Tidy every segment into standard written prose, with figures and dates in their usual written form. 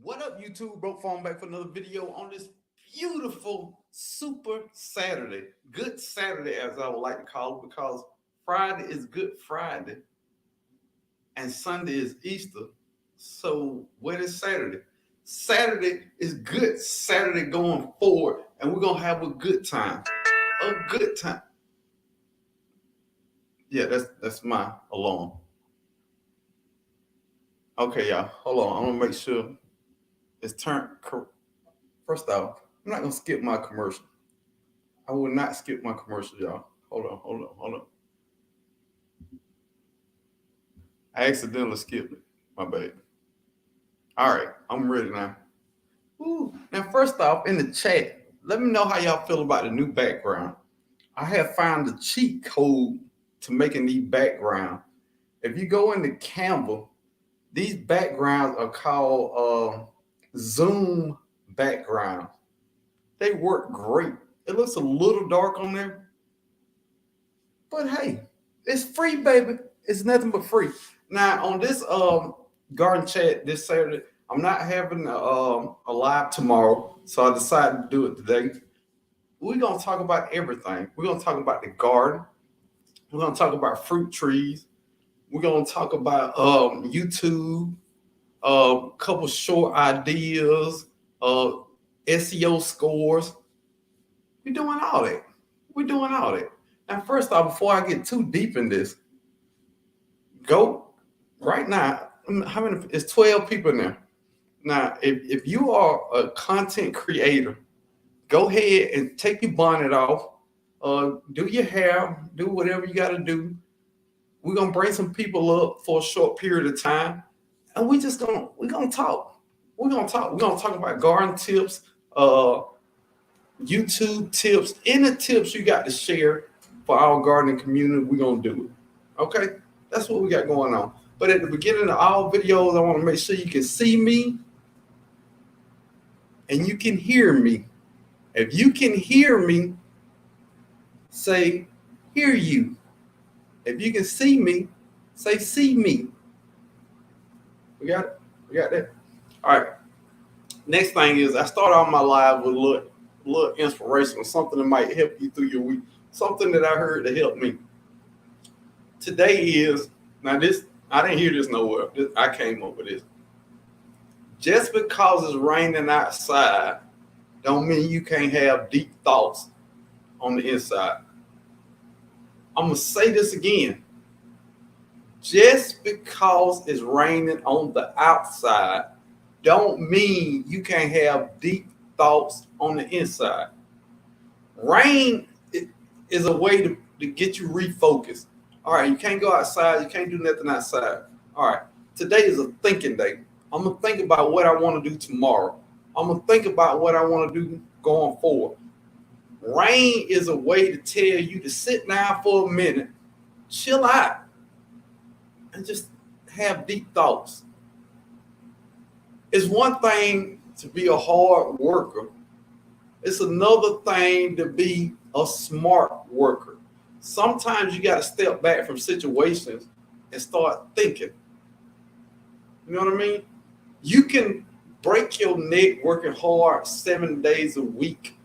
What up, YouTube? BrokeFarmer back for another video on this beautiful Super Saturday. Good Saturday, as I would like to call it, because Friday is Good Friday and Sunday is Easter. So, what is Saturday? Saturday is Good Saturday going forward, and we're going to have a good time. A good time. Yeah, that's my alarm. Okay, y'all. Hold on. I'm going to make sure it's turned. First off, I'm not gonna skip my commercial. I will not skip my commercial, y'all. Hold on. I accidentally skipped it. My bad. All right, I'm ready now. Ooh. Now, first off, in the chat, let me know how y'all feel about the new background. I have found the cheat code to making these backgrounds. If you go into Canva, these backgrounds are called Zoom backgrounds. They work great. It looks a little dark on there, but hey, it's free, baby. It's nothing but free. Now on this garden chat this Saturday, I'm not having a live tomorrow, so I decided to do it today. We're gonna talk about everything. We're gonna talk about the garden. We're gonna talk about fruit trees. We're gonna talk about YouTube, a couple short ideas, SEO scores. We're doing all that. We're doing all that. Now, first off, before I get too deep in this, go right now. How many? It's 12 people in there. Now, if you are a content creator, go ahead and take your bonnet off, do your hair, do whatever you got to do. We're gonna bring some people up for a short period of time, and we're gonna talk. We're gonna talk. We're gonna talk about garden tips, YouTube tips, any tips you got to share for our gardening community. We're gonna do it. Okay, that's what we got going on. But at the beginning of all videos, I want to make sure you can see me and you can hear me. If you can hear me, say hear you. If you can see me, say see me. We got it. We got that. All right. Next thing is I start off my live with a little inspiration or something that might help you through your week. Something that I heard to help me. Today is, now this, I didn't hear this nowhere. I came up with this. Just because it's raining outside don't mean you can't have deep thoughts on the inside. I'm going to say this again. Just because it's raining on the outside don't mean you can't have deep thoughts on the inside. Rain is a way to get you refocused. All right, you can't go outside. You can't do nothing outside. All right, today is a thinking day. I'm going to think about what I want to do tomorrow. I'm going to think about what I want to do going forward. Rain is a way to tell you to sit down for a minute, chill out, and just have deep thoughts. It's one thing to be a hard worker. It's another thing to be a smart worker. Sometimes you got to step back from situations and start thinking. You know what I mean? You can break your neck working hard 7 days a week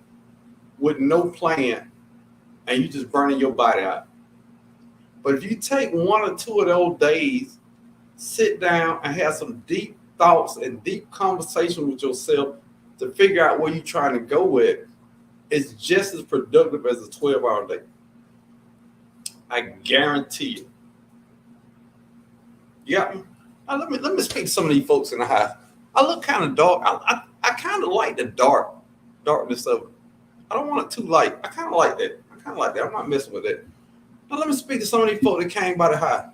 with no plan, and you just burning your body out. But if you take 1 or 2 of those days, sit down and have some deep thoughts and deep conversation with yourself to figure out where you're trying to go with, it's just as productive as a 12-hour day. I guarantee you. Yeah. Now let me speak to some of these folks in the house. I look kind of dark. I kind of like the darkness of it. I don't want it too light. I kind of like that. I'm not messing with that. Now let me speak to some of these folks that came by the house.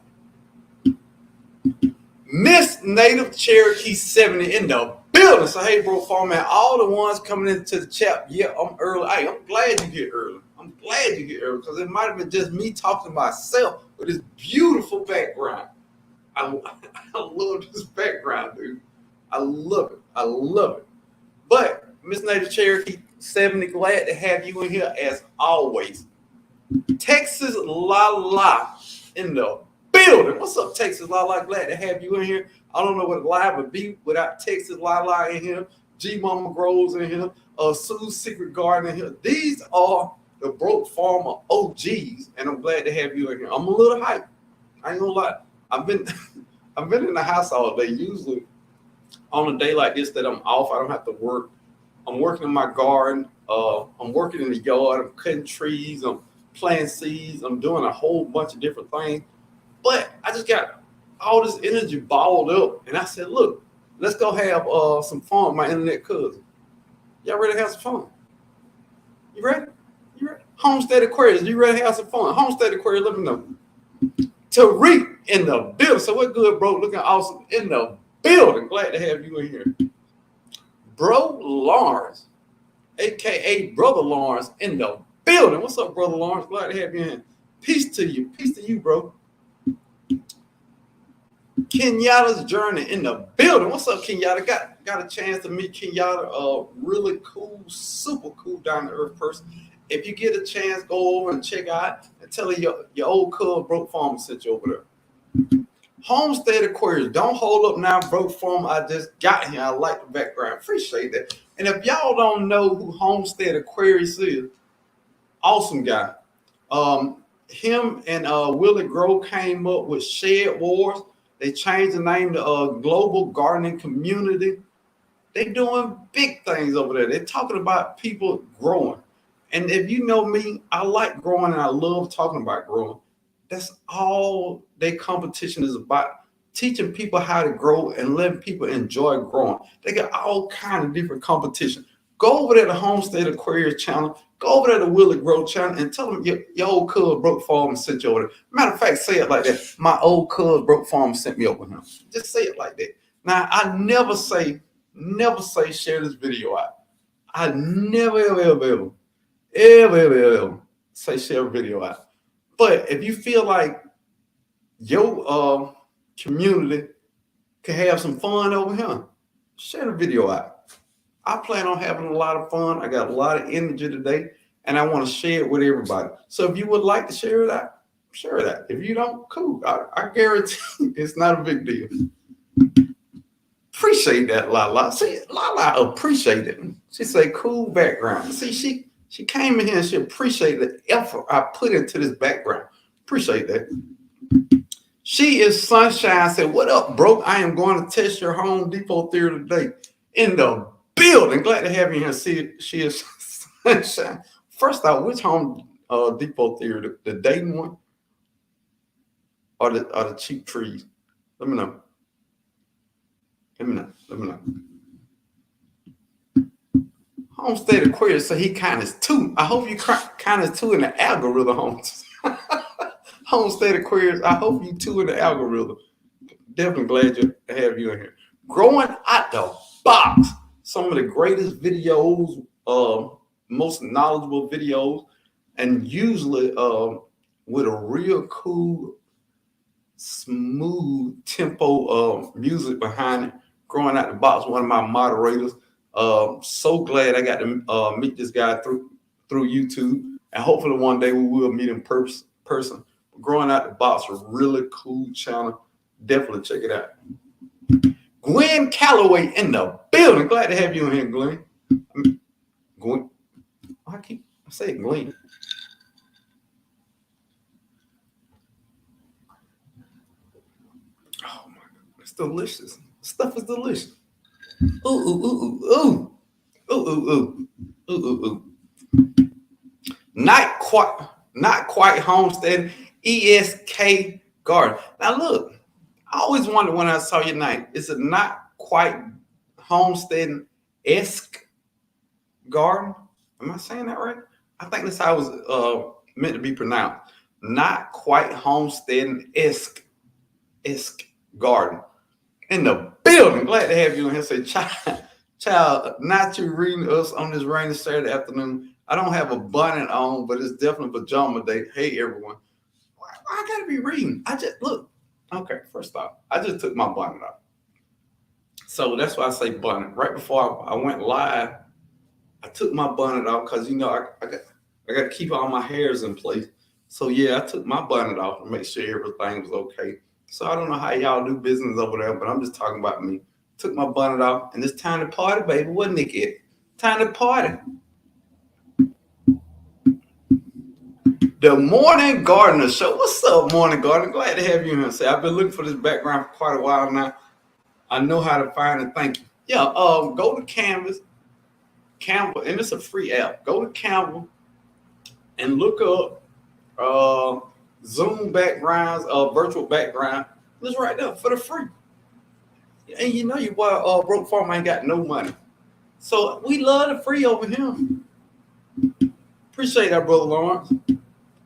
Miss Native Cherokee 70 in the building. So hey, BrokeFarmer, all the ones coming into the chat. Yeah, I'm early. Hey, I'm glad you get early. Because it might have been just me talking to myself with this beautiful background. I love this background, dude. I love it. But Miss Native Cherokee 70, glad to have you in here as always. Texas La La in the building. What's up, Texas La La? Glad to have you in here. I don't know what live would be without Texas Lala in here, G Mama Grows in here, Sue's Secret Garden in here. These are the Broke Farmer OGs, and I'm glad to have you in here. I'm a little hyped. I ain't gonna lie. I've been I've been in the house all day. Usually on a day like this that I'm off, I don't have to work. I'm working in my garden. I'm working in the yard. I'm cutting trees. I'm planting seeds. I'm doing a whole bunch of different things. But I just got all this energy balled up, and I said, "Look, let's go have some fun with my internet cousin. Y'all ready to have some fun? You ready? You ready? Homestead Aquarius, you ready to have some fun? Homestead Aquarius, let me know. Tariq in the building. So we're good, bro. Looking awesome in the building. Glad to have you in here. Bro Lawrence, aka Brother Lawrence, in the building. What's up, Brother Lawrence? Glad to have you in. Peace to you. Peace to you, bro. Kenyatta's Journey in the building. What's up, Kenyatta? Got a chance to meet Kenyatta. Really cool, super cool, down to earth person. If you get a chance, go over and check out and tell her your old cub Broke Farmer sent you over there. Homestead Aquarius, don't hold up now, Broke Farmer. I just got here. I like the background. Appreciate that. And if y'all don't know who Homestead Aquarius is, awesome guy. Him and Willie Grove came up with Shed Wars. They changed the name to Global Gardening Community. They doing big things over there. They're talking about people growing. And if you know me, I like growing and I love talking about growing. That's all their competition is about. Teaching people how to grow and letting people enjoy growing. They got all kinds of different competition. Go over there to Homestead Aquarius channel. Go over there to Willie Grove channel and tell them your old cub Broke Farmer sent you over there. Matter of fact, say it like that. My old cub Broke Farmer sent me over here. Just say it like that. Now, I never say share this video out. I never, ever say share a video out. But if you feel like your community can have some fun over here, share the video out. I plan on having a lot of fun. I got a lot of energy today, and I want to share it with everybody. So if you would like to share it out, share it out. If you don't, cool. I guarantee it's not a big deal. Appreciate that, Lala. See, Lala appreciate it. She say cool background. See, she came in here and she appreciated the effort I put into this background. Appreciate that. She is Sunshine. Said, "What up, Broke? I am going to test your Home Depot theory today." In the building. Glad to have you here. See, she is Sunshine. First off, which Home Depot theory? The Dayton one, or the cheap trees? Let me know. Let me know. Homestead Aquarius, so he kind of two. I hope you kind of two in the algorithm. Homestead Aquarius, I hope you two in the algorithm. Definitely glad to have you in here. Growing out the box. Some of the greatest videos, most knowledgeable videos, and usually with a real cool, smooth tempo music behind it. Growing out the box, one of my moderators. So glad I got to meet this guy through YouTube, and hopefully one day we will meet in person. Growing out the box, a really cool channel. Definitely check it out. Gwen Calloway in the building. Glad to have you in here, Glenn. Gwen. I keep saying Glenn. Oh my God, it's delicious. Stuff is delicious. Ooh, ooh, ooh, ooh, ooh, ooh, ooh, ooh, ooh, ooh. Not quite homestead. ESK Garden. Now look, I always wondered when I saw your name, is it not quite homestead-esque garden? Am I saying that right? I think that's how it was meant to be pronounced. Not quite homestead-esque garden. In the building. Glad to have you in here. Say, child, not you reading us on this rainy Saturday afternoon. I don't have a bonnet on, but it's definitely pajama day. Hey, everyone. I gotta be reading. I just look. Okay, first off, I just took my bonnet off. So that's why I say bonnet. Right before I went live, I took my bonnet off because I got to keep all my hairs in place. So yeah, I took my bonnet off to make sure everything was okay. So I don't know how y'all do business over there, but I'm just talking about me. Took my bonnet off, and it's time to party, baby. What Nick it? Time to party. The Morning Gardener Show. What's up, Morning Gardener? Glad to have you in here. Say, I've been looking for this background for quite a while now. I know how to find it. Thank you. Yeah, go to Canva, and it's a free app. Go to Canva and look up Zoom backgrounds, virtual background. It's right there for the free. And you know your boy BrokeFarmer ain't got no money. So we love the free over here. Appreciate that, Brother Lawrence.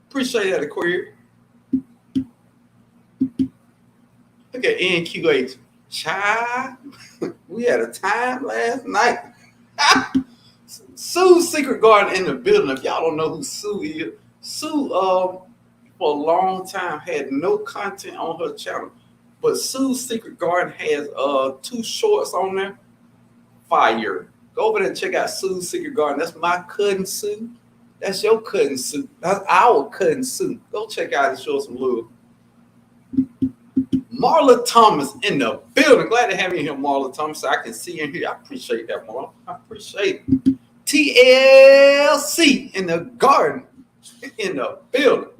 Appreciate that, Aquarius. Look at NQH. Child, we had a time last night. Sue's Secret Garden in the building. If y'all don't know who Sue is, Sue for a long time had no content on her channel. But Sue's Secret Garden has 2 shorts on there. Fire. Go over there and check out Sue's Secret Garden. That's my cousin Sue. That's your cousin Sue. That's our cousin Sue. Go check out and show some love. Marla Thomas in the building. Glad to have you here, Marla Thomas. So I can see you in here. I appreciate that, Marla. I appreciate it. TLC in the garden. In the building.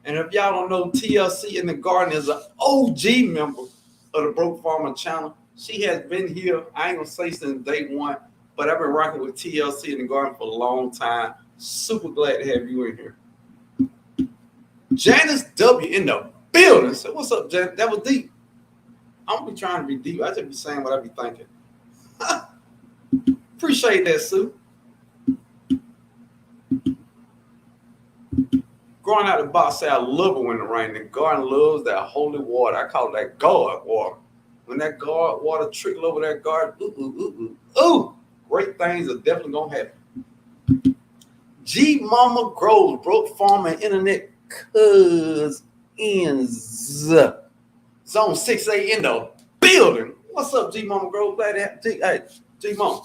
And if y'all don't know, TLC in the garden is an OG member of the BrokeFarmer channel. She has been here, I ain't gonna say since day one, but I've been rocking with TLC in the garden for a long time. Super glad to have you in here. Janice W in the building. So what's up, Janice? That was deep. I don't be trying to be deep. I just be saying what I be thinking. Appreciate that, Sue. Growing out the box, say I love it when it rains. The garden loves that holy water. I call it that God water. When that God water trickle over that garden, ooh, great things are definitely gonna happen. G Mama Grows, BrokeFarmer Internet Cousins. Zone 6A in the building. What's up, G Mama Grows? Glad to have G Mama.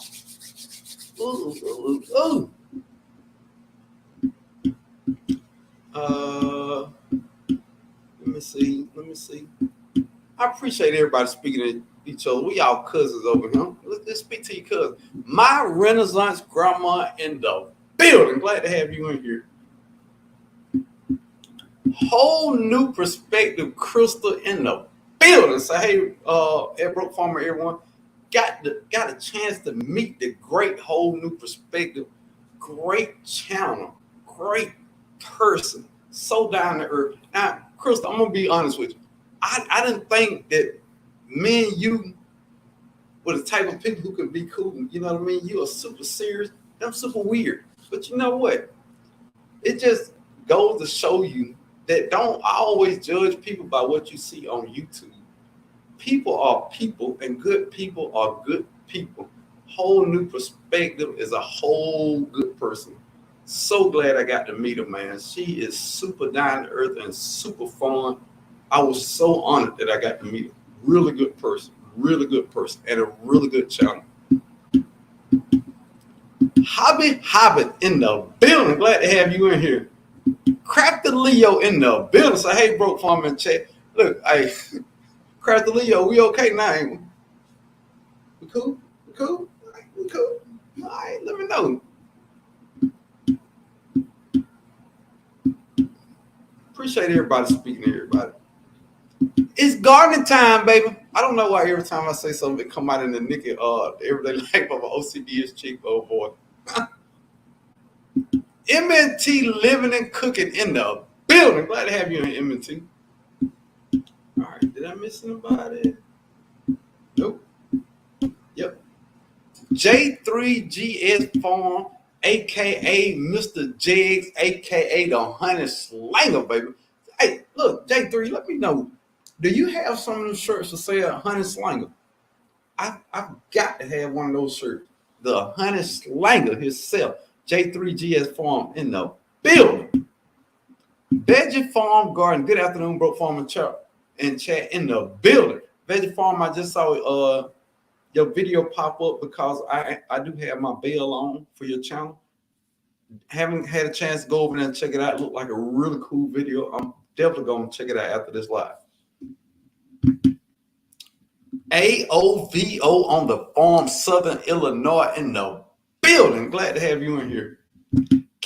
Ooh. Let me see. I appreciate everybody speaking to each other. We all cousins over here. Let's speak to your cousins. My Renaissance grandma in the building. Glad to have you in here. Whole new perspective, Crystal in the building. So hey, at BrokeFarmer, everyone got a chance to meet the great whole new perspective, great channel, great person, so down to earth. Now, Crystal, I'm gonna be honest with you. I didn't think that me and you were the type of people who could be cool. You know what I mean? You are super serious. I'm super weird. But you know what? It just goes to show you that don't always judge people by what you see on YouTube. People are people, and good people are good people. Whole new perspective is a whole good person. So glad I got to meet her, man. She is super down to earth and super fun. I was so honored that I got to meet her. Really good person, and a really good channel. Hobby Hobbit in the building. Glad to have you in here. Crafty Leo in the building. So hey, BrokeFarmer in chat. Look, hey, Crafty Leo, we okay now? Ain't we? We cool? We cool? We cool? All right, let me know. Appreciate everybody speaking to everybody. It's gardening time, baby. I don't know why every time I say something, it come out in the naked, everyday life of an OCDS chick, oh boy. MNT living and cooking in the building. Glad to have you in MNT. All right, did I miss anybody? Nope. Yep. J3GS Farm, aka Mr. Jiggs, aka the Honey Slinger, baby. Hey, look, J3, let me know. Do you have some of the shirts for sale, Honey Slinger? I've got to have one of those shirts. The Honey Slinger himself, J3GS Farm in the building. Veggie Farm Garden. Good afternoon, BrokeFarmer in chat in the building. Veggie Farm, I just saw your video pop up because I do have my bell on for your channel. Haven't had a chance to go over there and check it out. It looked like a really cool video. I'm definitely going to check it out after this live. AOVO on the farm, Southern Illinois in the building. Glad to have you in here.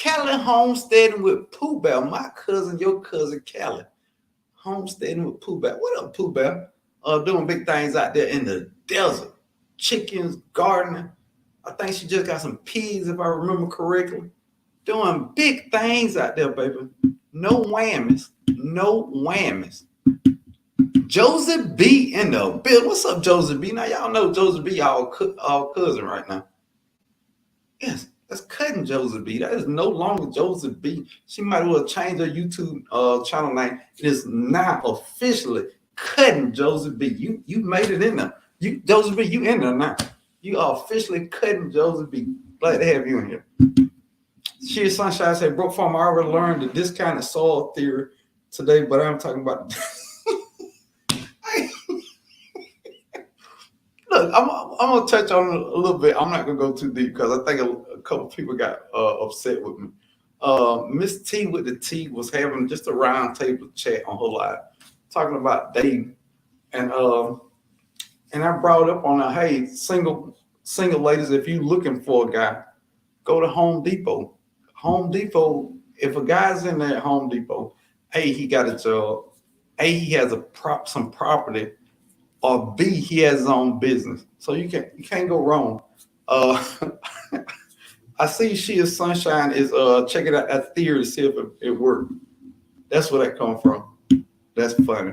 Callie homesteading with Pooh Bear, my cousin, your cousin Callie. Homesteading with Pooh Bear. What up, Pooh Bear? Doing big things out there in the desert. Chickens, gardening. I think she just got some pigs, if I remember correctly. Doing big things out there, baby. No whammies. No whammies. Josie B in the building. What's up, Josie B? Now, y'all know Josie B, our cousin right now. Yes, that's cutting Josie B. That is no longer Josie B. She might well change her YouTube channel name. It is now officially cutting Josie B. You made it in there. Josie B, you in there now. You are officially cutting Josie B. Glad to have you in here. Sheer Sunshine said, BrokeFarmer, I already learned the discounted soil theory today, but I'm talking about. Look, I'm gonna touch on it a little bit. I'm not gonna go too deep because I think a couple people got upset with me. Miss T with the T was having just a round table chat on her live, talking about dating, and I brought up on her, hey, single ladies, if you looking for a guy, go to Home Depot. Home Depot. If a guy's in there at Home Depot, A, he got a job. A, he has some property. Or B, he has his own business. So you can't go wrong. I see Sheer Sunshine is checking out that theory to see if it worked. That's where that come from. That's funny.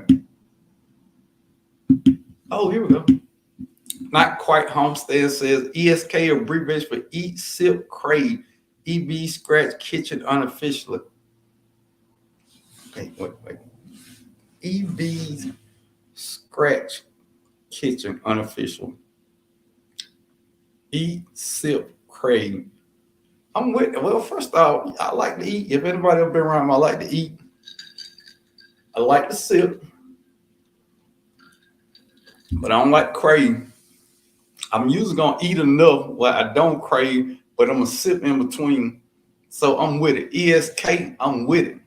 Oh, here we go. Not quite homestead says ESK abbreviation for Eat, Sip, Crave. EB Scratch Kitchen unofficially. Okay, wait. EB Scratch Kitchen unofficial. Eat, Sip, Crave. I'm with it. Well, first off, I like to eat. If anybody ever been around me, I like to eat. I like to sip. But I don't like to crave. I'm usually gonna eat enough where I don't crave, but I'm gonna sip in between. So I'm with it. ESK, I'm with it.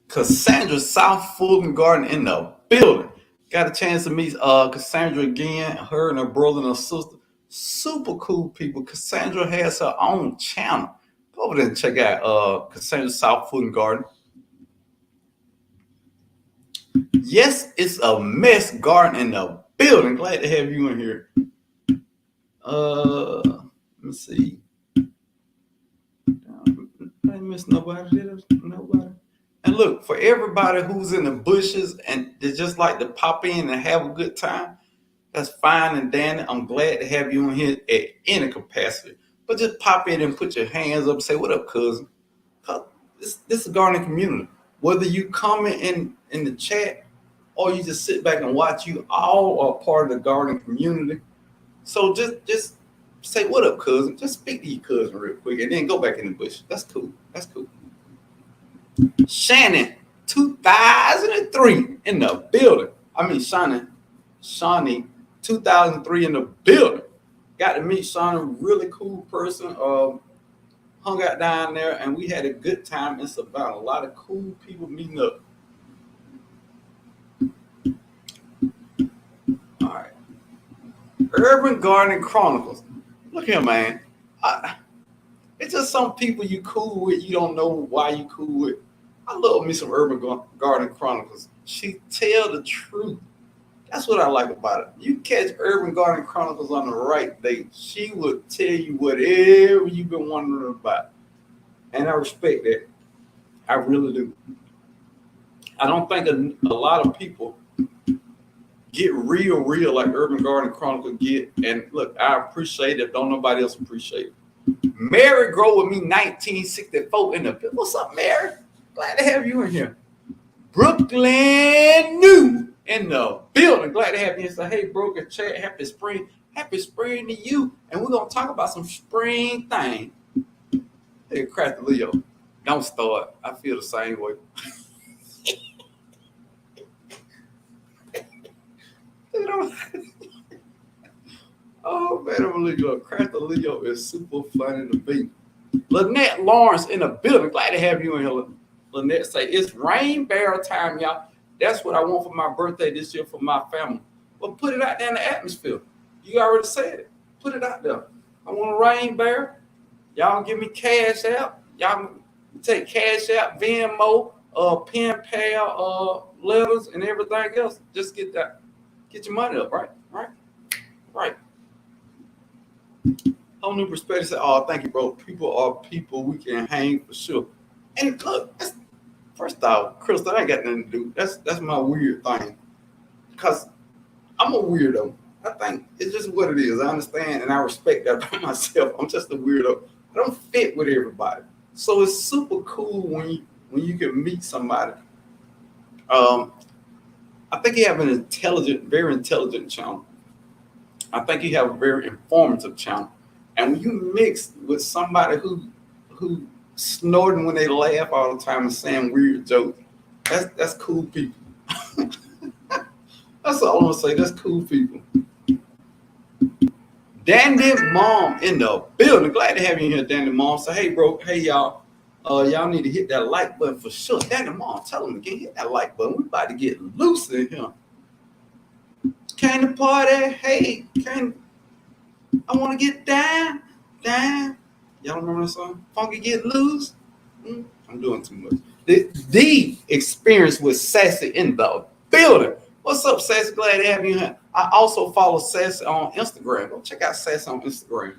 Cassandra South Fulton Garden in the building. Got a chance to meet Cassandra again. Her and her brother and her sister. Super cool people. Cassandra has her own channel. Go over there and check out Cassandra South Fulton Garden. Yes, it's a mess garden in the building. Glad to have you in here. Let me see. I didn't miss nobody, did I? Nobody. And look, for everybody who's in the bushes and they just like to pop in and have a good time, that's fine and dandy. I'm glad to have you in here at any capacity. But just pop in and put your hands up and say, what up, cousin? This is a gardening community. Whether you comment in the chat or you just sit back and watch, you all are part of the gardening community. So just say, what up, cousin? Just speak to your cousin real quick and then go back in the bush. That's cool. That's cool. Shannon, 2003 in the building. I mean, Shawnee, 2003 in the building. Got to meet Shawnee, really cool person. Hung out down there and we had a good time in Savannah. A lot of cool people meeting up. All right. Urban Gardening Chronicles. Look here, man. It's just some people you cool with, you don't know why you cool with. I love me some Urban Gardening Chronicles. She tell the truth. That's what I like about it. You catch Urban Gardening Chronicles on the right day, she will tell you whatever you've been wondering about. And I respect that. I really do. I don't think a lot of people get real like Urban Gardening Chronicles get. And look, I appreciate it. Don't nobody else appreciate it. Mary Grow with me 1964 in the. What's up, Mary? Glad to have you in here. Brooklyn New in the building. Glad to have you. So, hey, Broken Chat, happy spring. Happy spring to you. And we're going to talk about some spring things. Hey, Crack the Leo. Don't start. I feel the same way. Oh, man, I'm Leo. Crack the Leo is super funny to me. Lynette Lawrence in the building. Glad to have you in here. Lynette say, it's rain barrel time, y'all. That's what I want for my birthday this year for my family. Well, put it out there in the atmosphere. You already said it. Put it out there. I want a rain bear. Y'all give me cash out. Y'all take cash out, Venmo, pen pal, letters, and everything else. Just get your money up, right? Right. Whole new perspective. Say, oh, thank you, bro. People are people. We can hang for sure. And look, first off, Chris, that ain't got nothing to do. That's my weird thing. Because I'm a weirdo. I think it's just what it is. I understand and I respect that about myself. I'm just a weirdo. I don't fit with everybody. So it's super cool when you can meet somebody. I think you have an very intelligent channel. I think you have a very informative channel. And when you mix with somebody who snorting when they laugh all the time and saying weird jokes, that's cool people. That's all I'm gonna say. That's cool people. Dandy Mom in the building. Glad to have you here, Dandy Mom. So hey, bro, hey y'all. Y'all need to hit that like button for sure. Dandy Mom, tell them again, hit that like button. We about to get loose in here. Came to party, hey, I want to get down. Y'all remember that song? Funky Get Loose? I'm doing too much. The experience with Sassy in the building. What's up, Sassy? Glad to have you here. I also follow Sassy on Instagram. Go check out Sassy on Instagram.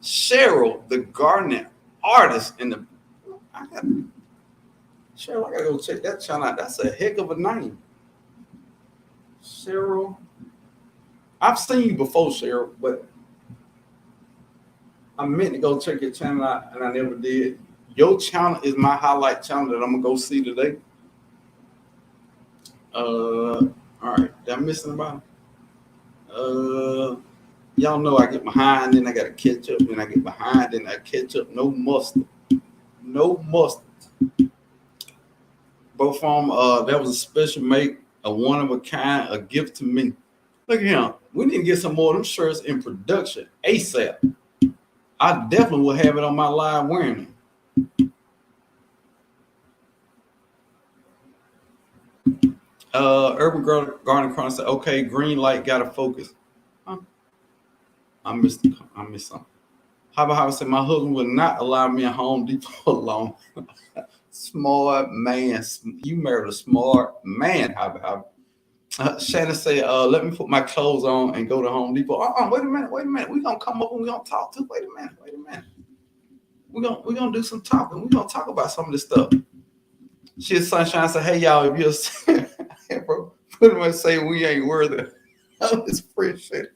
Cheryl, the gardening artist in the. Cheryl, I gotta go check that channel out. That's a heck of a name. Cheryl. I've seen you before, Cheryl, but I meant to go check your channel out and I never did. Your channel is my highlight channel that I'm gonna go see today. All right, did I miss anybody? Y'all know I get behind, then I gotta catch up, then I get behind, then I catch up. No mustard. Both from that was a special make, a one of a kind, a gift to me. Look at him. We need to get some more of them shirts in production ASAP. I definitely will have it on my live wearing them. Urban Garden Chronicle said, okay, green light, gotta focus. Huh? I missed something. How said, my husband would not allow me at Home Depot alone. Smart man. You married a smart man. Shannon said, let me put my clothes on and go to Home Depot. Wait a minute. We're gonna come up and we're gonna talk too. Wait a minute. We're gonna do some talking. We're gonna talk about some of this stuff. She is Sunshine said, hey y'all, if you're bro, pretty much say we ain't worthy of this free shit.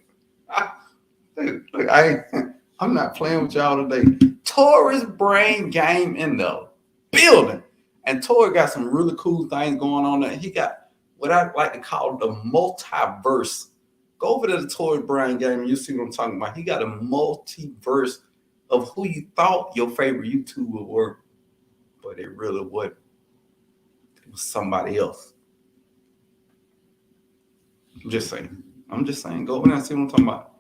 Look, I'm not playing with y'all today. Tori's brain game in the building. And Tori got some really cool things going on there. He got what I like to call the multiverse. Go over to the Tori brain game and you see what I'm talking about. He got a multiverse of who you thought your favorite YouTuber were, but it really wasn't. It was somebody else. I'm just saying. Go over there and see what I'm talking about.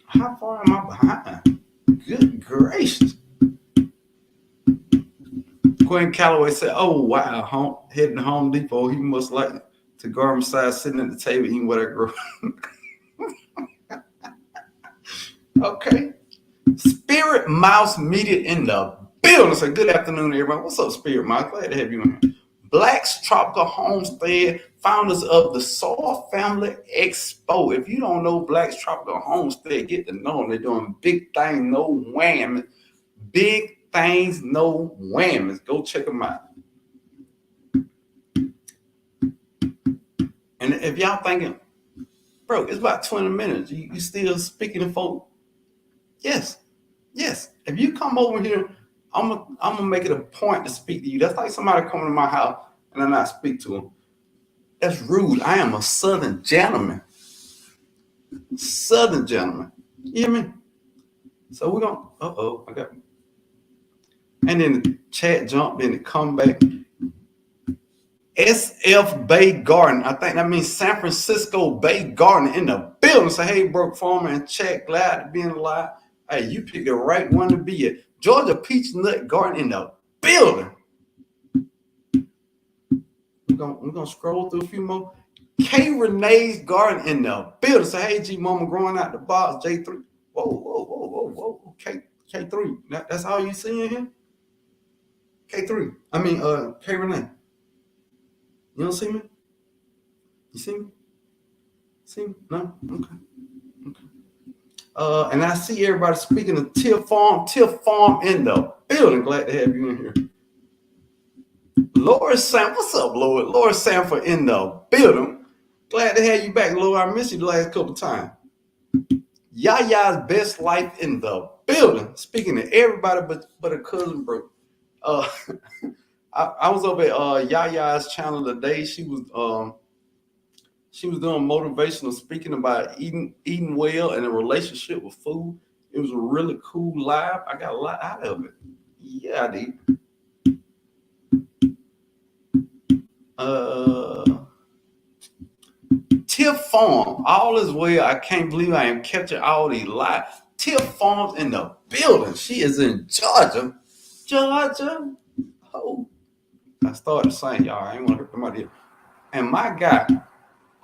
How far am I behind? Good gracious. Quinn Calloway said, oh, wow, heading to Home Depot. He must like to garden side sitting at the table eating what I grew. Okay. Spirit Mouse Media in the building. So good afternoon, everybody. What's up, Spirit Mouse? Glad to have you in here. Black's Tropical Homestead, founders of the Soil Family Expo. If you don't know Black's Tropical Homestead, get to know them. They're doing big things, no whammies. Big things, no whammies. Go check them out. And if y'all thinking, bro, it's about 20 minutes. You still speaking to folk? Yes. If you come over here, I'm gonna make it a point to speak to you. That's like somebody coming to my house and I not speak to them. That's rude. I am a Southern gentleman. You hear me? So we're gonna. I got. And then the chat jumped in the comeback. SF Bay Garden. I think that means San Francisco Bay Garden in the building. So hey, BrokeFarmer and chat, glad to be alive. Hey, you picked the right one to be at. Georgia Peach Nut Garden in the building. We're gonna scroll through a few more. K Renee's Garden in the building. Say, hey, G Mama growing out the box, J3. Whoa. K3. That's all you seeing here? K3. I mean, K Renee. You don't see me? You see me? See me? No? Okay. And I see everybody speaking of Tiff Farm in the building. Glad to have you in here. Laura Sam, what's up, Lord? Laura Sanford in the building. Glad to have you back, Lord. I missed you the last couple times. Yaya's best life in the building. Speaking to everybody but a cousin, bro. I was over at Yaya's channel today. She was doing motivational speaking about eating well and a relationship with food. It was a really cool live. I got a lot out of it. Yeah, I did. Tiff Farm, all is well. I can't believe I am catching all these live. Tiff Farms in the building. She is in Georgia. Oh, I started saying, y'all, I ain't want to hurt somebody. And my guy,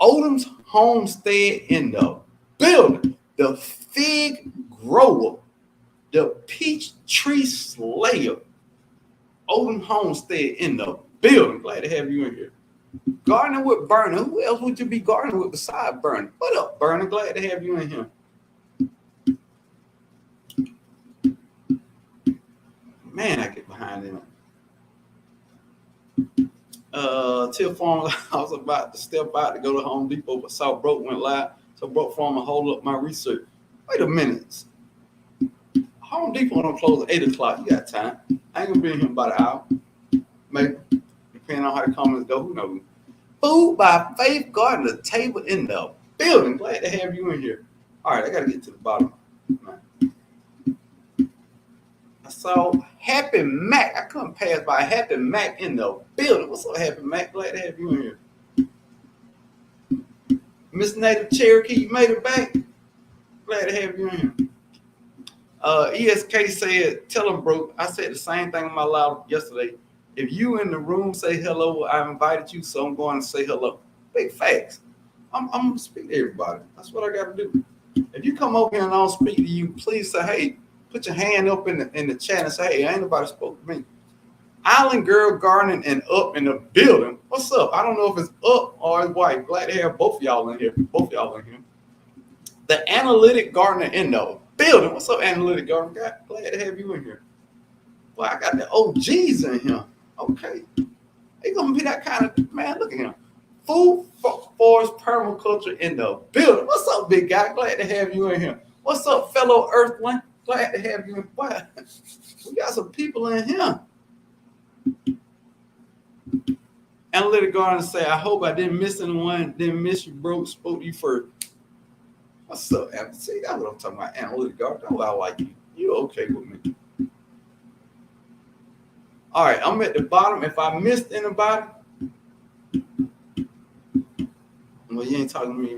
Odom's Homestead in the building. The fig grower, the peach tree slayer. Odom Homestead in the building. Glad to have you in here. Gardening with Bernie. Who else would you be gardening with besides Bernie? What up, Bernie? Glad to have you in here. Man, I get behind him. Till Farm, I was about to step out to go to Home Depot, but saw Broke went live. So BrokeFarmer hold up my research. Wait a minute. Home Depot don't close at 8 o'clock. You got time. I ain't gonna be in here about an hour. Maybe. Depending on how the comments go, who knows? Food by Faith Garden, the table in the building. Glad to have you in here. All right, I got to get to the bottom. I saw Happy Mac. I couldn't pass by Happy Mac in the building. What's up, Happy Mac? Glad to have you in here. Miss Native Cherokee, you made it back. Glad to have you in here. ESK said, tell him, bro. I said the same thing on my live yesterday. If you in the room say hello, I invited you, so I'm going to say hello. Big facts. I'm going to speak to everybody. That's what I got to do. If you come over here and I don't speak to you, please say, hey, put your hand up in the chat and say, hey, ain't nobody spoke to me. Island Girl Gardening and Up in the building. What's up? I don't know if it's Up or it's White. Glad to have both of y'all in here. The Analytic Gardener in the building. What's up, Analytic Gardener? Glad to have you in here. Well, I got the OGs in here. Okay. He gonna be that kind of man. Look at him. Food Forest Permaculture in the building. What's up, big guy? Glad to have you in here. What's up, fellow Earthling? Glad to have you in. Boy, we got some people in here. Analytic Garden say, I hope I didn't miss anyone. Didn't miss you, bro. Spoke to you first. What's up, Apple? See, that's what I'm talking about. Analytic Garden. That's why I like you. You okay with me? All right, I'm at the bottom. If I missed anybody, well, you ain't talking to me.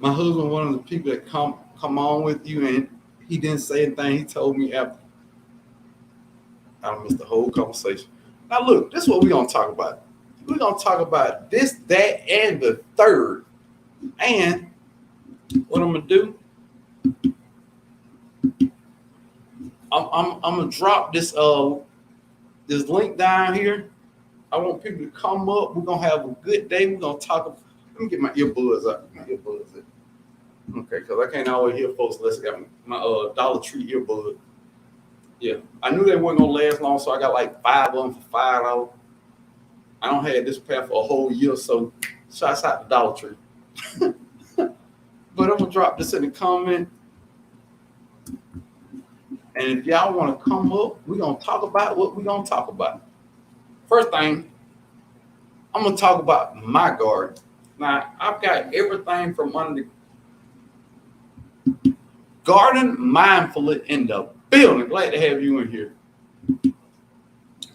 My husband, one of the people that come on with you, and he didn't say anything. He told me after. I missed the whole conversation. Now, look, this is what we're going to talk about. We're going to talk about this, that, and the third. And what I'm going to do, I'm gonna drop this this link down here. I want people to come up. We're gonna have a good day. We're gonna talk. Let me get my earbuds out. Okay, because I can't always hear folks unless I got my Dollar Tree earbud. Yeah, I knew they weren't gonna last long, so I got like 5 of them for $5. I don't have this pair for a whole year, so shouts out to Dollar Tree. But I'm gonna drop this in the comment. And if y'all want to come up, we're going to talk about what we're going to talk about. First thing, I'm going to talk about my garden. Now, I've got everything from under the garden mindfully in the building. Glad to have you in here.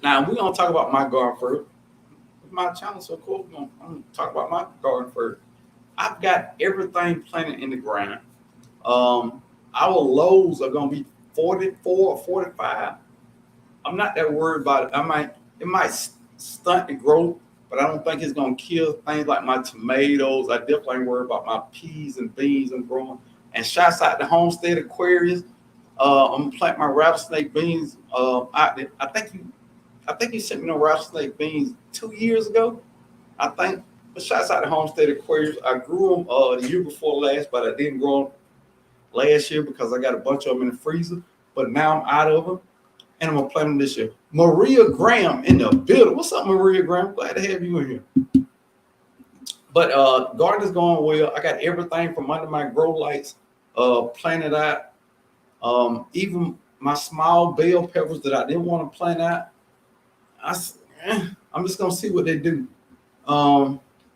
Now, we're going to talk about my garden first. It's my channel, so of course, I'm going to talk about my garden first. I've got everything planted in the ground. Our lows are gonna be 44 or 45. I'm not that worried about it. It might stunt the growth, but I don't think it's gonna kill things like my tomatoes. I definitely ain't worried about my peas and beans I'm growing. And shouts out to Homestead Aquarius. I'm gonna plant my rattlesnake beans out there. I think you sent me no rattlesnake beans 2 years ago. I think. But shouts out to Homestead Aquarius. I grew them the year before last, but I didn't grow them last year because I got a bunch of them in the freezer. But now I'm out of them, and I'm gonna plant them this year. Maria Graham in the building. What's up, Maria Graham? Glad to have you in here. But garden's going well. I got everything from under my grow lights planted out. Even my small bell peppers that I didn't want to plant out, I'm just gonna see what they do.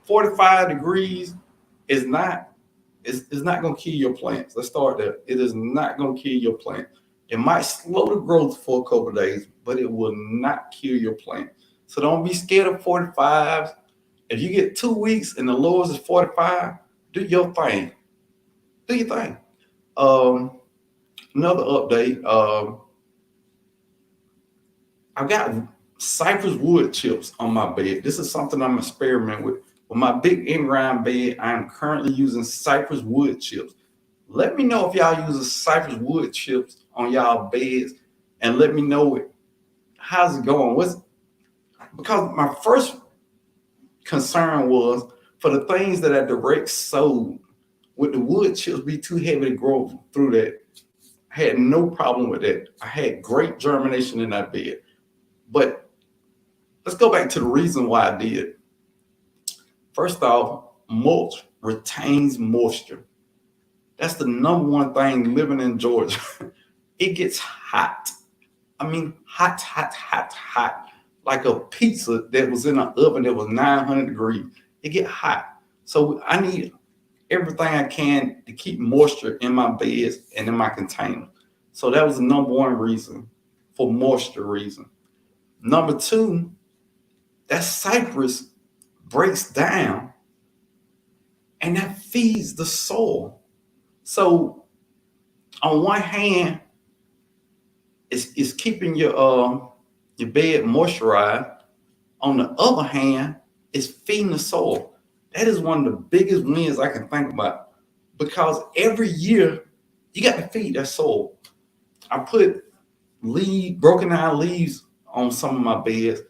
45 degrees is not it's not gonna kill your plants. Let's start there. It is not gonna kill your plant. It might slow the growth for a couple of days, but it will not kill your plant. So don't be scared of 45s. If you get 2 weeks and the lowest is 45, do your thing. Do your thing. Another update. I've got cypress wood chips on my bed. This is something I'm experimenting with. For my big in-ground bed, I am currently using cypress wood chips. Let me know if y'all using cypress wood chips on y'all beds, and let me know how's it going. Because my first concern was for the things that I direct sowed, would the wood chips be too heavy to grow through that? I had no problem with that. I had great germination in that bed. But let's go back to the reason why I did. First off, mulch retains moisture. That's the number one thing living in Georgia. It gets hot. I mean, hot, hot, hot, hot. Like a pizza that was in an oven that was 900 degrees. It get hot. So I need everything I can to keep moisture in my beds and in my container. So that was the number one reason, for moisture reason. Number two, that cypress breaks down and that feeds the soil. So on one hand, it's keeping your bed moisturized. On the other hand, it's feeding the soil. That is one of the biggest wins I can think about, because every year you got to feed that soil. I put broken down leaves on some of my beds.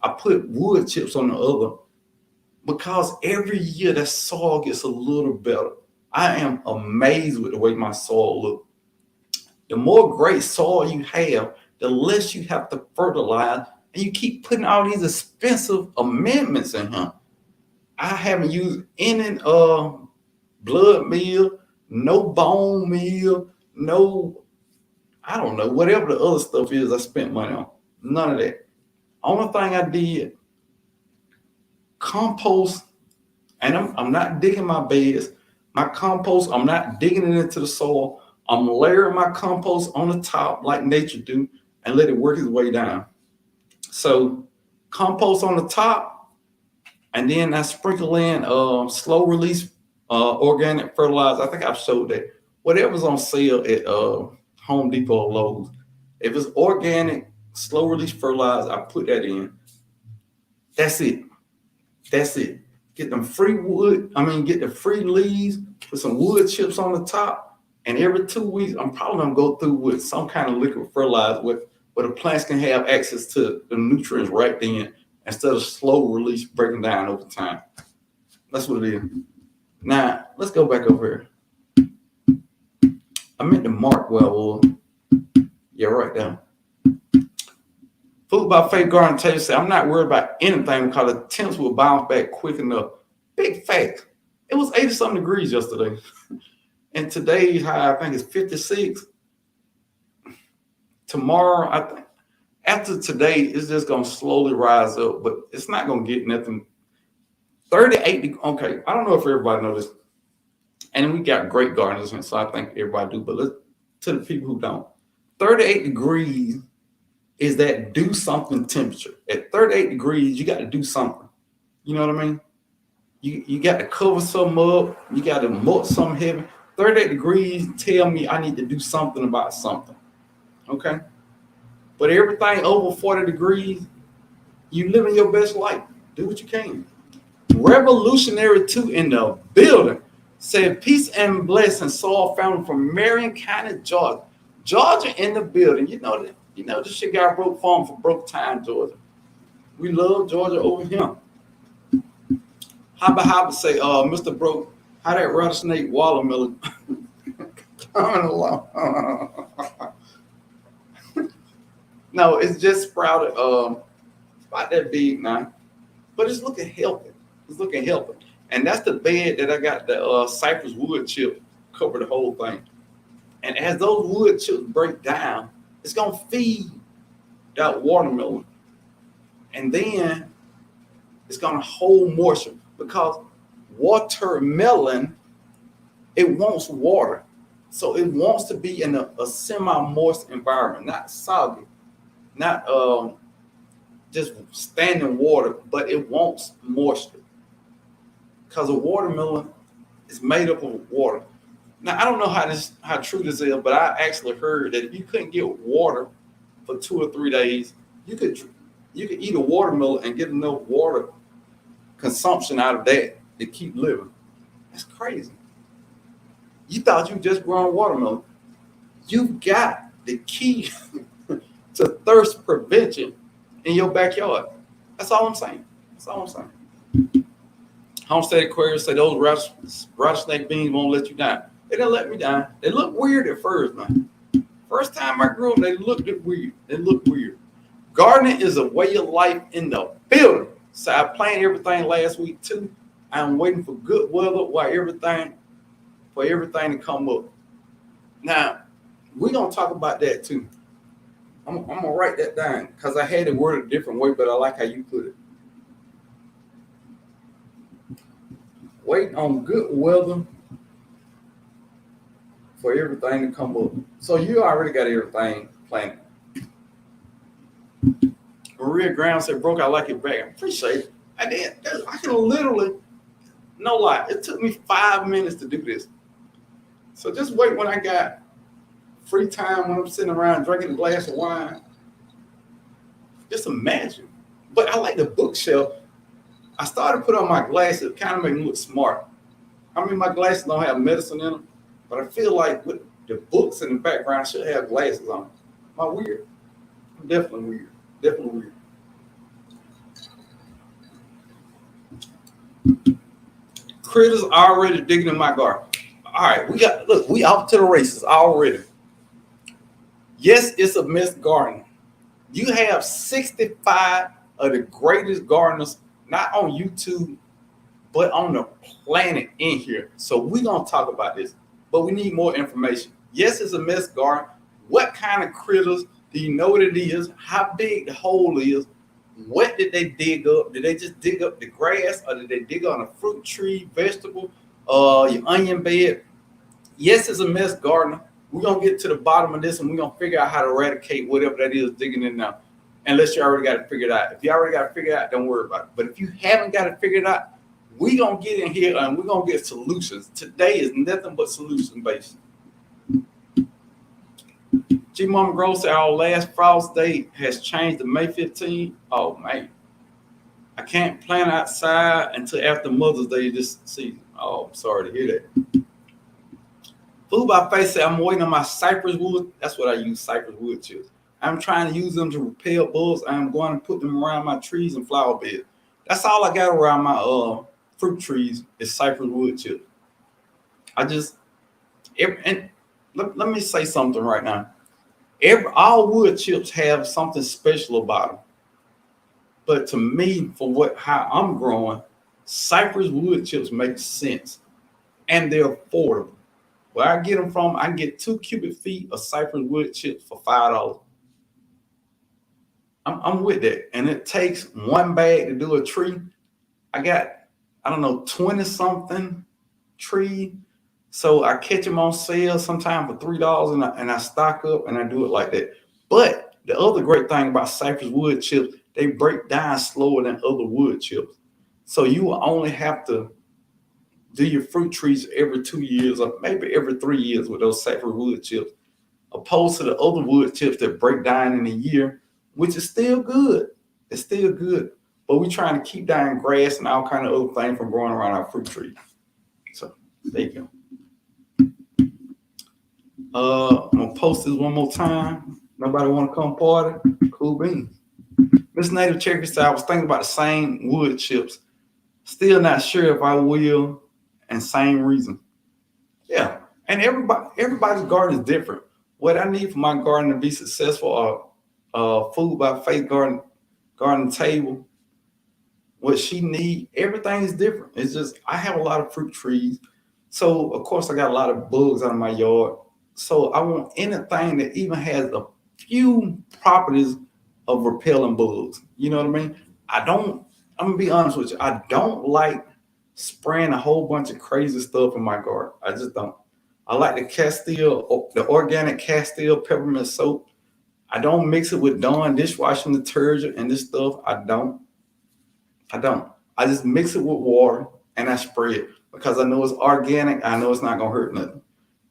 I put wood chips on the other, because every year that soil gets a little better. I am amazed with the way my soil looks. The more great soil you have, the less you have to fertilize, and you keep putting all these expensive amendments in here. I haven't used any blood meal, no bone meal, no, I don't know, whatever the other stuff is I spent money on. None of that. Only thing I did, compost, and I'm not digging my beds. My compost, I'm not digging it into the soil. I'm layering my compost on the top like nature do and let it work its way down. So compost on the top, and then I sprinkle in slow release organic fertilizer. I think I've showed that. Whatever's on sale at Home Depot or Lowe's. If it's organic, slow release fertilizer, I put that in. That's it. That's it. Get them free get the free leaves, put some wood chips on the top, and every 2 weeks, I'm probably gonna go through with some kind of liquid fertilizer where the plants can have access to the nutrients right then, instead of slow release breaking down over time. That's what it is. Now, let's go back over here. I meant to mark where I was. Yeah, right there. Food by Faith Garden Taylor said, I'm not worried about anything because the temps will bounce back quick enough. Big fact. It was 80-something degrees yesterday. And today's high, I think, is 56. Tomorrow, I think, after today, it's just going to slowly rise up, but it's not going to get nothing. 38, okay, I don't know if everybody knows this. And we got great gardeners, and so I think everybody do, but to the people who don't. 38 degrees is that do something temperature. At 38 degrees, you got to do something. You know what I mean? You got to cover something up. You got to mulch something heavy. 38 degrees tell me I need to do something about something. Okay. But everything over 40 degrees, you living your best life. Do what you can. Revolutionary 2 in the building said peace and blessings soul family from Marion County, Georgia. Georgia in the building. You know this shit got broke farm for broke time, Georgia. We love Georgia over here. Haba say, Mr. Broke, how that rattlesnake watermelon coming along? No, it's just sprouted. It's about that big now, but it's looking healthy. It's looking healthy, and that's the bed that I got the cypress wood chip cover the whole thing. And as those wood chips break down, it's gonna feed that watermelon, and then it's gonna hold moisture because watermelon it wants water, so it wants to be in a semi-moist environment, not soggy, not just standing water, but it wants moisture because a watermelon is made up of water. Now I don't know how true this is, but I actually heard that if you couldn't get water for 2 or 3 days, you could eat a watermelon and get enough water consumption out of that to keep living. That's crazy. You thought you just growing watermelon. You got the key to thirst prevention in your backyard. That's all I'm saying. That's all I'm saying. Homestead Aquarius say those rattlesnake beans won't let you down. They didn't let me down. They look weird at first, man. First time I grew them, they looked weird. They look weird. Gardening is a way of life in the building. So I planted everything last week too. I'm waiting for good weather for everything to come up. Now, we're gonna talk about that too. I'm gonna write that down because I had it worded a different way, but I like how you put it. Waiting on good weather for everything to come up. So you already got everything planted. Maria Graham said, Broke, I like it back. I appreciate it. I did. I can literally, no lie, it took me 5 minutes to do this. So just wait when I got free time when I'm sitting around drinking a glass of wine. Just imagine. But I like the bookshelf. I started to put on my glasses, kind of make me look smart. I mean, my glasses don't have medicine in them, but I feel like with the books in the background, I should have glasses on. Am I weird? I'm definitely weird. Definitely weird. Critters already digging in my garden. All right, we off to the races already. Yes, it's a mess garden. You have 65 of the greatest gardeners, not on YouTube, but on the planet in here. So we're going to talk about this, but we need more information. Yes, it's a mess garden. What kind of critters? Do you know what it is? How big the hole is? What did they dig up? Did they just dig up the grass, or did they dig on a fruit tree, vegetable, your onion bed? Yes, it's a mess gardener. We're going to get to the bottom of this, and we're going to figure out how to eradicate whatever that is digging in now. Unless you already got it figured out. If you already got it figured out, don't worry about it. But if you haven't got it figured out, we're going to get in here and we're going to get solutions. Today is nothing but solution based. G Mama Gross said our last frost date has changed to May 15th. Oh, man. I can't plant outside until after Mother's Day this season. Oh, I'm sorry to hear that. Food by Face said I'm waiting on my cypress wood. That's what I use, cypress wood chips. I'm trying to use them to repel bugs. I'm going to put them around my trees and flower beds. That's all I got around my fruit trees is cypress wood chips. Let me say something right now. All wood chips have something special about them. But to me, for how I'm growing, cypress wood chips make sense. And they're affordable. Where I get them from, I can get 2 cubic feet of cypress wood chips for $5. I'm with that. And it takes 1 bag to do a tree. I got, 20 something tree. So I catch them on sale sometime for $3 and I stock up and I do it like that. But the other great thing about cypress wood chips, they break down slower than other wood chips. So you will only have to do your fruit trees every 2 years or maybe every 3 years with those cypress wood chips, opposed to the other wood chips that break down in a year, which is still good. It's still good. But we're trying to keep down grass and all kind of other things from growing around our fruit trees. So there you go. I'm gonna post this one more time. Nobody want to come party? Cool beans. Miss Native Cherokee said I was thinking about the same wood chips. Still not sure if I will, and same reason. Yeah, and everybody's garden is different. What I need for my garden to be successful, food by faith garden table. What she need, everything is different. It's just I have a lot of fruit trees, so of course I got a lot of bugs out of my yard. So I want anything that even has a few properties of repelling bugs. You know what I mean? I don't. I'm gonna be honest with you. I don't like spraying a whole bunch of crazy stuff in my garden. I just don't. I like the organic Castile peppermint soap. I don't mix it with Dawn dishwashing detergent and this stuff. I don't. I just mix it with water and I spray it because I know it's organic. I know it's not gonna hurt nothing.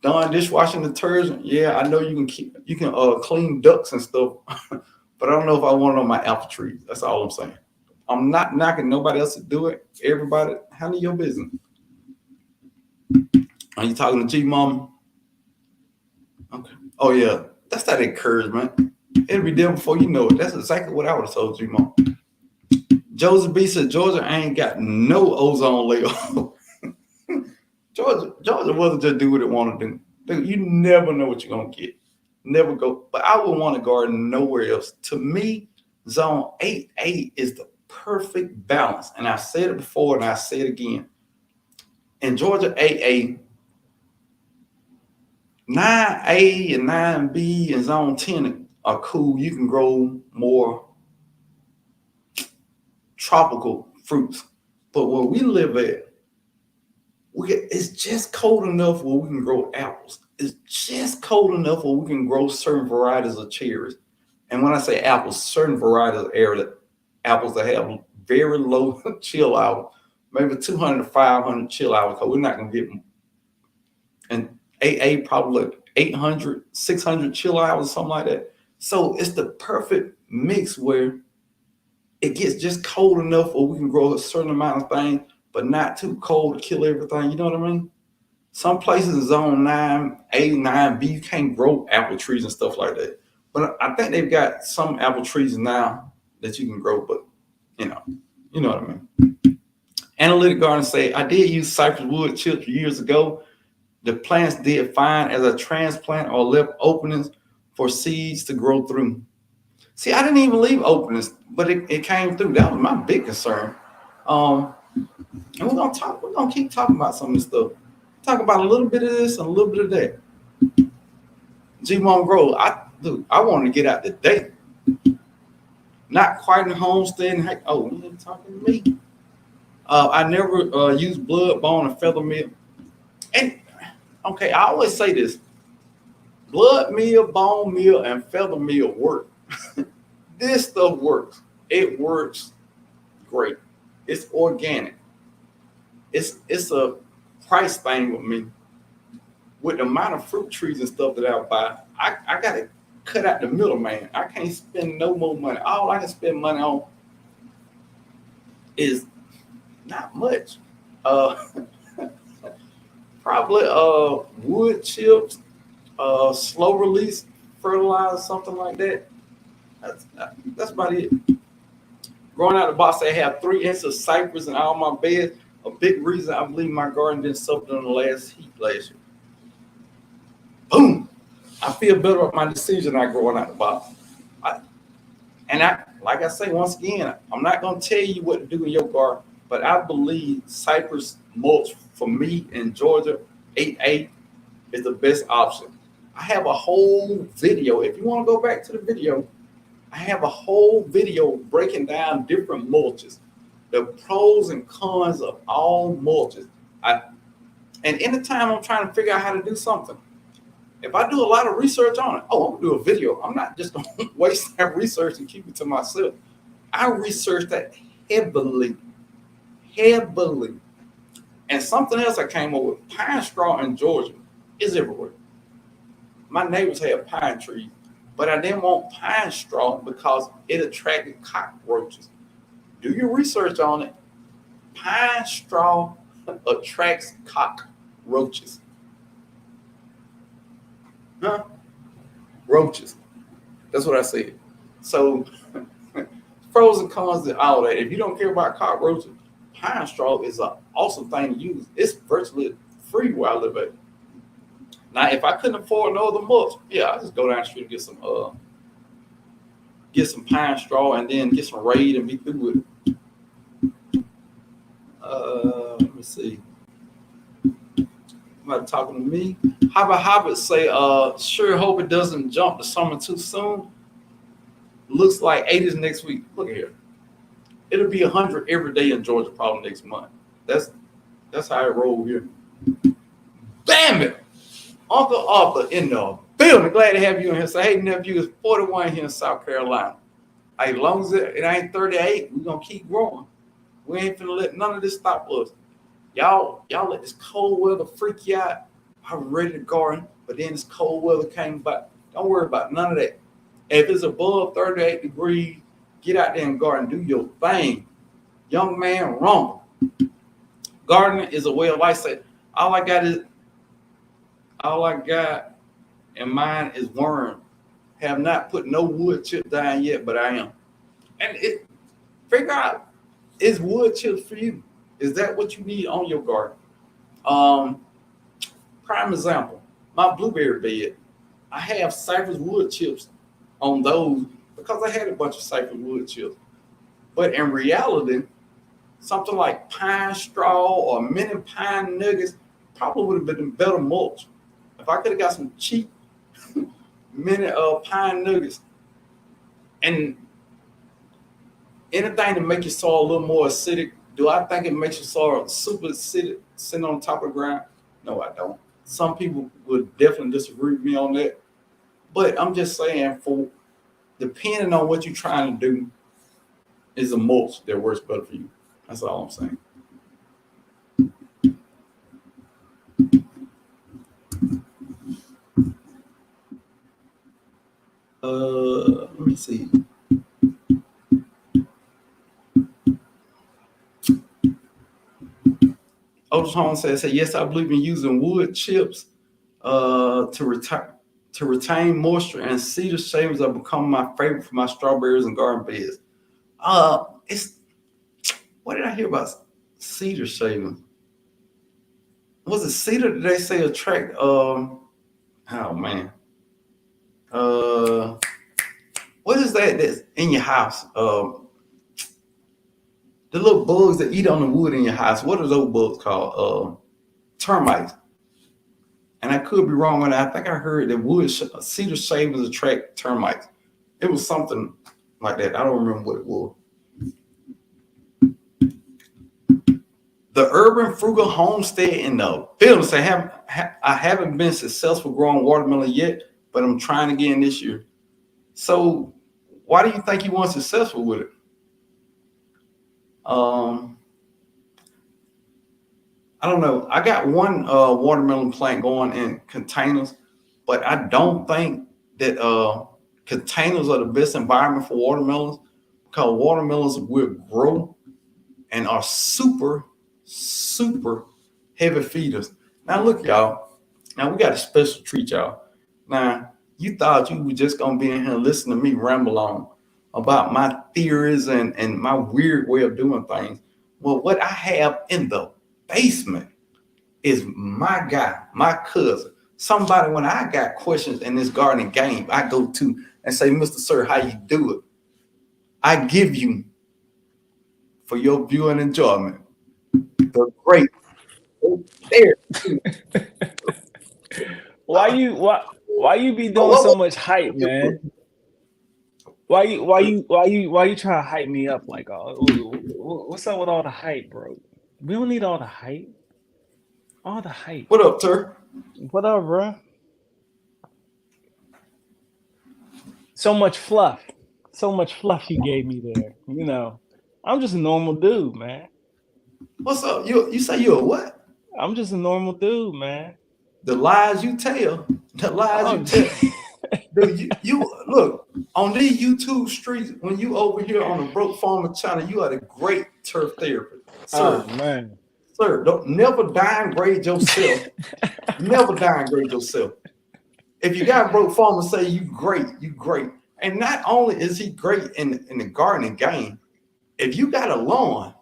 Dawn dishwashing detergent, yeah, I know you can clean ducks and stuff, but I don't know if I want it on my apple trees. That's all I'm saying. I'm not knocking nobody else to do it. Everybody, handle your business. Are you talking to G Mama? Okay. Oh yeah, that's that encouragement. It'll be there before you know it. That's exactly what I would have told G Mama. Joseph B said Georgia ain't got no ozone layer. Georgia wasn't just do what it want to do. Dude, you never know what you're gonna get. Never go. But I would want a garden nowhere else. To me, zone 8A is the perfect balance. And I said it before and I say it again. In Georgia 8A, 9A and 9B and zone 10 are cool. You can grow more tropical fruits. But where we live at, it's just cold enough where we can grow apples. It's just cold enough where we can grow certain varieties of cherries. And when I say apples, certain varieties of apples that have very low chill hour, maybe 200 to 500 chill hours, because we're not going to get them. And AA probably 800, 600 chill hours, something like that. So it's the perfect mix where it gets just cold enough where we can grow a certain amount of things, but not too cold to kill everything. You know what I mean? Some places in zone 9A, 9B, you can't grow apple trees and stuff like that. But I think they've got some apple trees now that you can grow, but you know what I mean. Analytic Garden say, I did use cypress wood chips years ago. The plants did fine as a transplant or left openings for seeds to grow through. See, I didn't even leave openings, but it came through. That was my big concern. And we're gonna keep talking about some of this stuff. Talk about a little bit of this and a little bit of that. G Mom Grove, I wanted to get out today. Not quite in homestead. Oh, you ain't talking to me. I never used blood, bone, and feather meal. And okay, I always say this: blood meal, bone meal, and feather meal work. This stuff works. It works great. It's organic. It's a price thing with me. With the amount of fruit trees and stuff that I buy, I gotta cut out the middleman. I can't spend no more money. All I can spend money on is not much. Probably wood chips, slow release fertilizer, something like that. That's about it. Growing out the box, I have 3 inches of cypress in all my beds. A big reason I believe my garden didn't suffer during the last heat last year. Boom! I feel better about my decision not growing out the box. Like I say once again, I'm not going to tell you what to do in your garden, but I believe cypress mulch for me in Georgia 8A is the best option. I have a whole video. If you want to go back to the video, I have a whole video breaking down different mulches, the pros and cons of all mulches. And anytime I'm trying to figure out how to do something, if I do a lot of research on it, I'm gonna do a video. I'm not just gonna waste that research and keep it to myself. I researched that heavily. And And something else I came up with, pine straw in Georgia is everywhere. My neighbors have pine trees, but I didn't want pine straw because it attracted cockroaches. Do your research on it. Pine straw attracts cockroaches. Huh? Roaches. That's what I said. So, pros and cons to all that. If you don't care about cockroaches, pine straw is an awesome thing to use. It's virtually free where I live at. Now, if I couldn't afford no other mulch, yeah, I just go down the street and get some pine straw and then get some raid and be through with it. Let me see. Somebody talking to me. How about Hobbit say, sure hope it doesn't jump the summer too soon. Looks like 80s next week. Look at here. It'll be 100 every day in Georgia probably next month. That's how it roll here. Damn it! Uncle Arthur in the building. Glad to have you in here. Say, hey, nephew, it's 41 here in South Carolina. As long as it ain't 38, we're going to keep growing. We ain't finna let none of this stop us. Y'all let this cold weather freak you out. I was ready to garden, but then this cold weather came back. Don't worry about none of that. If it's above 38 degrees, get out there and garden. Do your thing. Young man, rumble. Gardening is a way of life. All I got in mind is worm. Have not put no wood chip down yet, but I am. And figure out, is wood chips for you? Is that what you need on your garden? Prime example, my blueberry bed. I have cypress wood chips on those because I had a bunch of cypress wood chips. But in reality, something like pine straw or mini pine nuggets probably would have been better mulch. If I could have got some cheap mini pine nuggets and anything to make your soil a little more acidic. Do I think it makes your soil super acidic sitting on top of the ground? No, I don't. Some people would definitely disagree with me on that. But I'm just saying, for depending on what you're trying to do, is a mulch that works better for you. That's all I'm saying. Let me see. Otis Holmes says, yes, I believe in using wood chips to retain moisture, and cedar shavings are becoming my favorite for my strawberries and garden beds. What did I hear about cedar shavings? Was it cedar that they say attract? Oh man, what is that that's in your house? The little bugs that eat on the wood in your house. What are those bugs called? Termites. And I could be wrong on that. I think I heard that cedar shavings attract termites. It was something like that. I don't remember what it was. The Urban Frugal Homestead in the building. So I haven't been successful growing watermelon yet, but I'm trying again this year. So why do you think you weren't successful with it? I don't know. I got one watermelon plant going in containers, but I don't think that containers are the best environment for watermelons, because watermelons will grow and are super, super heavy feeders. Now look, y'all. Now we got a special treat, y'all. Now, you thought you were just gonna be in here listening to me ramble on about my theories and my weird way of doing things. Well, what I have in the basement is my guy, my cousin, somebody when I got questions in this gardening game, I go to and say, Mr. Sir, how you do it? I give you, for your viewing enjoyment, the great there. Why you be doing so much hype, man? Why you trying to hype me up like what's up with all the hype, bro? We don't need all the hype. All the hype. What up, sir? What up, bro? So much fluff. So much fluff you gave me there. I'm just a normal dude, man. What's up? You say you're a what? I'm just a normal dude, man. The lies you tell, the lies you Oh, tell. Dude, you look on these YouTube streets when you over here on the Broke Farmer channel, you are the great turf therapist. oh Sir, man. sir, don't never downgrade yourself. Never downgrade yourself. If you got Broke Farmer say you great, you great. And not only is he great in the gardening game, if you got a lawn,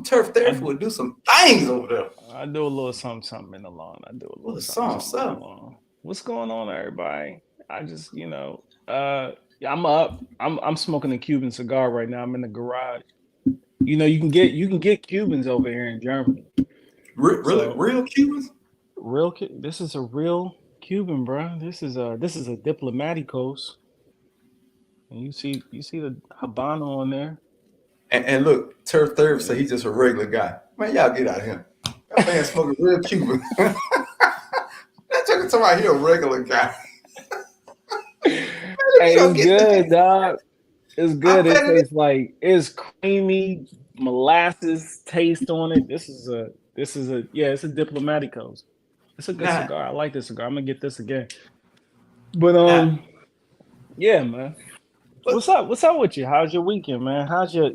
turf therapy would do some things over there. I do a little something in the lawn. I do a little Well, something in the lawn. What's going on, everybody? I just, yeah, I'm up. I'm smoking a Cuban cigar right now. I'm in the garage. You can get Cubans over here in Germany. Really, So real Cubans? this is a real Cuban, bro. This is a Diplomaticos. And you see the Habano on there. And look, turf therapy say he's just a regular guy. Man, y'all get out of here. That man smoking real Cuban. That talking about he a regular guy. Hey, it's good, dog. It's good. It tastes like it's creamy molasses taste on it. It's a Diplomaticos. It's a good cigar. I like this cigar. I'm gonna get this again. But yeah, man. What's up? What's up with you? How's your weekend, man? How's your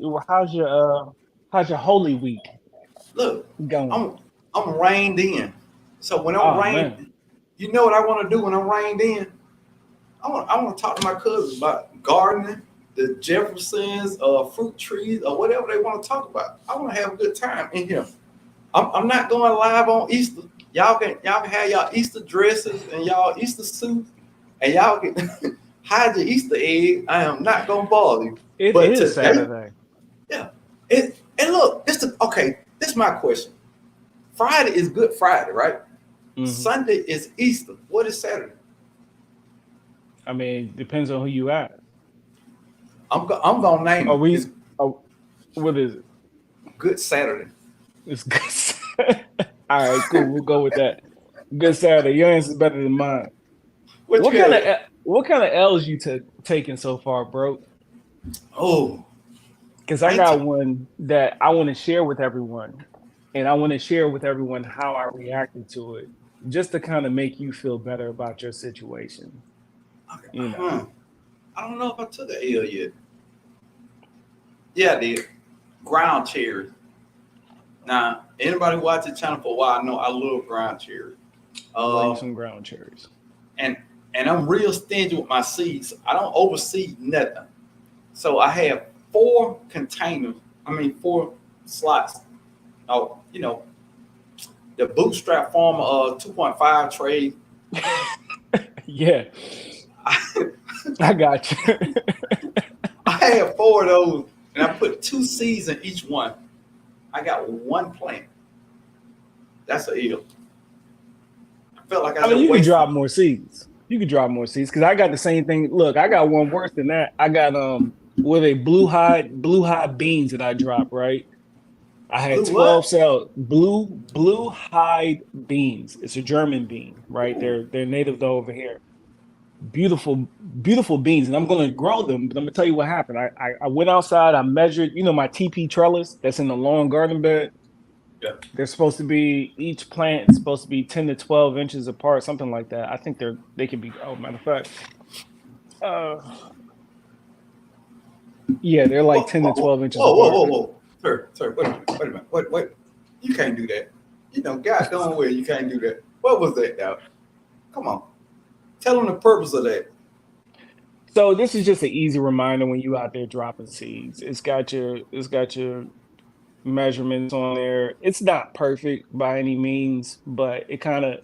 Holy Week? Look, going? I'm reined in. So when I'm reined, you know what I want to do when I'm reined in? I want to talk to my cousins about gardening, the Jeffersons, fruit trees, or whatever they want to talk about. I want to have a good time in here. I'm not going live on Easter. Y'all can have y'all Easter dresses and y'all Easter suits, and y'all can hide your Easter egg. I am not gonna bother you. It is Saturday. Yeah. And look, this is my question. Friday is Good Friday, right? Mm-hmm. Sunday is Easter. What is Saturday? I mean, depends on who you ask. I'm gonna name it. What is it? Good Saturday. It's good. All right, cool. We'll go with that. Good Saturday. Your answer is better than mine. What kind of L's you taking so far, bro? Oh, because I got one that I want to share with everyone, and I want to share with everyone how I reacted to it, just to kind of make you feel better about your situation. Okay. I don't know if I took the L yet. Yeah, I did. Ground cherries. Now, anybody who watched the channel for a while know I love ground cherries. Some ground cherries. And I'm real stingy with my seeds. I don't overseed nothing. So I have 4 slots. Oh, the Bootstrap Farmer 2.5 tray. Yeah. I got you. I have 4 of those, and I put 2 seeds in each one. I got 1 plant. That's a deal. I felt like you can drop more seeds. You can drop more seeds because I got the same thing. Look, I got one worse than that. I got with a blue hide beans that I dropped, right? I had 12 cells. Blue hide beans. It's a German bean, right? Ooh. They're native though over here. Beautiful beans, and I'm gonna grow them, but I'm gonna tell you what happened. I went outside, I measured, my TP trellis that's in the lawn garden bed. Yeah. They're supposed to be, each plant is supposed to be 10 to 12 inches apart, something like that. I think they could be, matter of fact. Yeah, they're like 10 to 12 inches apart. Whoa. Sir, wait a minute. Wait. You can't do that. God don't way you can't do that. What was that now? Come on. Tell them the purpose of that. So this is just an easy reminder when you out there dropping seeds. It's got your measurements on there. It's not perfect by any means, but it kind of,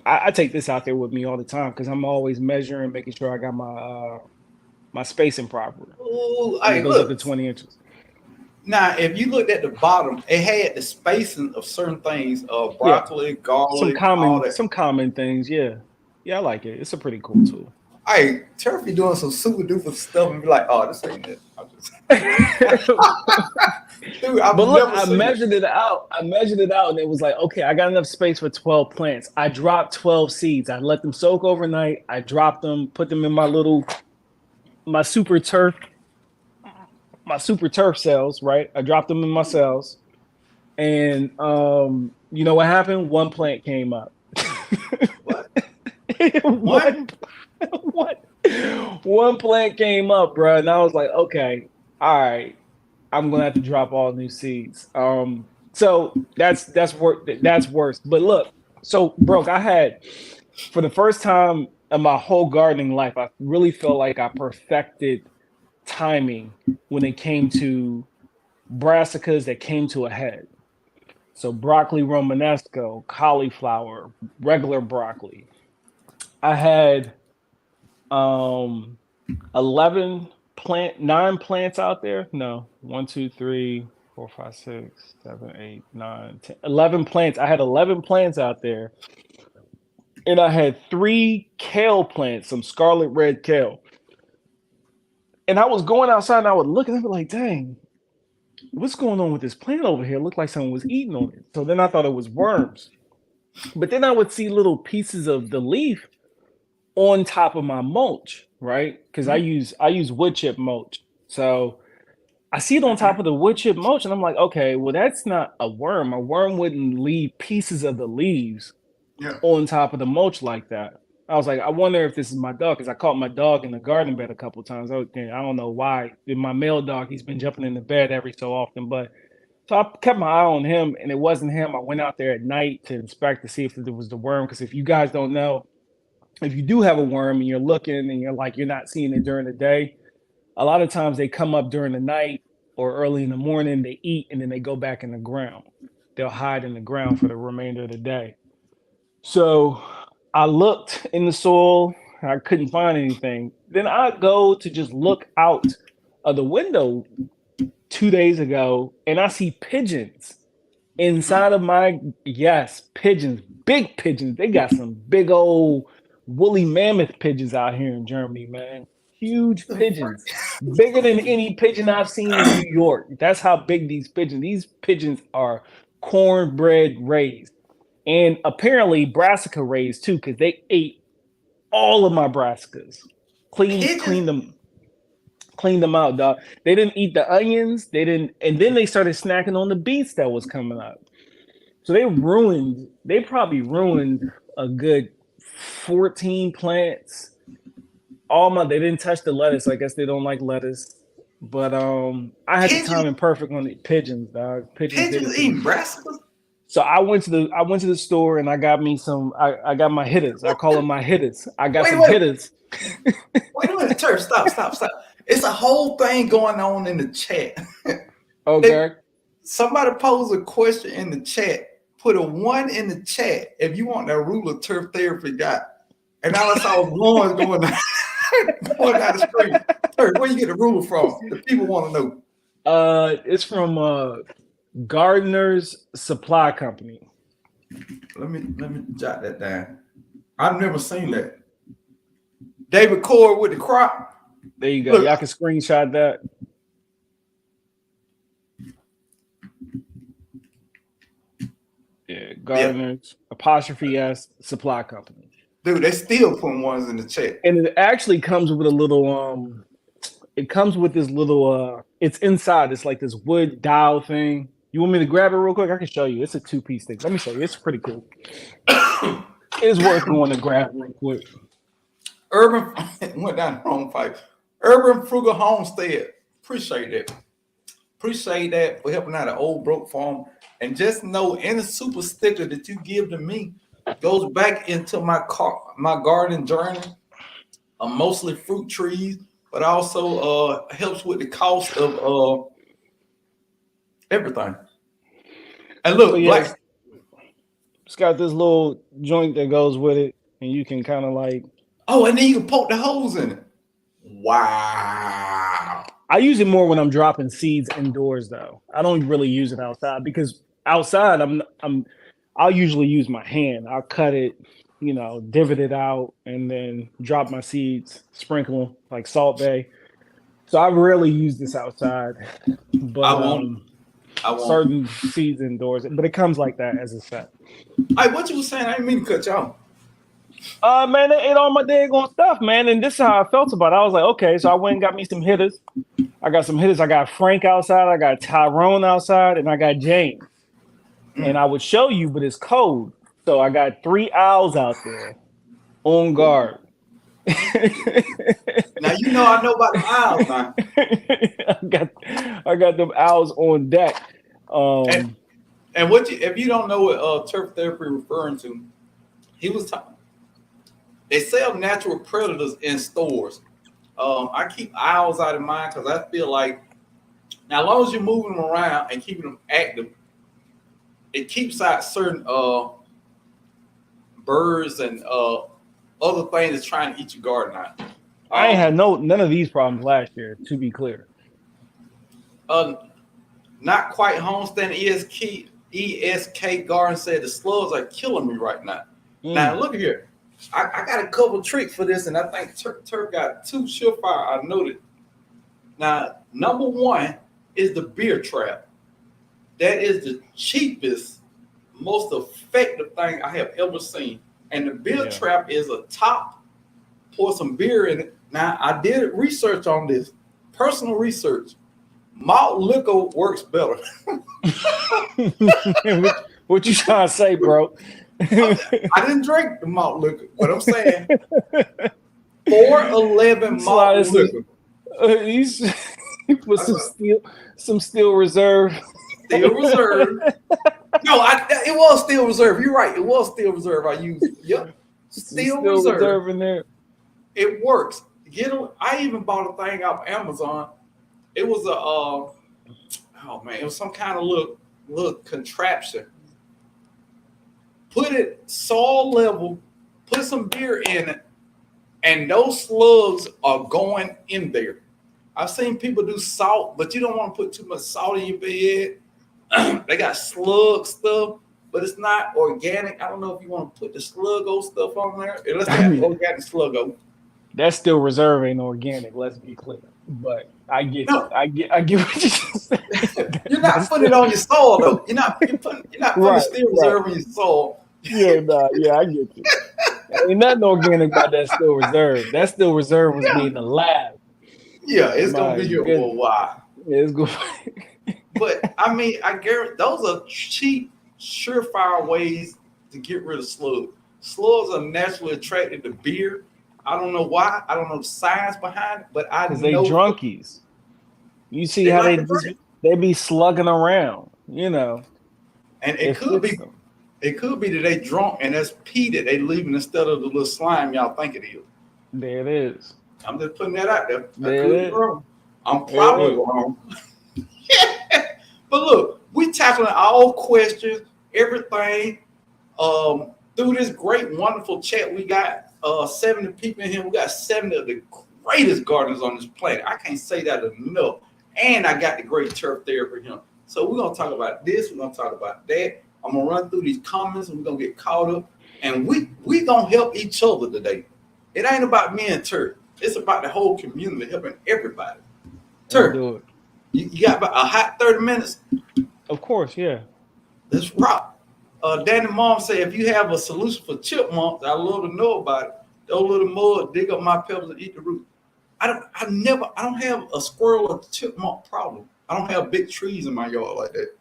I take this out there with me all the time because I'm always measuring, making sure I got my spacing proper. Oh, it goes up to 20 inches. Now, if you looked at the bottom, it had the spacing of certain things, broccoli, garlic, some common things. Yeah, I like it. It's a pretty cool tool. Hey, Turf be doing some super duper stuff and be like, "Oh, this ain't it." Dude, I measured it out. And it was like, okay, I got enough space for 12 plants. I dropped 12 seeds. I let them soak overnight. I dropped them, put them in my super turf cells, right? I dropped them in my cells. And you know what happened? One plant came up. What? What? one, one, one plant came up, bro, and I was like, okay, all right, I'm gonna have to drop all new seeds. So that's worse. But look, so broke. I had for the first time in my whole gardening life, I really felt like I perfected timing when it came to brassicas that came to a head. So broccoli romanesco, cauliflower, regular broccoli. I had um 11 nine plants out there. No, 1, 2, 3, 4, 5, 6, 7, 8, 9, 10, 11 plants. I had 11 plants out there. And I had 3 kale plants, some scarlet red kale. And I was going outside and I would look and I'd be like, dang, what's going on with this plant over here? It looked like someone was eating on it. So then I thought it was worms. But then I would see little pieces of the leaf on top of my mulch, right? Because I use wood chip mulch. So I see it on top of the wood chip mulch, and I'm like, okay, well, that's not a worm. A worm wouldn't leave pieces of the leaves Yeah. on top of the mulch like that. I was like, I wonder if this is my dog, because I caught my dog in the garden bed a couple of times. I don't know why. My male dog, he's been jumping in the bed every so often, but so I kept my eye on him, and it wasn't him. I went out there at night to inspect to see if there was the worm, because if you guys don't know, if you do have a worm and you're looking and you're not seeing it during the day, a lot of times they come up during the night or early in the morning, they eat, and then they go back in the ground. They'll hide in the ground for the remainder of the day. So I looked in the soil, I couldn't find anything. Then I go to just look out of the window 2 days ago, and I see pigeons inside of my, yes, pigeons, big pigeons. They got some big old woolly mammoth pigeons out here in Germany, man. Huge pigeons, bigger than any pigeon I've seen in New York. That's how big these pigeons. These pigeons are cornbread raised, and apparently brassica raised too, because they ate all of my brassicas. Clean, Pigeons? clean them out, dog. They didn't eat the onions. They didn't, and then they started snacking on the beets that was coming up. So they probably ruined a good 14 plants. They didn't touch the lettuce. I guess they don't like lettuce. But I had the Pigeons? timing perfect on the pigeons, dog. Pigeons did it Pigeons to me. eating brassicas? So I went to the store and I got me some. I got my hitters. I call them my hitters. I got Wait, some wait, hitters. wait a minute, Turf. Stop. It's a whole thing going on in the chat. Okay. Somebody posed a question in the chat. Put a 1 in the chat if you want that ruler turf therapy guy. And all I saw was ones going down, going down the street. Turf, where you get the ruler from? The people want to know. It's from Gardner's Supply Company. Let me jot that down. I've never seen that. David Cord with the crop. There you go. Look. Y'all can screenshot that. Yeah, Gardner's apostrophe S Supply Company. Dude, they still putting ones in the chat. And it actually comes with a little it comes with this little it's inside. It's like this wood dowel thing. You want me to grab it real quick? I can show you. It's a 2-piece thing. Let me show you. It's pretty cool. It is worth going to grab real quick. Urban went down the wrong pipe. Urban Frugal Homestead. Appreciate that for helping out an old broke farm. And just know any super sticker that you give to me goes back into my garden journey. Mostly fruit trees, but also helps with the cost of everything. And look, So, yeah, it's got this little joint that goes with it, and you can kind of like. Oh, and then you can poke the holes in it. Wow. I use it more when I'm dropping seeds indoors, though. I don't really use it outside because outside I'll usually use my hand. I'll cut it, divot it out, and then drop my seeds, sprinkle them like Salt Bay. So I rarely use this outside, but I won't. Certain seeds indoors. But it comes like that as a set. Hey, what you was saying? I didn't mean to cut you off. Man, they ate all my daggone stuff, man. And this is how I felt about it. I was like, okay, so I went and got me some hitters. I got some hitters. I got Frank outside. I got Tyrone outside, and I got James. and I would show you, but it's cold. So I got 3 owls out there on guard. Now you know I know about them owls now. I got them owls on deck. And, and if you don't know what turf therapy referring to, he was talking. They sell natural predators in stores. I keep owls out of mine because I feel like now as long as you're moving them around and keeping them active, it keeps out certain birds and other things that's trying to eat your garden out. I ain't had none of these problems last year, to be clear. Not quite homestead ESK Garden said the slugs are killing me right now. Now look here. I got a couple tricks for this, and I think Turk got 2 surefire I noted. Now, number 1 is the beer trap. That is the cheapest, most effective thing I have ever seen. And the beer trap is a top, pour some beer in it. Now, I did research on this, personal research. Malt liquor works better. What you trying to say, bro? I didn't drink the malt liquor, but I'm saying 411 malt liquor. He put some steel reserve. Steel reserve. No, it was steel reserve. You're right. It was steel reserve. I used it. Yep. Steel reserve in there. It works. I even bought a thing off Amazon. It was it was some kind of little contraption. Put it soil level, put some beer in it, and those slugs are going in there. I've seen people do salt, but you don't want to put too much salt in your bed. They got slug stuff, but it's not organic. I don't know if you want to put the sluggo stuff on there. Unless they have organic sluggo. That's still reserve ain't organic, let's be clear. But I get I get what you're saying. You're not putting it on your soil though. You're not putting steel reserve in your soil. Yeah, I get you. Ain't nothing organic about that steel reserve. That steel reserve was made in the lab. Yeah, it's gonna be here for a while. Yeah, it's good. But I mean, I guarantee those are cheap, surefire ways to get rid of slugs. Slugs are naturally attracted to beer. I don't know why. I don't know the science behind it, but I know they drunkies. You see how they be slugging around, you know. And it could be that they drunk and that's pee that they leaving instead of the little slime y'all think it is. There it is. I'm just putting that out there. I'm There probably wrong. But look, we tackling all questions, everything. Through this great, wonderful chat, we got 70 people in here. We got 70 of the greatest gardeners on this planet. I can't say that enough. And I got the great turf therapy here. So we're going to talk about this. We're going to talk about that. I'm going to run through these comments and we're going to get caught up. And we going to help each other today. It ain't about me and Turf. It's about the whole community, helping everybody. Turf, you got about a hot 30 minutes? Of course, yeah. Let's rock. Danny Mom said, if you have a solution for chipmunks, I'd love to know about it. Those little mud dig up my pebbles and eat the root. I don't have a squirrel or chipmunk problem. I don't have big trees in my yard like that.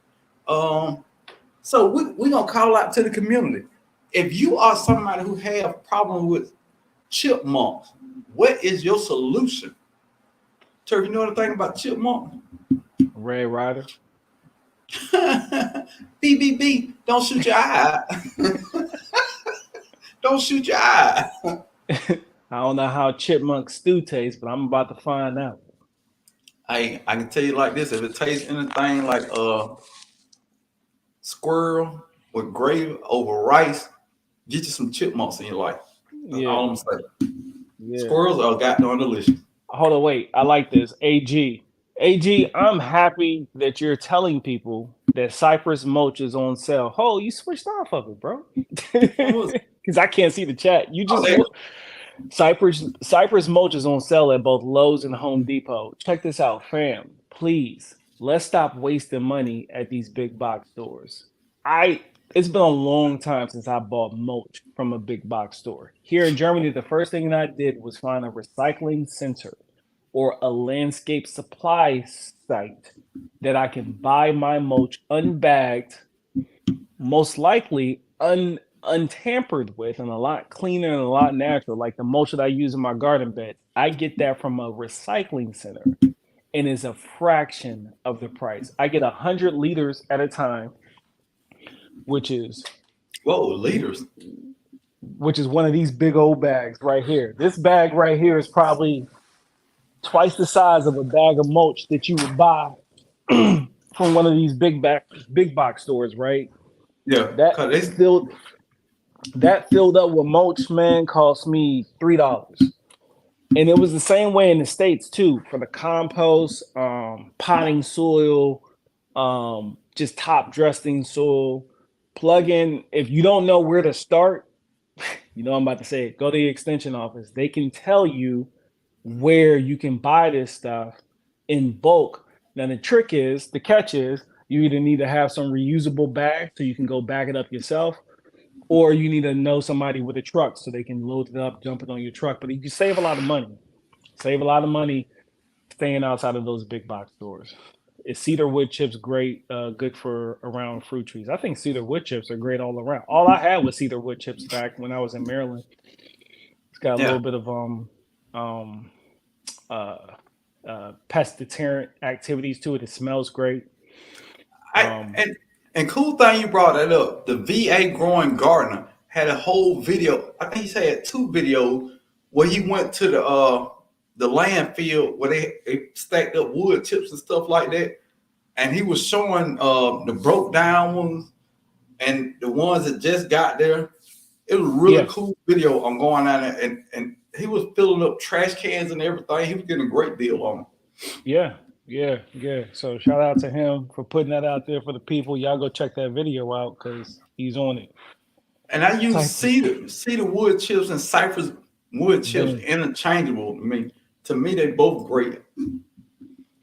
So we're going to call out to the community. If you are somebody who have problem with chipmunks, what is your solution? Turf, you know anything about chipmunks? Red Rider. BBB, don't shoot your eye. Don't shoot your eye. I don't know how chipmunk stew tastes, but I'm about to find out. I can tell you like this: if it tastes anything like squirrel with gravy over rice, get you some chipmunks in your life. That's all I'm saying. Yeah. Squirrels are goddamn delicious. Hold on, wait. I like this. AG, I'm happy that you're telling people that Cypress mulch is on sale. Oh, you switched off of it, bro. Because I can't see the chat. You just Cypress mulch is on sale at both Lowe's and Home Depot. Check this out, fam. Please, let's stop wasting money at these big box stores. It's been a long time since I bought mulch from a big box store. Here in Germany, the first thing I did was find a recycling center or a landscape supply site that I can buy my mulch unbagged most likely untampered with and a lot cleaner and a lot natural. Like the mulch that I use in my garden bed, I get that from a recycling center and is a fraction of the price. I get 100 liters at a time, which is Whoa, leaders. one of these big old bags right here. This bag right here is probably twice the size of a bag of mulch that you would buy from one of these big box stores, right? Yeah, That cause they filled that filled up with mulch, man, cost me $3. And it was the same way in the States too, for the compost, potting soil, just top dressing soil. Plug in if you don't know where to start, you know I'm about to say it, go to the extension office. They can tell you where you can buy this stuff in bulk. Now the catch is you either need to have some reusable bags so you can go bag it up yourself, or you need to know somebody with a truck so they can load it up, dump it on your truck. But you can save a lot of money. Save a lot of money staying outside of those big box stores. Is cedar wood chips great? Good for around fruit trees. I think cedar wood chips are great all around. All I had was cedar wood chips back when I was in Maryland. It's got a yeah. little bit of um uh pest deterrent activities to it. It smells great. I Um, and cool thing you brought that up. The VA growing gardener had a whole video. I think he said two videos where he went to the landfill where they stacked up wood chips and stuff like that, and he was showing the broke down ones and the ones that just got there. It was a really yeah, cool video. I'm going out there and he was filling up trash cans and everything. He was getting a great deal on them. yeah. So shout out to him for putting that out there for the people. Y'all go check that video out because he's on it. And I use Type of cedar wood chips and cypress wood chips boom. interchangeable to me. To me, they both great.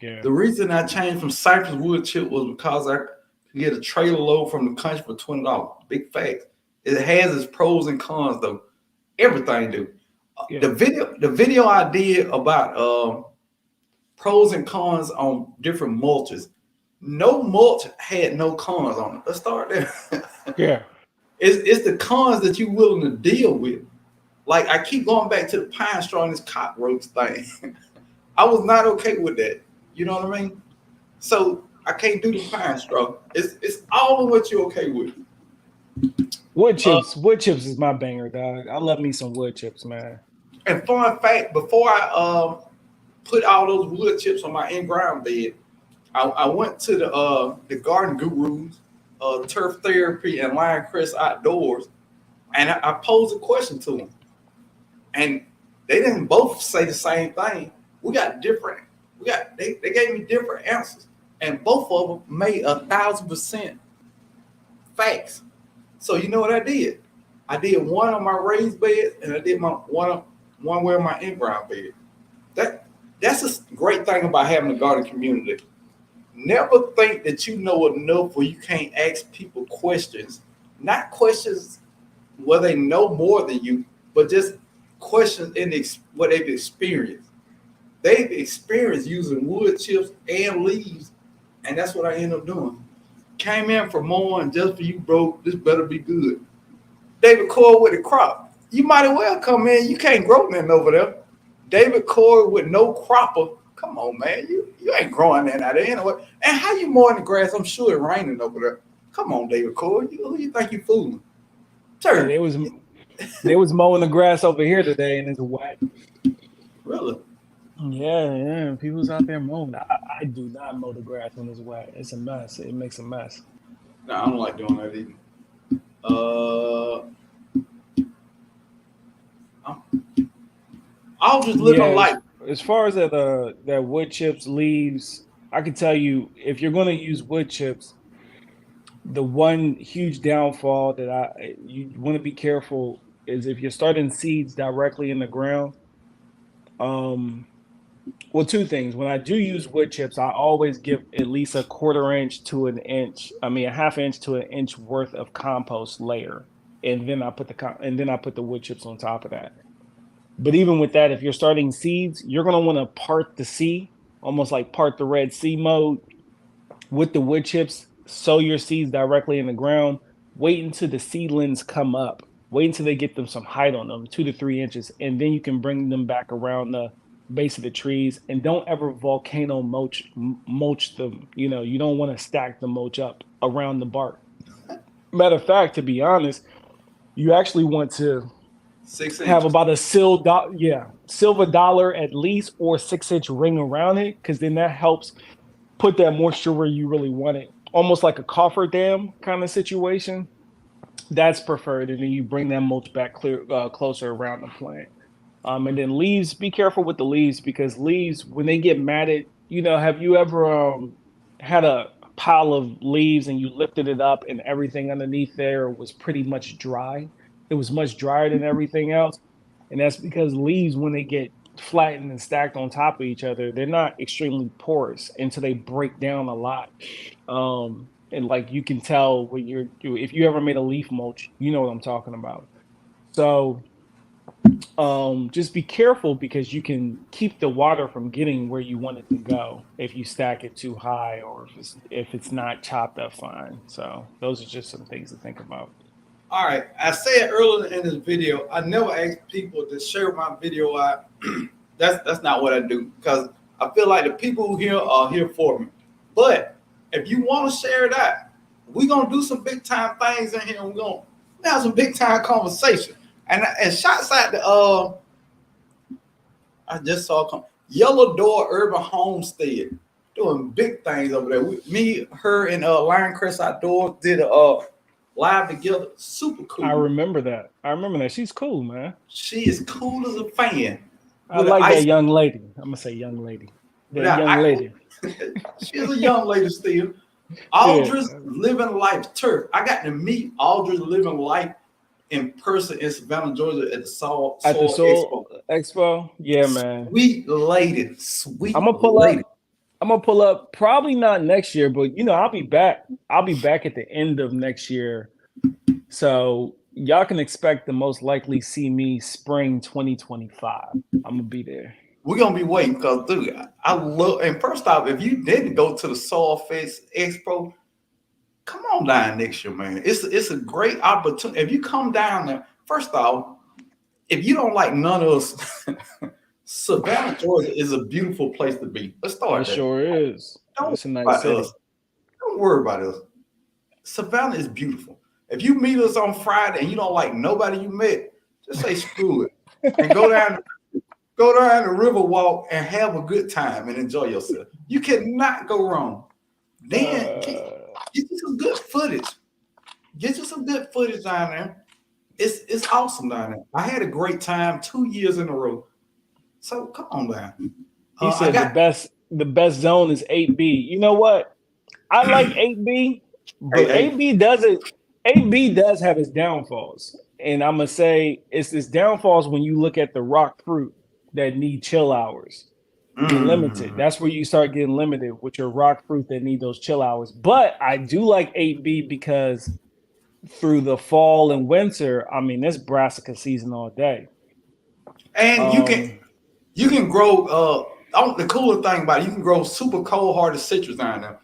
Yeah, The reason I changed from cypress wood chip was because I could get a trailer load from the country for $20. Big facts. It has its pros and cons though. Everything do. yeah, The video I did about pros and cons on different mulches. No mulch had no cons on it. Let's start there. yeah, It's the cons that you're willing to deal with. Like I keep going back to the pine straw and this cockroach thing. I was not okay with that. You know what I mean? So I can't do the pine straw. It's all of what you're okay with. Wood Uh, chips. Wood chips is my banger, dog. I love me some wood chips, man. and fun fact, before I put all those wood chips on my in-ground bed, I went to the garden gurus, Turf Therapy and Lion Crest Outdoors, and I posed a question to them, and they didn't both say the same thing. We got different. They gave me different answers, and both of them made 1,000% facts. So you know what I did? I did one on my raised bed, and I did my one way on my in-ground bed. That that's a great thing about having a garden community. Never think that you know enough where you can't ask people questions. Not questions where they know more than you, but just questions in what they've experienced. They've experienced using wood chips and leaves, and that's what I end up doing. Came in for more and just for you, bro. This better be good. David Corey with the crop. You might as well come in. You can't grow nothing over there. David Corey with no cropper. Come on, man. You ain't growing that out there anyway. And how you mowing the grass? I'm sure it raining over there. Come on, David Corey. Who you think you fooling? Yeah, Sure. they was mowing the grass over here today, and it's wet. Really? Yeah. People's out there mowing. I do not mow the grass when it's wet. It's a mess. It makes a mess. No, I don't like doing that either. Uh, I'm, I was just living Yeah, life. as far as that wood chips leaves, I can tell you if you're going to use wood chips, the one huge downfall that you want to be careful is if you're starting seeds directly in the ground. Um, well, two things. When I do use wood chips, I always give at least a quarter inch to an inch. I mean, a half inch to an inch worth of compost layer, and then I put the wood chips on top of that. But even with that, if you're starting seeds, you're going to want to part the sea, almost like part the Red Sea mode with the wood chips. Sow your seeds directly in the ground. wait until the seedlings come up. Wait until they get them some height on them, 2 to 3 inches, and then you can bring them back around the base of the trees. And don't ever volcano mulch them. You don't want to stack the mulch up around the bark. Matter of fact, to be honest, you actually want to have 6 inches. about a silver dollar at least, or 6 inch ring around it, because then that helps put that moisture where you really want it, almost like a cofferdam kind of situation. That's preferred, and then you bring that mulch back closer around the plant. And then leaves, be careful with the leaves, because leaves, when they get matted, have you ever had a pile of leaves and you lifted it up and everything underneath there was pretty much dry? It was much drier than everything else. And that's because leaves, when they get flattened and stacked on top of each other, they're not extremely porous until they break down a lot. And like you can tell when if you ever made a leaf mulch, you know what I'm talking about. So just be careful, because you can keep the water from getting where you want it to go if you stack it too high, or if it's not chopped up fine. So those are just some things to think about. All right. I said earlier in this video, I never ask people to share my video out. That's not what I do, because I feel like the people who here are here for me. But if you want to share it out, we're gonna do some big time things in here, and we're gonna have some big time conversation. And shots out to I just saw Yellow Door Urban Homestead doing big things over there. Me, her, and Lionecrest Outdoors did a live together. Super cool. I remember that. She's cool, man. She is cool as a fan. I like that young lady. I'm gonna say young lady. That young lady. She's a young lady still. Aldra's Living Life Turf. I got to meet Aldra's Living Life in person in Savannah, Georgia at the Soul Expo. Yeah, man. Sweet lady. Sweet I'm gonna pull up probably not next year, but I'll be back. I'll be back at the end of next year. So y'all can expect to most likely see me spring 2025. I'm gonna be there. We're gonna be waiting, because dude, I love. And first off, if you didn't go to the Soul Fest Expo, come on down next year, man. It's a great opportunity. If you come down there, first off, if you don't like none of us, Savannah, Georgia is a beautiful place to be. Let's start there. It sure is. It's a nice city. Don't worry about us. Savannah is beautiful. If you meet us on Friday and you don't like nobody you met, just say screw it and go down the river walk and have a good time and enjoy yourself. You cannot go wrong. Then get you some good footage. Get you some good footage down there. It's awesome down there. I had a great time 2 years in a row. So come on down. He said the best zone is 8B. You know what? I like 8B, but 8B does have its downfalls. And I'm gonna say it's its downfalls when you look at the rock fruit that need chill hours. You're limited. That's where you start getting limited with your rock fruit that need those chill hours. But I do like 8B, because through the fall and winter, I mean, it's brassica season all day. And you can grow the cooler thing about it, you can grow super cold hardy citrus down there.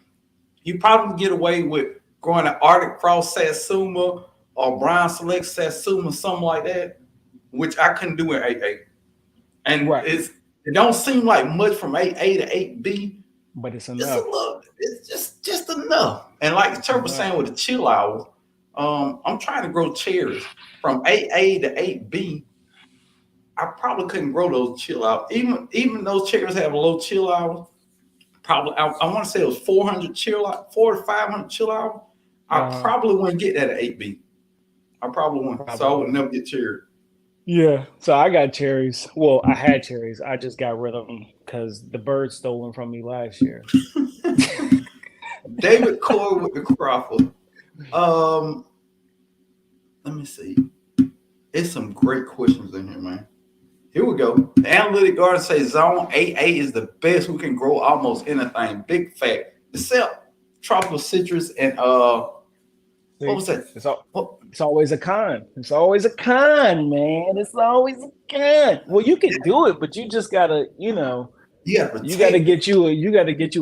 You probably get away with growing an Arctic Frost Satsuma or Brown Select Satsuma, something like that, which I couldn't do in 8A. And it don't seem like much from 8A to 8B, but it's enough. It's just enough. And like the church was saying with the chill hours, I'm trying to grow cherries from 8A to 8B. I probably couldn't grow those chill hours. Even those cherries have low chill hours. Probably I want to say it was 400 chill out, 400 to 500 chill hours. I probably wouldn't get that at 8B. I probably wouldn't. So I would never get cherry. Yeah. So I got cherries. Well, I had cherries. I just got rid of them because the bird stole them from me last year. David Coy with the Crawford. Let me see. It's some great questions in here, man. Here we go. The analytic garden says zone 8A is the best. We can grow almost anything. Big fact. Except tropical citrus and what was that? It's always a con. It's always a con, man. It's always a con. Well, you can do it, but you just gotta, you gotta get you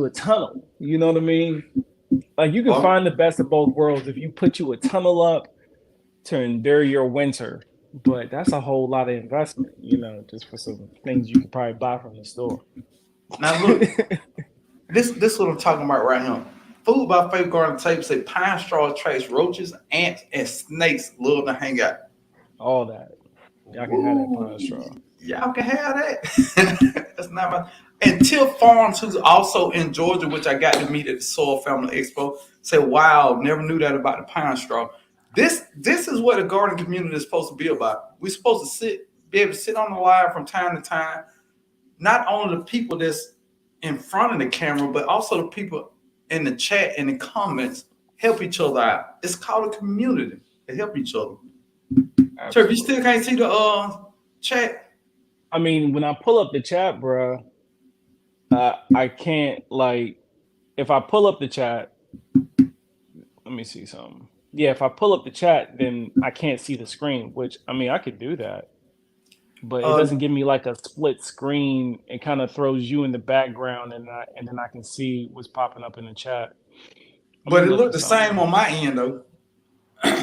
a tunnel. You know what I mean? Like you can Well, find the best of both worlds if you put you a tunnel up to endure your winter. But that's a whole lot of investment, just for some things you could probably buy from the store. now look, this what I'm talking about right here. Food by Faith Garden Tape say pine straw attracts roaches, ants, and snakes love to hang out. All that. Y'all can have that pine Ooh, straw. y'all can have that. That's not my. And Tiff Farms, who's also in Georgia, which I got to meet at the Soil Family Expo, said, "Wow, never knew that about the pine straw." This is what a garden community is supposed to be about. We're supposed to be able to sit on the line from time to time. Not only the people that's in front of the camera, but also the people in the chat and the comments help each other out. It's called a community to help each other. Turf, you still Absolutely. can't see the chat? I mean, when I pull up the chat, bro, I can't like if I pull up the chat. Let me see something. Yeah, if I pull up the chat, then I can't see the screen. Which I mean, I could do that, but it Uh, doesn't give me like a split screen. It kind of throws you in the background, and then I can see what's popping up in the chat. I'm but gonna it look for looked the same something. on my end though.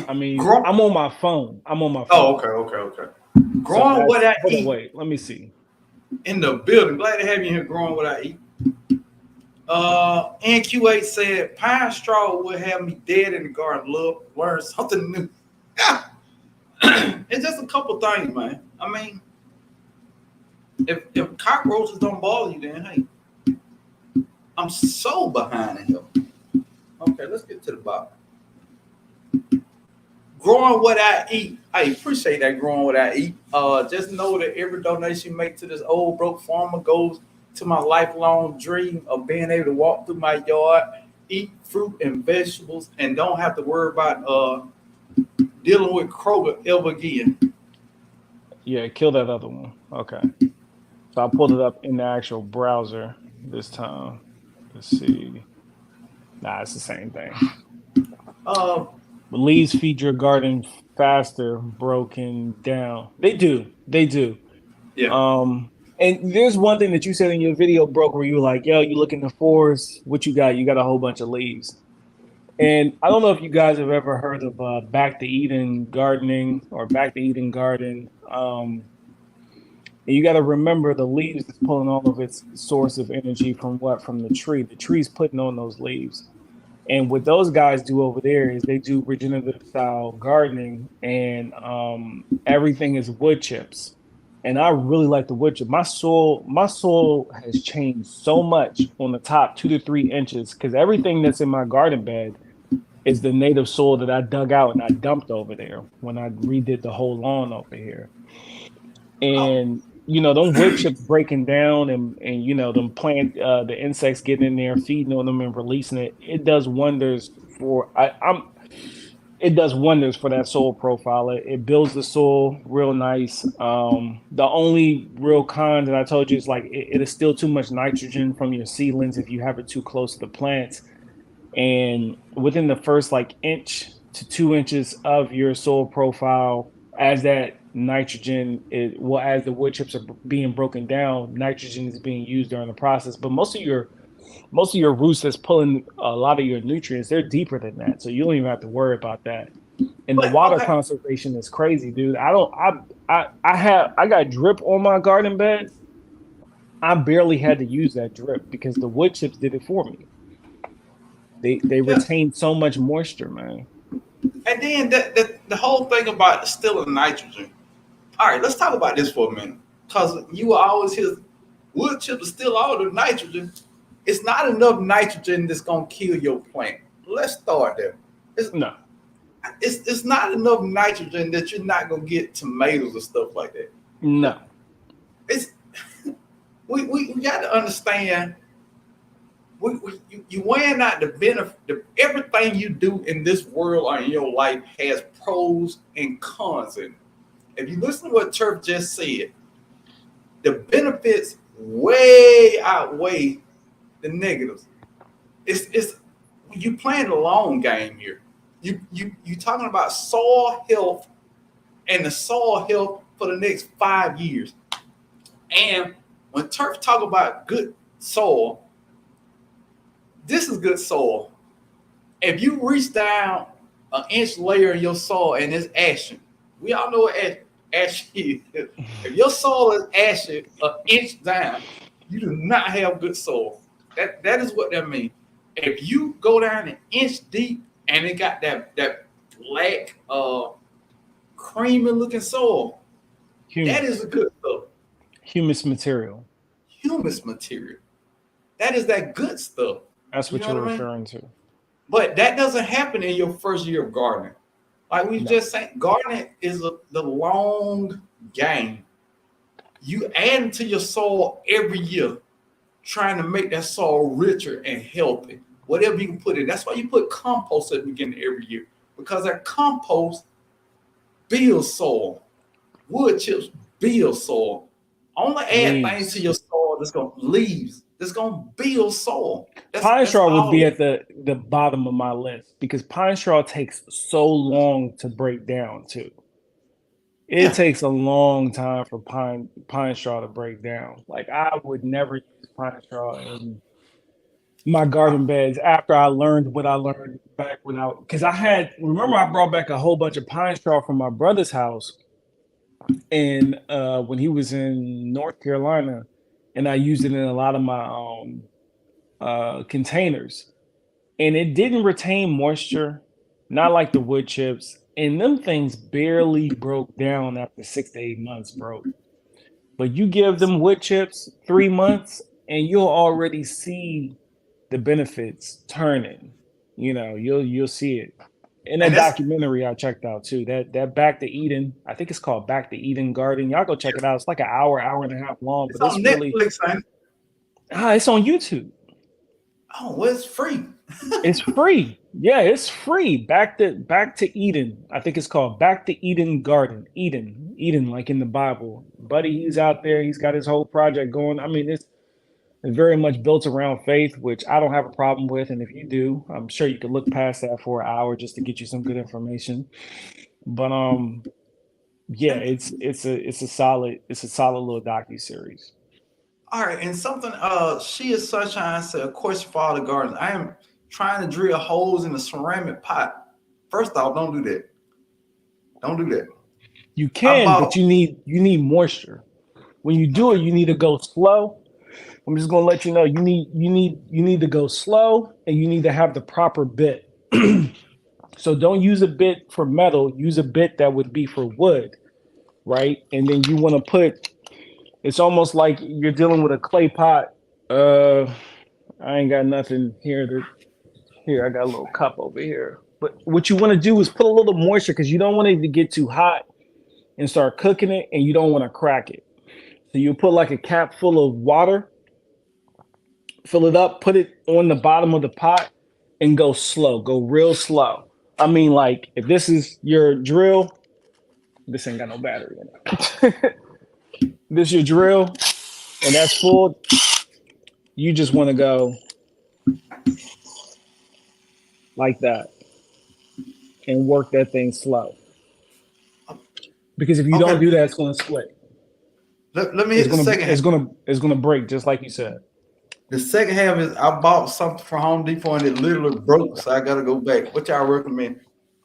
I mean, Grow. I'm on my phone. I'm on my Oh, phone. okay, okay, okay. So Growing what that's I hold on, eat wait. Let me see. in the building. Glad to have you here. Growing what I eat. NQ8 said pine straw would have me dead in the garden. Love, learn something new. It's just a couple things, man. I mean, if cockroaches don't bother you, then hey, I'm so behind in here. Okay, let's get to the bottom. Growing what I eat. I appreciate that growing what I eat. Just know that every donation you make to this old broke farmer goes to my lifelong dream of being able to walk through my yard, eat fruit and vegetables, and don't have to worry about dealing with Kroger ever again. Yeah, kill that other one. Okay. So I pulled it up in the actual browser this time. Let's see. Nah, it's the same thing. Uh, But leaves feed your garden faster, broken down. They do. They do. yeah. And there's one thing that you said in your video, broke, where you were like, yo, you look in the forest, what you got? You got a whole bunch of leaves. And I don't know if you guys have ever heard of back to Eden gardening or back to Eden garden. And you got to remember the leaves is pulling all of its source of energy from what? From the tree. The tree's putting on those leaves. And what those guys do over there is they do regenerative style gardening, and everything is wood chips. And I really like the wood chip. My soil has changed so much on the top 2 to 3 inches because everything that's in my garden bed is the native soil that I dug out and I dumped over there when I redid the whole lawn over here. Oh, And them wood chips breaking down, and them plant the insects getting in there, feeding on them and releasing it. It does wonders for it does wonders for that soil profile. It builds the soil real nice. The only real con that I told you is like it is still too much nitrogen from your seedlings if you have it too close to the plants. And within the first like inch to 2 inches of your soil profile, as that nitrogen is, well, as the wood chips are being broken down, nitrogen is being used during the process. But most of your roots that's pulling a lot of your nutrients, they're deeper than that, so you don't even have to worry about that. And the but water okay. conservation is crazy, dude. I got drip on my garden bed. I barely had to use that drip because the wood chips did it for me. They Yeah. retain so much moisture, man. And then the whole thing about stealing nitrogen. All right, let's talk about this for a minute. Because you will always hear wood chips steal all the nitrogen. It's not enough nitrogen that's gonna kill your plant. Let's start there. It's No, it's not enough nitrogen that you're not gonna get tomatoes or stuff like that. no, It's we got to understand. You weighing out the benefit. Everything you do in this world or in your life has pros and cons in it. If you listen to what Turf just said, the benefits way outweigh the negatives. It's you playing the long game here. You talking about soil health and the soil health for the next 5 years. And when Turf talk about good soil, this is good soil. if you reach down an inch layer in your soil and it's ashen, we all know what ash is. If your soil is ashen an inch down, you do not have good soil. That is what that means. If you go down an inch deep and it got that black creamy looking soil, that is Humus, a good stuff. humus material. Humus material. That is that good stuff. That's You what know you're what I mean? referring to. But that doesn't happen in your first year of gardening. Like we No. just said, gardening is the long game. You add into your soil every year, trying to make that soil richer and healthy. Whatever you can put in. That's why you put compost at the beginning of every year. Because that compost builds soil. Wood chips build soil. Only add things to Leaves. your soil that's gonna leaves. That's gonna build soil. Pine That's straw would be all. at the bottom of my list because pine straw takes so long to break down too. It Yeah. takes a long time for pine straw to break down. Like I would never use pine straw in my garden beds after I learned what I learned back when I because I had remember I brought back a whole bunch of pine straw from my brother's house and when he was in North Carolina and I used it in a lot of my containers and it didn't retain moisture, not like the wood chips. And them things barely broke down after 6 to 8 months, bro. But you give them wood chips 3 months, and you'll already see the benefits turning. You'll see it in And that that's documentary I checked out too. That Back to Eden, I think it's called Back to Eden Garden. Y'all go check it out. It's like an hour and a half long, it's but it's on really Netflix, ain't it? it's on YouTube. Oh, well, it's free. It's free. Yeah, it's free. Back to Eden. I think it's called Back to Eden Garden. Eden, like in the Bible. Buddy, he's out there. He's got his whole project going. I mean, it's very much built around faith, which I don't have a problem with. And if you do, I'm sure you could look past that for an hour just to get you some good information. But yeah, And it's a solid little docu series. all right, and something she is sunshine said, of course for all the gardens. I am trying to drill holes in the ceramic pot. First off, don't do that. Don't do that. You I can, but bought you need moisture. When you do okay. it, you need to go slow. I'm just gonna let you know you need to go slow and you need to have the proper bit. So don't use a bit for metal, use a bit that would be for wood, right? And then you want to put it's almost like you're dealing with a clay pot. Uh I ain't got nothing here. I got a little cup over here. But what you want to do is put a little moisture because you don't want it to get too hot and start cooking it and you don't want to crack it. So you put like a cap full of water, fill it up, put it on the bottom of the pot, and go slow. Go real slow. I mean, like if this is your drill, this ain't got no battery in it. This is your drill, and that's full. You just want to go like that and work that thing slow. Because if you don't Okay. do that, it's going to split. Let me It's hit the gonna second half. it's gonna break just like you said. The second half is I bought something from Home Depot and it literally broke, so I gotta go back. What y'all recommend?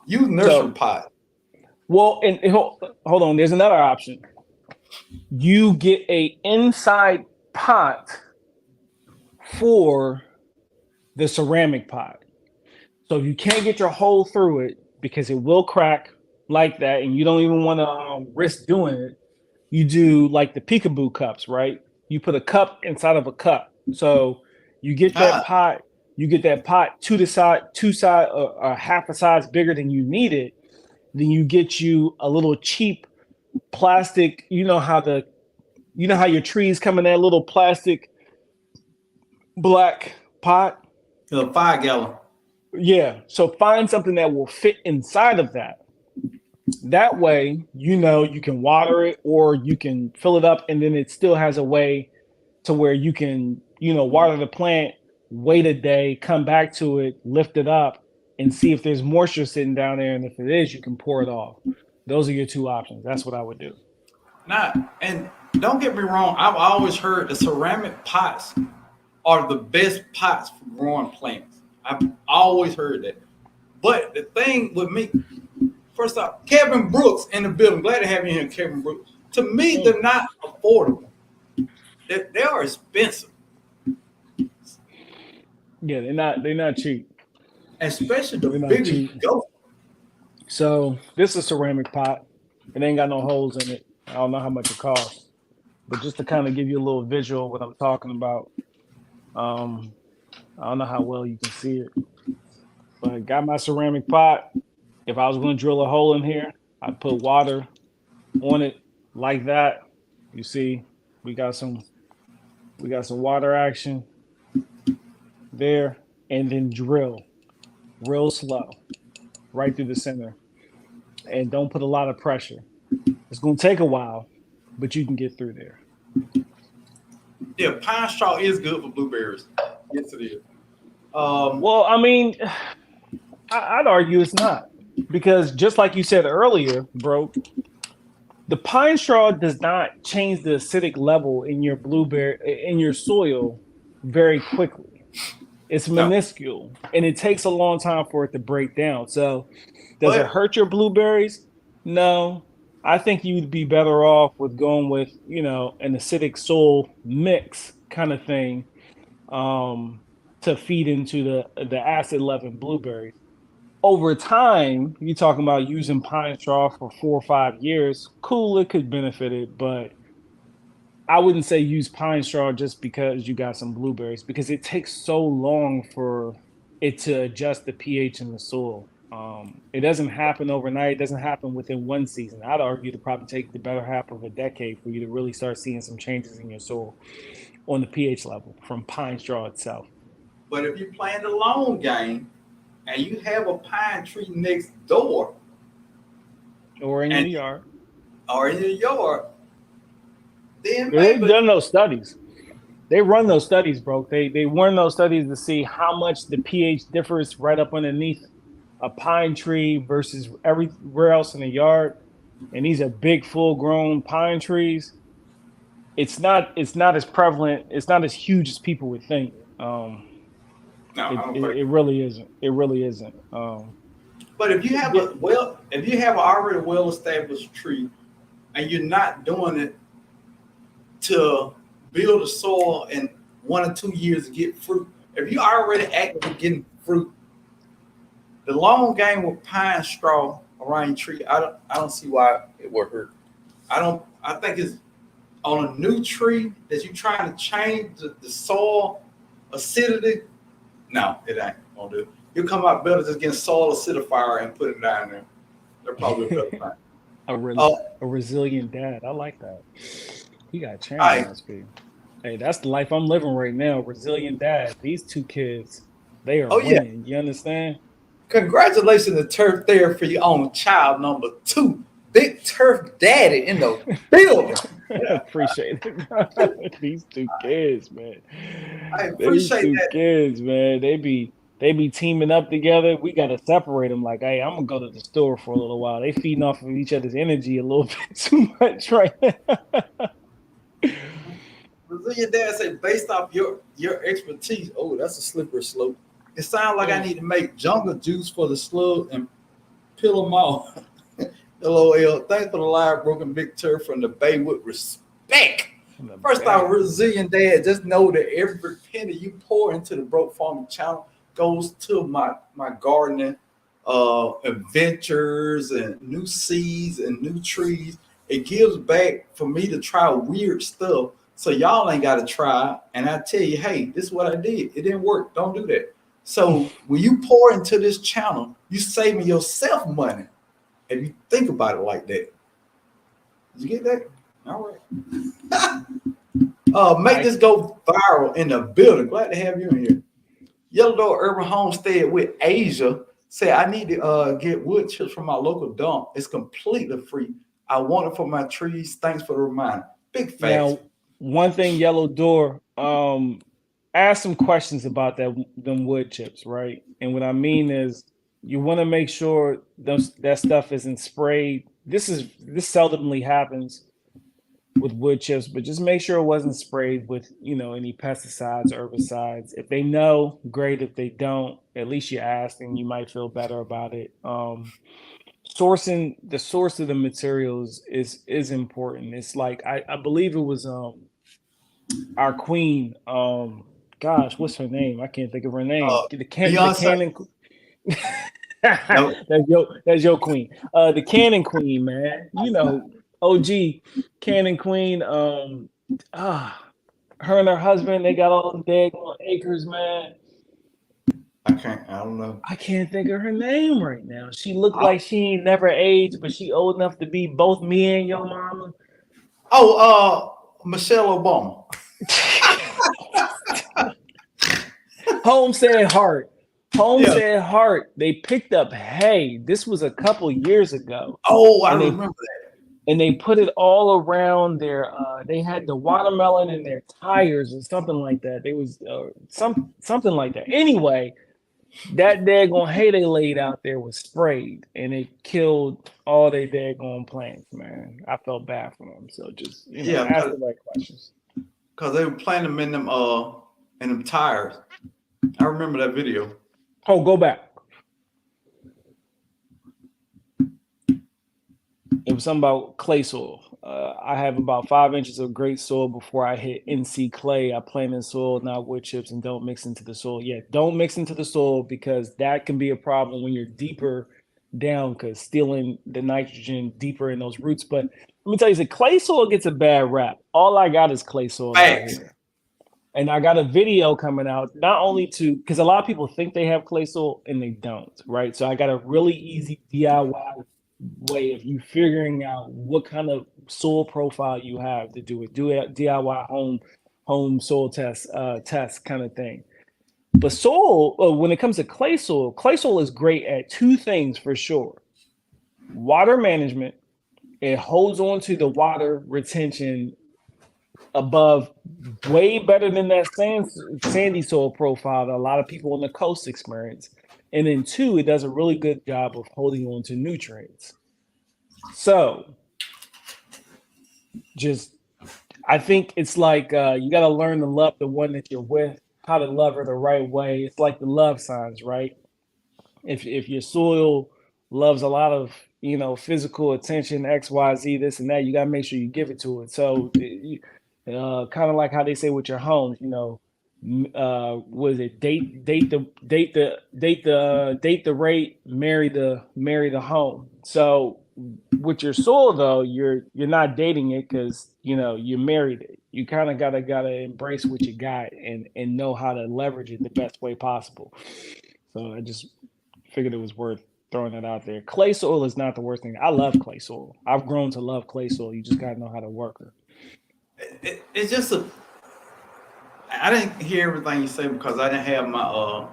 Use nursery So pot. well, and hold on. There's another option. You get a inside pot for the ceramic pot. So if you can't get your hole through it because it will crack like that, and you don't even want to risk doing it, you do like the peekaboo cups, right? You put a cup inside of a cup. So you get that Ah, pot, you get that pot two side, half a size bigger than you need it. Then you get you a little cheap plastic. You know how your trees come in that little plastic black pot. a 5 gallon. Yeah. So find something that will fit inside of that. That way, you can water it or you can fill it up, and then it still has a way to where you can, water the plant, wait a day, come back to it, lift it up, and see if there's moisture sitting down there. And if it is, you can pour it off. Those are your two options. That's what I would do. Now, and don't get me wrong, I've always heard the ceramic pots are the best pots for growing plants. I've always heard that. But the thing with me, first off, Kevin Brooks in the building. Glad to have you here, Kevin Brooks. To me, they're not affordable. They are expensive, Yeah, they're not cheap. especially the They're not bigger you cheap. go. So this is a ceramic pot. It ain't got no holes in it. I don't know how much it costs, but just to kind of give you a little visual of what I'm talking about. Um, I don't know how well you can see it, but I got my ceramic pot. If I was going to drill a hole in here, I'd put water on it like that. You see, we got some we got some water action there, and then drill real slow right through the center, and don't put a lot of pressure. It's going to take a while, but you can get through there. Yeah, pine straw is good for blueberries. Yes, it is. Um, Well, I mean, I'd argue it's not because just like you said earlier, bro, the pine straw does not change the acidic level in your blueberry in your soil very quickly. It's no, minuscule and it takes a long time for it to break down. So, does it but hurt your blueberries? No. I think you'd be better off with going with, an acidic soil mix kind of thing um, to feed into the acid loving blueberries. Over time, you're talking about using pine straw for 4 or 5 years. Cool, it could benefit it, but I wouldn't say use pine straw just because you got some blueberries because it takes so long for it to adjust the pH in the soil. It doesn't happen overnight. It doesn't happen within one season. I'd argue to probably take the better half of a decade for you to really start seeing some changes in your soil on the pH level from pine straw itself. if you're playing the long game and you have a pine tree next door Or in your and yard. or in your yard, then They've maybe done those studies. They run those studies, bro. They run those studies to see how much the pH differs right up underneath a pine tree versus everywhere else in the yard. And these are big, full grown pine trees. It's not as prevalent. It's not as huge as people would think. no, It, I don't it, think. it really isn't. It really isn't. But if you have Yeah, if you have an already well established tree and you're not doing it to build a soil in 1 or 2 years to get fruit, if you already actively getting fruit, the long game with pine straw around your tree, I don't see why it would hurt. I think it's on a new tree that you're trying to change the soil acidity. No, it ain't gonna do it. You'll come out better just getting soil acidifier and put it down there. They're probably a better thing. a res, Oh, a resilient dad. I like that. He got I champion SP. Hey, that's the life I'm living right now. Resilient dad. These two kids, they are oh yeah. winning. You understand? Congratulations to Turf Therapy on child number 2. Big Turf Daddy in the building. Yeah, Appreciate it. These two kids, man. I These appreciate two that. kids, man. They be teaming up together. We gotta separate them. Like, hey, I'm gonna go to the store for a little while. They feeding off of each other's energy a little bit too much right now. Brazilian dad said, based off your expertise, oh, that's a slippery slope. It sounds like I Mm. need to make jungle juice for the slug and peel them off. LOL. Thanks for the live broken big turf from the Bay with respect. In the First off, bay. resilient dad, just know that every penny you pour into the Broke Farming channel goes to my gardening adventures and new seeds and new trees. It gives back for me to try weird stuff. So y'all ain't got to try. And I tell you, hey, this is what I did. It didn't work. Don't do that. So when you pour into this channel, you saving yourself money. If you think about it like that. Did you get that? All right. Make I this go viral in the building. Glad to have you in here. Yellow Door Urban Homestead with Asia said, I need to get wood chips from my local dump. It's completely free. I want it for my trees. Thanks for the reminder. Big facts. Now, one thing, Yellow Door, ask some questions about them wood chips, right? And what I mean is, you want to make sure that stuff isn't sprayed. This seldomly happens. with wood chips, but just make sure it wasn't sprayed with, any pesticides, herbicides. If they know, great. If they don't, at least you asked and you might feel better about it. Sourcing the source of the materials is important. It's like I believe it was our queen, gosh, what's her name? I can't think of her name. The Beyonce. canon. No, That's your queen. The Cannon Queen, man. OG Cannon Queen. Ah, her and her husband, they got all them daggone acres, man. I can't. I don't know. I can't think of her name right now. She looked I- like she ain't never aged, but she old enough to be both me and your mama. Michelle Obama. Home said heart. Home Yeah. said heart. They picked up hay. This was a couple years ago, Oh, I and they remember that. and they put it all around their they had the watermelon in their tires or something like that. They was something like that. Anyway, that daggone hay they laid out there was sprayed and it killed all their daggone plants, man. I felt bad for them. So just Yeah, ask the right questions. because they were playing them in them tires. I remember that video. Oh, go back. It was something about clay soil. I have about 5 inches of great soil before I hit NC clay. I plant in soil, not wood chips, and don't mix into the soil. Yeah, don't mix into the soil because that can be a problem when you're deeper down because stealing the nitrogen deeper in those roots. But let me tell you, clay soil gets a bad rap. All I got is clay soil out Facts. here. And I got a video coming out, not only because a lot of people think they have clay soil and they don't, right? So I got a really easy DIY way of you figuring out what kind of soil profile you have to do it. Do a DIY home soil test kind of thing. But soil, when it comes to clay soil is great at two things for sure: water management. It holds on to the water retention above way better than that sandy soil profile that a lot of people on the coast experience. And then two, it does a really good job of holding on to nutrients. So just I think it's like you got to learn to love the one that you're with, how to love her the right way. It's like the love signs, right? If your soil loves a lot of physical attention, X, Y, Z, this and that, you got to make sure you give it to it. So kind of like how they say with your homes, was it date the rate, marry the home. So with your soil though, you're not dating it because you married it. You kind of gotta embrace what you got and know how to leverage it the best way possible. So I just figured it was worth throwing that out there. Clay soil is not the worst thing. I love clay soil. I've grown to love clay soil. You just gotta know how to work her. It's just I didn't hear everything you say because I didn't have my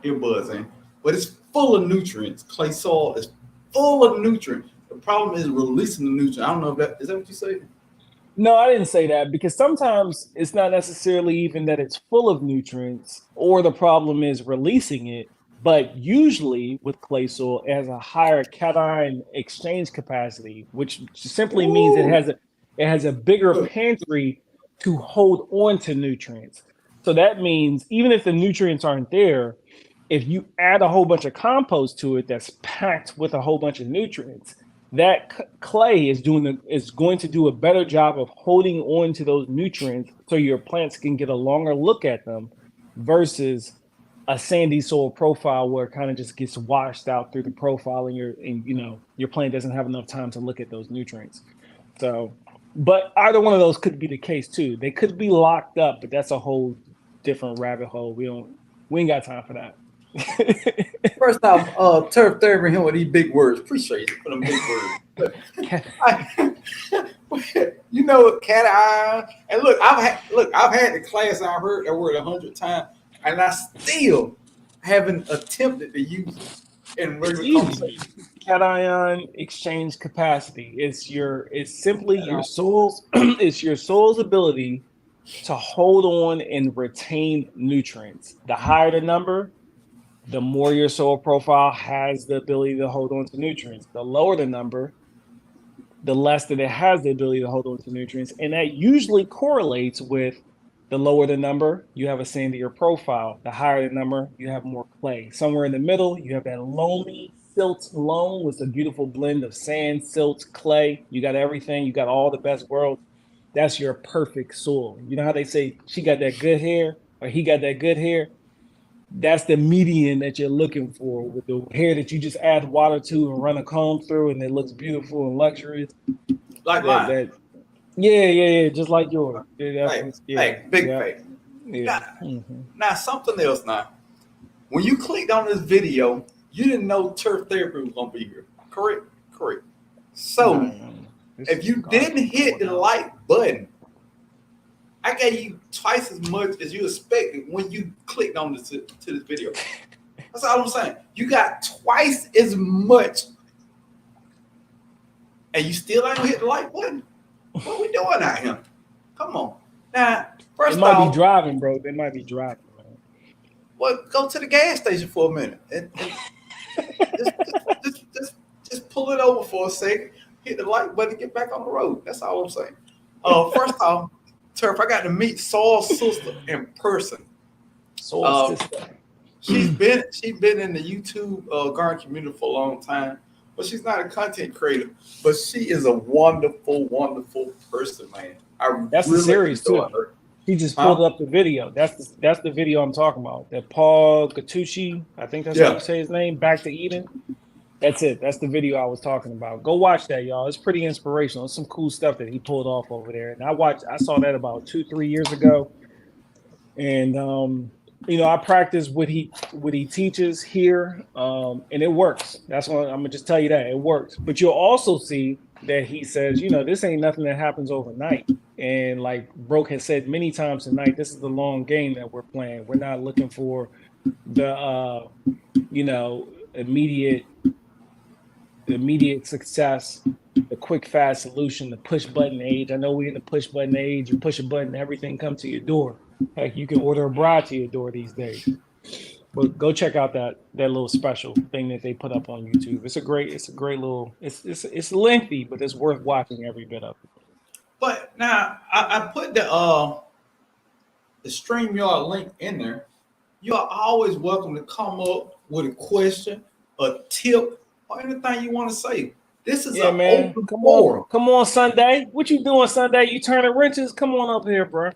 earbuds in, but it's full of nutrients. Clay soil is full of nutrients. The problem is releasing the nutrients. I don't know if that is that what you said. No, I didn't say that because sometimes it's not necessarily even that it's full of nutrients or the problem is releasing it. But usually with clay soil, it has a higher cation exchange capacity, which simply means Ooh, it has a bigger good. pantry to hold on to nutrients. So that means even if the nutrients aren't there, if you add a whole bunch of compost to it that's packed with a whole bunch of nutrients, that clay is going to do a better job of holding on to those nutrients so your plants can get a longer look at them versus a sandy soil profile where it kind of just gets washed out through the profile and your plant doesn't have enough time to look at those nutrients. So but either one of those could be the case too. They could be locked up, but that's a whole different rabbit hole. We ain't got time for that. First off, turf therapy him with these big words. Appreciate you for them big words. You know what, cat eye. And I've had the class. I heard that word 100 times, and I still haven't attempted to use it in It's regular easy. conversation. Cation exchange capacity. It's simply your soul's it's your soul's ability to hold on and retain nutrients. The higher the number, the more your soil profile has the ability to hold on to nutrients. The lower the number, the less that it has the ability to hold on to nutrients. And that usually correlates with the lower the number, you have a sandier profile. The higher the number, you have more clay. Somewhere in the middle, you have that loamy silt loam with a beautiful blend of sand, silt, clay. You got everything. You got all the best worlds. That's your perfect soil. You know how they say she got that good hair or he got that good hair? That's the median that you're looking for with the hair that you just add water to and run a comb through and it looks beautiful and luxurious. Like That mine. that yeah, just like yours. Yeah, Hey, yeah, hey, big yeah, face. yeah. Now, Mm-hmm. now something else now. When you clicked on this video, you didn't know turf therapy was gonna be here. Correct? Correct. No, So no, this if is you didn't garbage hit going the out. like button, I gave you twice as much as you expected when you clicked on this to this video. That's all I'm saying. You got twice as much, and you still ain't hit the like button. What we doing out here? Come on. Now, They first might be off, driving, bro. They might be driving, man. well, go to the gas station for a minute and just, just, just, just, just pull it over for a second, hit the like button, get back on the road. That's all I'm saying. First off, Turf, I got to meet Saul's sister in person. Soul Uh, sister. she's been in the YouTube garden community for a long time, but she's not a content creator. But she is a wonderful, wonderful person, man. I That's the really series enjoy too. her. He just pulled Huh? up the video. That's the video I'm talking about. That Paul Gatucci, I think that's how you Yeah. say his name. Back to Eden. That's it. That's the video I was talking about. Go watch that, y'all. It's pretty inspirational. It's some cool stuff that he pulled off over there. And I saw that about 2-3 years ago. And I practice what he teaches here, and it works. That's what I'm gonna just tell you that it works. But you'll also see that he says, this ain't nothing that happens overnight. And like Broke has said many times tonight, this is the long game that we're playing. We're not looking for the immediate success, the quick fast solution, the push button age. I know we're in the push button age. You push a button, everything comes to your door. Heck, you can order a bride to your door these days. But go check out that little special thing that they put up on YouTube. It's a great little. It's lengthy, but it's worth watching every bit of it. But now I put the StreamYard link in there. You are always welcome to come up with a question, a tip, or anything you want to say. This is Yeah, an man. open Come forum. on, Sunday. What you doing Sunday? You turning wrenches? Come on up here, bro.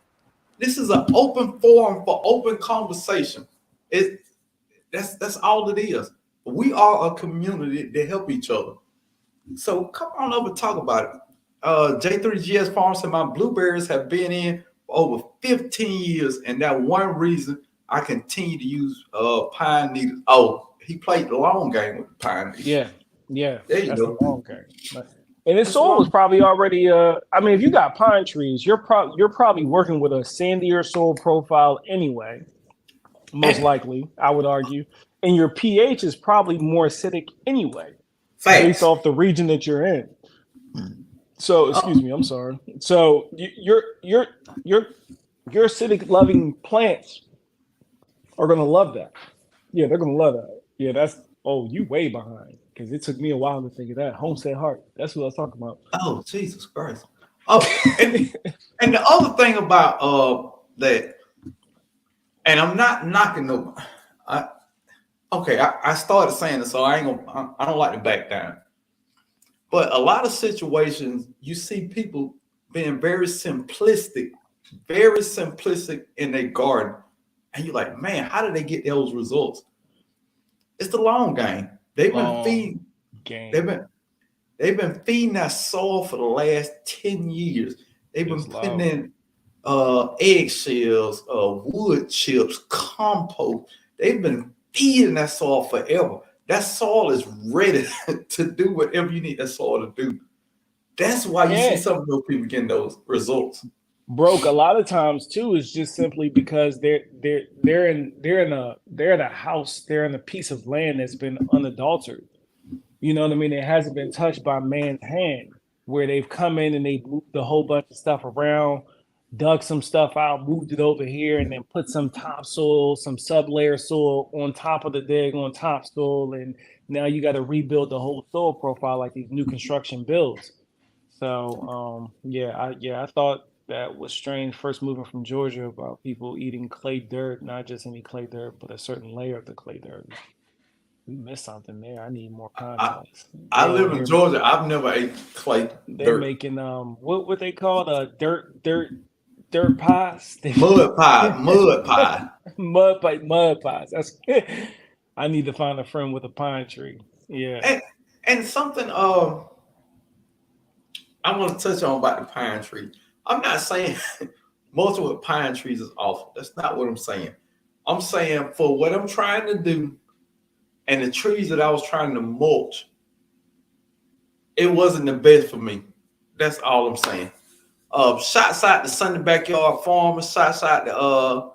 This is an open forum for open conversation. It that's all it is. We are a community that help each other. So come on over and talk about it. J3GS Farm said my blueberries have been in for over 15 years, and that one reason I continue to use pine needles. Oh, he played the long game with the pine needles. Yeah, yeah. There you That's the go. long game. And his That's the soil was long. probably already. I mean, if you got pine trees, you're probably working with a sandier soil profile anyway. Most And likely, I would argue, and your pH is probably more acidic anyway, based facts. off the region that you're in. So, excuse Uh, me, I'm sorry. So, your acidic loving plants are gonna love that. Yeah, they're gonna love that. Yeah, you way behind because it took me a while to think of that. Homestead Heart. That's what I was talking about. oh, Jesus Christ. Oh, and the other thing about that, and I'm not knocking no. I, okay, I started saying it, so I ain't gonna. I don't like to back down. But a lot of situations, you see people being very simplistic in their garden, and you're like, man, how did they get those results? It's the long game. They've been Long feeding. They've game. been they've been feeding that soil for the last 10 years. They've been Just putting love. in eggshells, wood chips, compost. They've been feeding that soil forever. That soil is ready to do whatever you need that soil to do. That's why you see Yeah, some of those people getting those results. Broke a lot of times too is just simply because they're in a house, they're in a piece of land that's been unadulterated. You know what I mean? It hasn't been touched by man's hand, where they've come in and they've moved a whole bunch of stuff around, dug some stuff out, moved it over here, and then put some topsoil, some sublayer soil on top of the dig on topsoil, and now you got to rebuild the whole soil profile like these new construction builds. So I thought that was strange. First moving from Georgia about people eating clay dirt, not just any clay dirt, but a certain layer of the clay dirt. We missed something there. I need more I, context. I They over live in here, Georgia. I've never ate clay they dirt. making what they call dirt pies. Mud pie. Mud pies. That's I need to find a friend with a pine tree. Yeah, And and something I want to touch on about the pine tree. I'm not saying most with pine trees is awful. That's not what I'm saying. I'm saying for what I'm trying to do and the trees that I was trying to mulch, it wasn't the best for me. That's all I'm saying. Shots out to Sunday Backyard Farmers, shots out to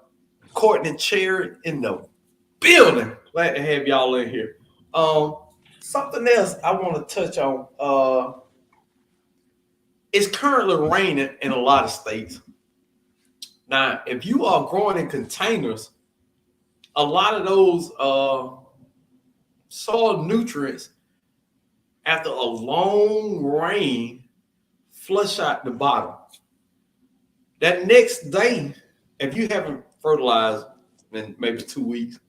Courtney Cherry in the building. Glad to have y'all in here. Something else I want to touch on. It's currently raining in a lot of states. Now, if you are growing in containers, a lot of those soil nutrients, after a long rain, flush out the bottom. That next day, if you haven't fertilized in maybe 2 weeks,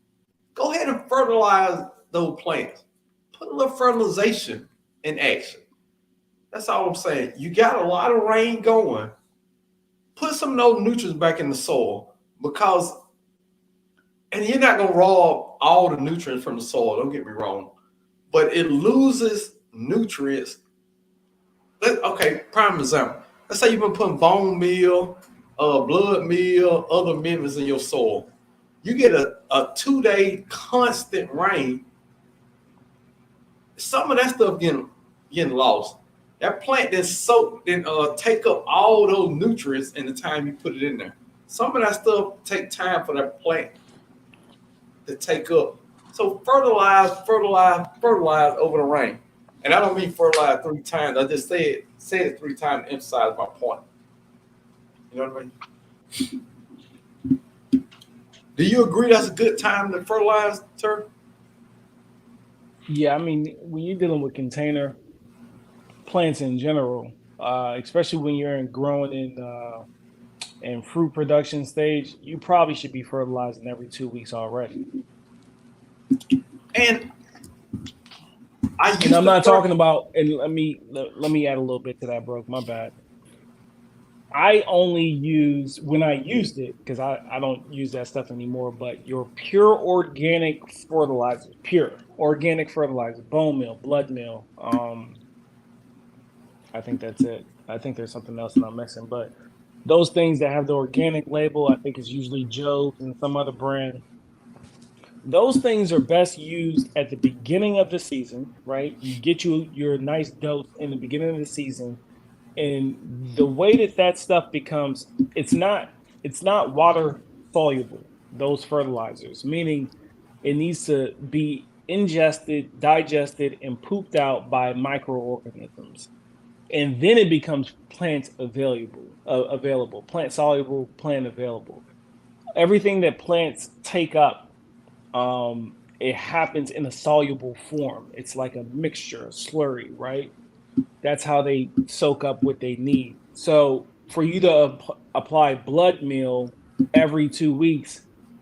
go ahead and fertilize those plants. Put a little fertilization in action. That's all I'm saying. You got a lot of rain going. Put some of those nutrients back in the soil because, and you're not going to rob all the nutrients from the soil, don't get me wrong, but it loses nutrients. Okay, prime example. Let's say you've been putting bone meal, blood meal, other minerals in your soil. You get a 2 day constant rain, some of that stuff getting lost. That plant then soak, then take up all those nutrients in the time you put it in there. Some of that stuff take time for that plant to take up. So fertilize over the rain. And I don't mean fertilize 3 times. I just said it 3 times to emphasize my point. You know what I mean? Do you agree that's a good time to fertilize, sir? yeah. I mean, when you're dealing with container plants in general, especially when you're growing in fruit production stage, you probably should be fertilizing every 2 weeks already. And I And used I'm to not talking about. And let me add a little bit to that, broke. My bad. I only use when I used it because I don't use that stuff anymore. But your pure organic fertilizer, pure organic fertilizer, bone meal, blood meal. I think that's it. I think there's something else that I'm missing, but those things that have the organic label, I think is usually Joe's and some other brand. Those things are best used at the beginning of the season, right? You get your nice dose in the beginning of the season, and the way that stuff becomes, it's not water soluble. Those fertilizers, meaning it needs to be ingested, digested, and pooped out by microorganisms, and then it becomes plant available, plant soluble, plant available. Everything that plants take up, it happens in a soluble form. It's like a mixture, a slurry, right? That's how they soak up what they need. So for you to apply blood meal every 2 weeks,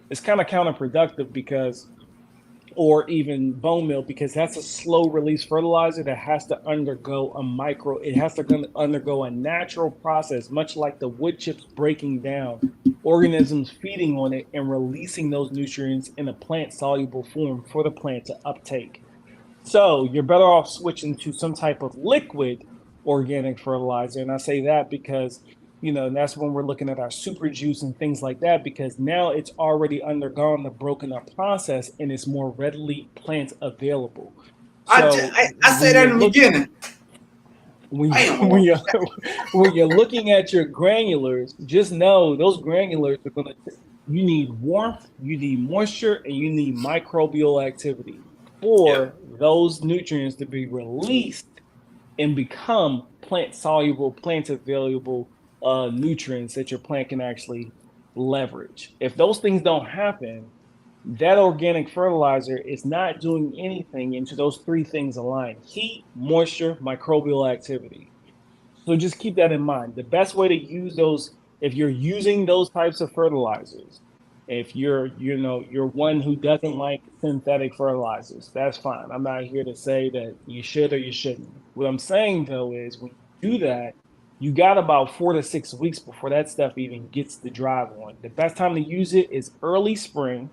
it's kind of counterproductive because, or even bone meal, because that's a slow release fertilizer that has to undergo it has to undergo a natural process, much like the wood chips breaking down, organisms feeding on it and releasing those nutrients in a plant soluble form for the plant to uptake. So you're better off switching to some type of liquid organic fertilizer. And I say that because, that's when we're looking at our super juice and things like that, because now it's already undergone the broken up process and it's more readily plant available. So I said when that you're in the looking, beginning. when you, Damn. when you're when you're looking at your granulars, just know those granulars are you need warmth, you need moisture, and you need microbial activity Yeah. for those nutrients to be released and become plant soluble, plant available nutrients that your plant can actually leverage. If those things don't happen, that organic fertilizer is not doing anything into those three things aligned: heat, moisture, microbial activity. So just keep that in mind. The best way to use those, if you're using those types of fertilizers, if you're one who doesn't like synthetic fertilizers, that's fine. I'm not here to say that you should or you shouldn't. What I'm saying though is when you do that, you got about 4 to 6 weeks before that stuff even gets the drive on. The best time to use it is early spring,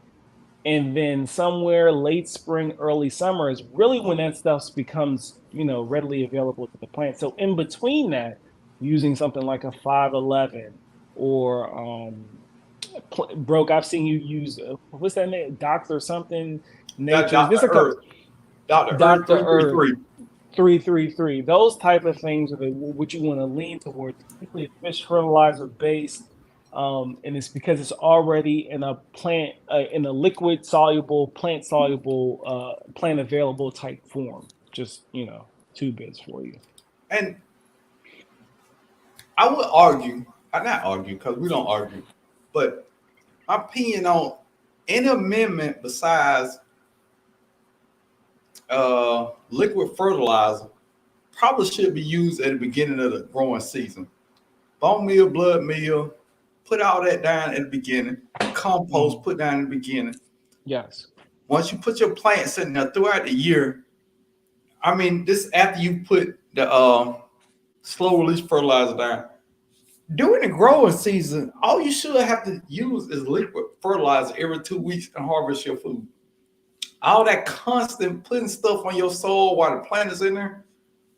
and then somewhere late spring, early summer is really when that stuff becomes, readily available to the plant. So in between that, using something like a 511 or broke. I've seen you use what's that name, Doctor something That Nature's. This Dr. a couple Earth, Dr. Earth Doctor Earth 333. 333. Those type of things are what you want to lean towards. Typically, fish fertilizer based, and it's because it's already in a plant, in a liquid soluble, plant soluble, plant available type form. Just two bits for you. And I would argue, I not argue because we don't argue, but my opinion on any amendment besides liquid fertilizer probably should be used at the beginning of the growing season. Bone meal, blood meal, put all that down at the beginning. Compost, Mhm. put down in the beginning. Yes. Once you put your plants in there throughout the year, I mean, this after you put the slow release fertilizer down. During the growing season, all you should have to use is liquid fertilizer every 2 weeks and harvest your food. All that constant putting stuff on your soil while the plant is in there,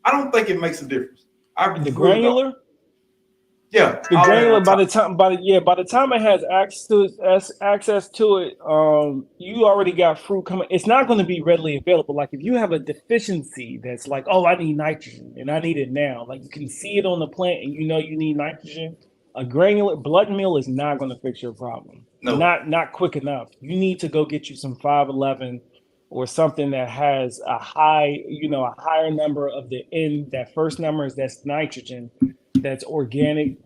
I don't think it makes a difference. I The really don't. granular. Yeah, The all that granular on by top. the time by the time it has access to it, you already got fruit coming. It's not going to be readily available. Like if you have a deficiency that's like, oh, I need nitrogen and I need it now. Like you can see it on the plant and you know you need nitrogen. A granular blood meal is not going to fix your problem. No, Not quick enough. You need to go get you some 511 or something that has a high, a higher number of the end. That first number is that's nitrogen. That's organic,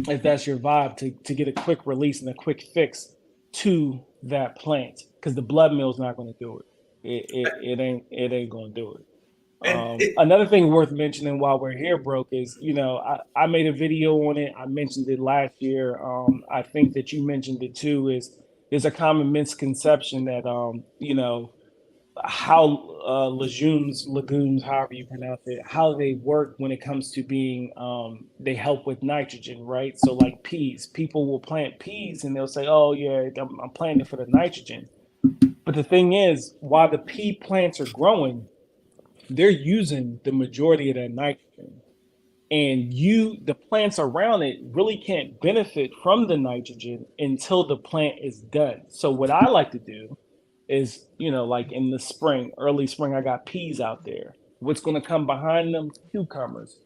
if that's your vibe, to get a quick release and a quick fix to that plant, because the blood meal is not going to do it. It ain't going to do it. and it Another thing worth mentioning while we're here, broke, is I made a video on it. I mentioned it last year. I think that you mentioned it too. Is there's a common misconception that how legumes, however you pronounce it, how they work when it comes to being, they help with nitrogen, right? So like peas, people will plant peas and they'll say, "Oh yeah, I'm planting it for the nitrogen." But the thing is, while the pea plants are growing, they're using the majority of that nitrogen, and the plants around it really can't benefit from the nitrogen until the plant is done. So what I like to do is, like in the spring, early spring, I got peas out there. What's going to come behind them? Cucumbers.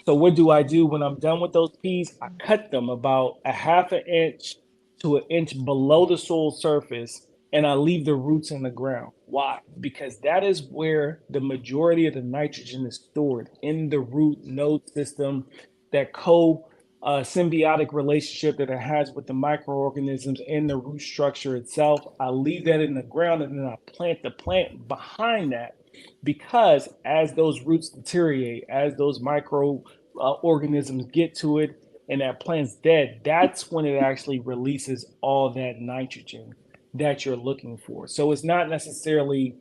So what do I do when I'm done with those peas? I cut them about a half an inch to an inch below the soil surface, and I leave the roots in the ground. Why? Because that is where the majority of the nitrogen is stored, in the root node system, that symbiotic relationship that it has with the microorganisms in the root structure itself. I leave that in the ground and then I plant the plant behind that, because as those roots deteriorate, as those micro organisms get to it, and that plant's dead, that's when it actually releases all that nitrogen that you're looking for. So it's not necessarily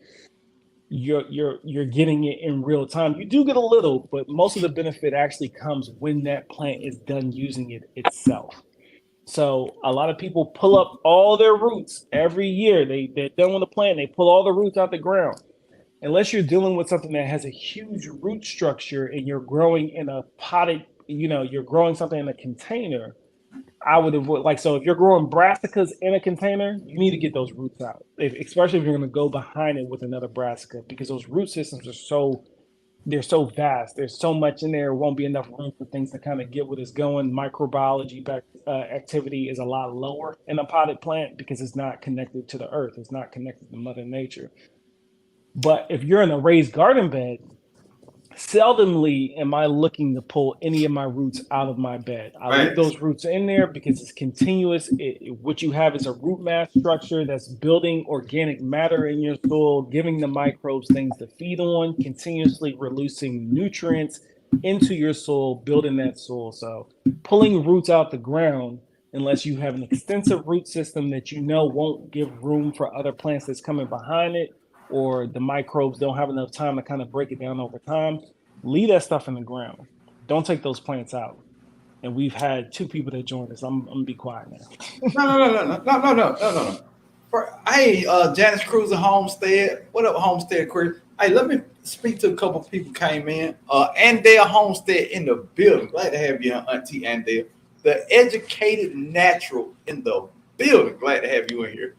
you're getting it in real time. You do get a little, but most of the benefit actually comes when that plant is done using it itself. So a lot of people pull up all their roots every year. They're done with the plant, they pull all the roots out the ground. Unless you're dealing with something that has a huge root structure and you're growing in a potted, you're growing something in a container, I would avoid, like, so if you're growing brassicas in a container, you need to get those roots out, especially if you're going to go behind it with another brassica, because those root systems they're so vast. There's so much in there. It won't be enough room for things to kind of get what is going. Microbiology activity is a lot lower in a potted plant because it's not connected to the earth. It's not connected to Mother Nature. But if you're in a raised garden bed, seldomly am I looking to pull any of my roots out of my bed. I leave facts. those roots in there because it's continuous. What you have is a root mass structure that's building organic matter in your soil, giving the microbes things to feed on, continuously releasing nutrients into your soil, building that soil. So pulling roots out the ground, unless you have an extensive root system that you know won't give room for other plants that's coming behind it, or the microbes don't have enough time to kind of break it down over time, leave that stuff in the ground. Don't take those plants out. And we've had two people that joined us. I'm gonna be quiet now. No. Hey, Janice Cruiser Homestead. What up, Homestead Chris? Hey, let me speak to a couple people came in. Andale Homestead in the building. Glad to have you, Auntie Andale. The educated natural in the building. Glad to have you in here.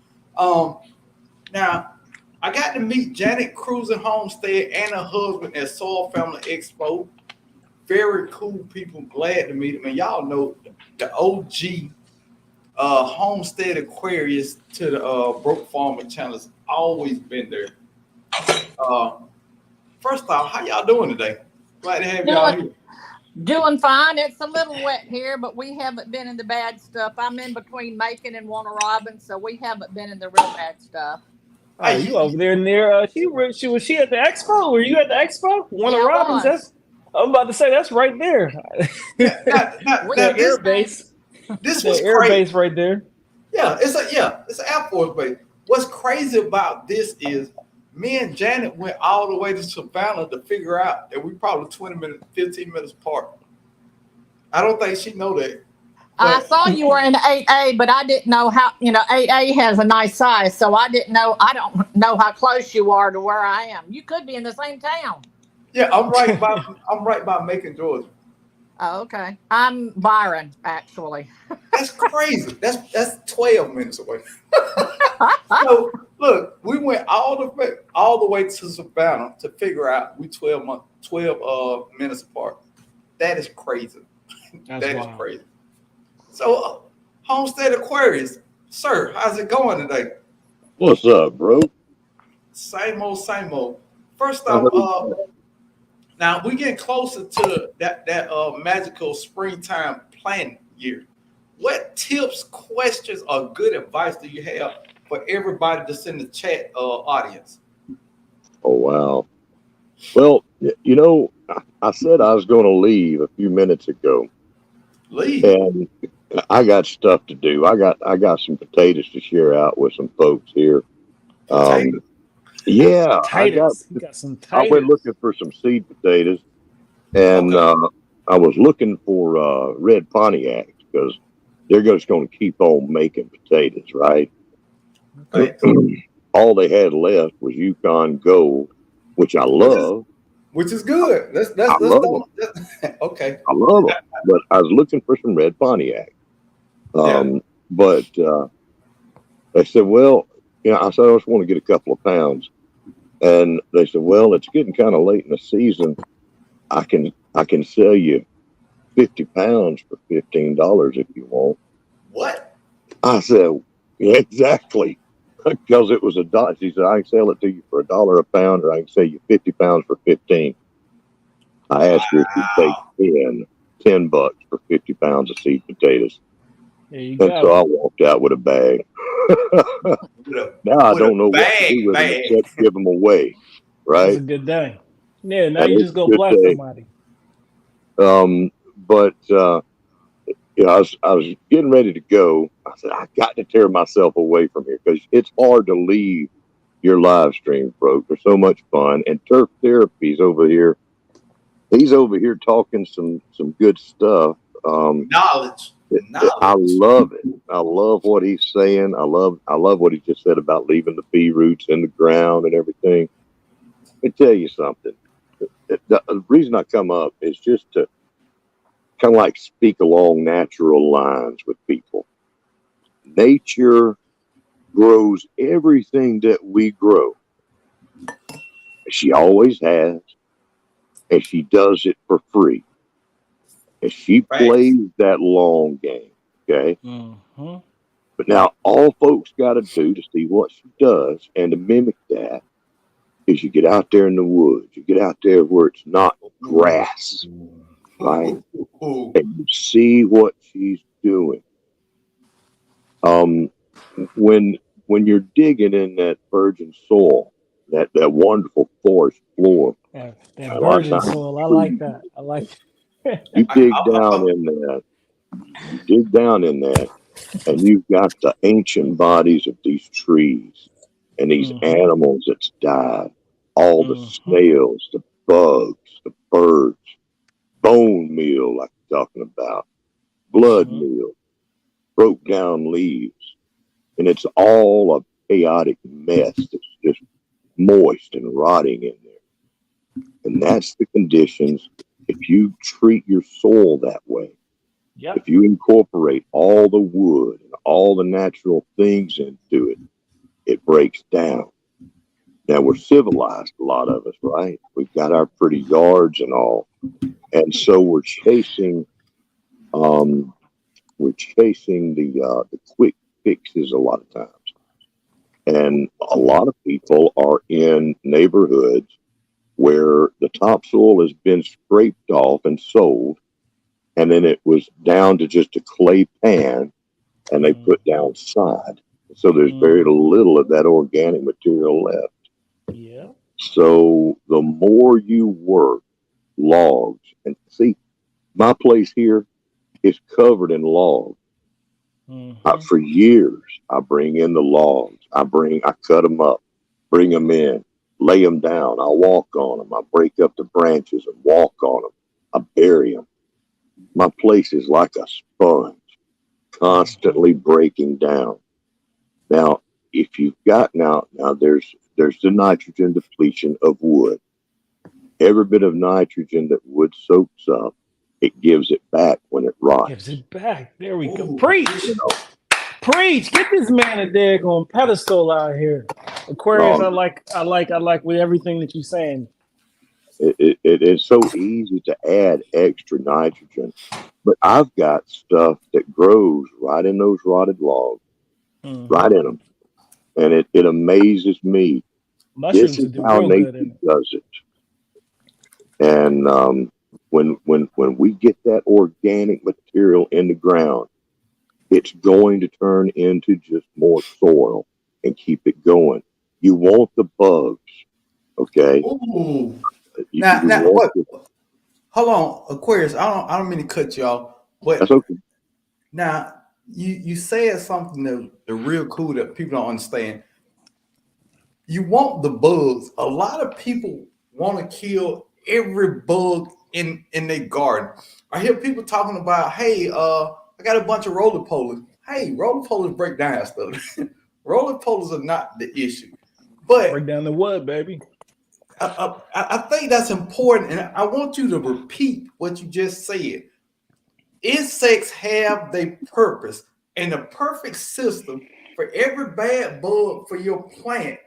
Now, I got to meet Janet Cruiser Homestead and her husband at Soil Family Expo. Very cool people. Glad to meet them. And y'all know the OG Homestead Aquarius to the BrokeFarmer channel has always been there. First off, how y'all doing today? Glad to have y'all here. Doing fine. It's a little wet here, but we haven't been in the bad stuff. I'm in between Macon and Warner Robins, so we haven't been in the real bad stuff. Oh, you over there near? Was she at the expo? Were you at the expo? Warner Robins. I'm about to say that's right there. The air base. This was air base right there. Yeah, it's an Air Force base. What's crazy about this is me and Janet went all the way to Savannah to figure out that we probably 15 minutes apart. I don't think she know that. I saw you were in 8A, but I didn't know how, 8A has a nice size, so I didn't know. I don't know how close you are to where I am. You could be in the same town. Yeah, I'm right by Macon, Georgia. Oh, okay. I'm Byron, actually. That's crazy. That's 12 minutes away. So look, we went all the way to Savannah to figure out we 12 minutes apart. That is crazy. That is crazy. So Homestead Aquarius, sir, how's it going today? What's up, bro? Same old. First off, now we getting closer to that magical springtime planting year. What tips, questions, or good advice do you have for everybody that's in the chat audience? Oh, wow. Well, I said I was going to leave a few minutes ago. Leave? And I got stuff to do. I got some potatoes to share out with some folks here. Yeah, I got some potatoes. I went looking for some seed potatoes, and I was looking for red Pontiacs because they're just going to keep on making potatoes, right? Okay. All they had left was Yukon Gold, which I love. Which is good. I love them. Okay. I love them, but I was looking for some red Pontiac. But they said, well, I said, I just want to get a couple of pounds. And they said, well, it's getting kind of late in the season. I can sell you 50 pounds for $15 if you want. What? I said, yeah, exactly. Because it was $1. She said, I can sell it to you for $1 a pound, or I can sell you 50 pounds for 15. I asked her if she'd take $10 for 50 pounds of seed potatoes. And so I walked out with a bag. Now I don't know what to do with them except give them away. Right? That's a good day. Yeah, now you just go bless somebody. But I was getting ready to go. I said, I got to tear myself away from here because it's hard to leave your live stream, bro. They're so much fun. And Turf Therapy's over here. He's over here talking some good stuff. Knowledge. I love it. I love what he's saying. I love what he just said about leaving the pea roots in the ground and everything. Let me tell you something. The reason I come up is just to kind of like speak along natural lines with people. Nature grows everything that we grow. She always has, and she does it for free. And she plays that long game, okay? Mm-hmm. But now all folks got to do to see what she does and to mimic that is you get out there in the woods. You get out there where it's not grass, right? And you see what she's doing. When you're digging in that virgin soil, that wonderful forest floor. That A lot of virgin times, soil. I like that. I like. you I, dig I, I, down in that, you dig down in that, and you've got the ancient bodies of these trees and these Mm-hmm. animals that's died, all the Mm-hmm. snails, the bugs, the birds, bone meal, like you're talking about, blood Mm-hmm. meal, broke down leaves. And it's all a chaotic mess that's just moist and rotting in there. And that's the conditions. If you treat your soil that way, Yep. if you incorporate all the wood and all the natural things into it, it breaks down. Now we're civilized, a lot of us, right? We've got our pretty yards and all, and so um, we're chasing the quick fixes a lot of times. And a lot of people are in neighborhoods where the topsoil has been scraped off and sold, and then it was down to just a clay pan, and they put down sod. So there's very little of that organic material left. Yeah. So the more you work logs, and see, my place here is covered in logs. Mm-hmm. For years, I bring in the logs. I cut them up, bring them in, lay them down. I walk on them. I break up the branches and walk on them. I bury them. My place is like a sponge, constantly breaking down. Now, if you've got now there's the nitrogen depletion of wood. Every bit of nitrogen that wood soaks up, it gives it back when it rots. Gives it back. There we go. Ooh. Preach. Preach. Get this man a daggone pedestal out here. Aquarius, No, I like with everything that you're saying. it is so easy to add extra nitrogen, but I've got stuff that grows right in those rotted logs, right in them, and it amazes me. This Mushrooms is will do how real good nature in it. does it. And when we get that organic material in the ground, it's going to turn into just more soil and keep it going. You want the bugs, okay? Ooh. You, Now, you now, want what? the, Hold on, Aquarius. I don't mean to cut you off, that's but okay. now you said something that real cool that people don't understand. You want the bugs. A lot of people want to kill every bug in their garden. I hear people talking about, hey, I got a bunch of roller polers. Hey, roller polers break down stuff. Roller polers are not the issue, Break but down the wood, baby. I think that's important, and I want you to repeat what you just said. Insects have their purpose, and the perfect system for every bad bug for your plant.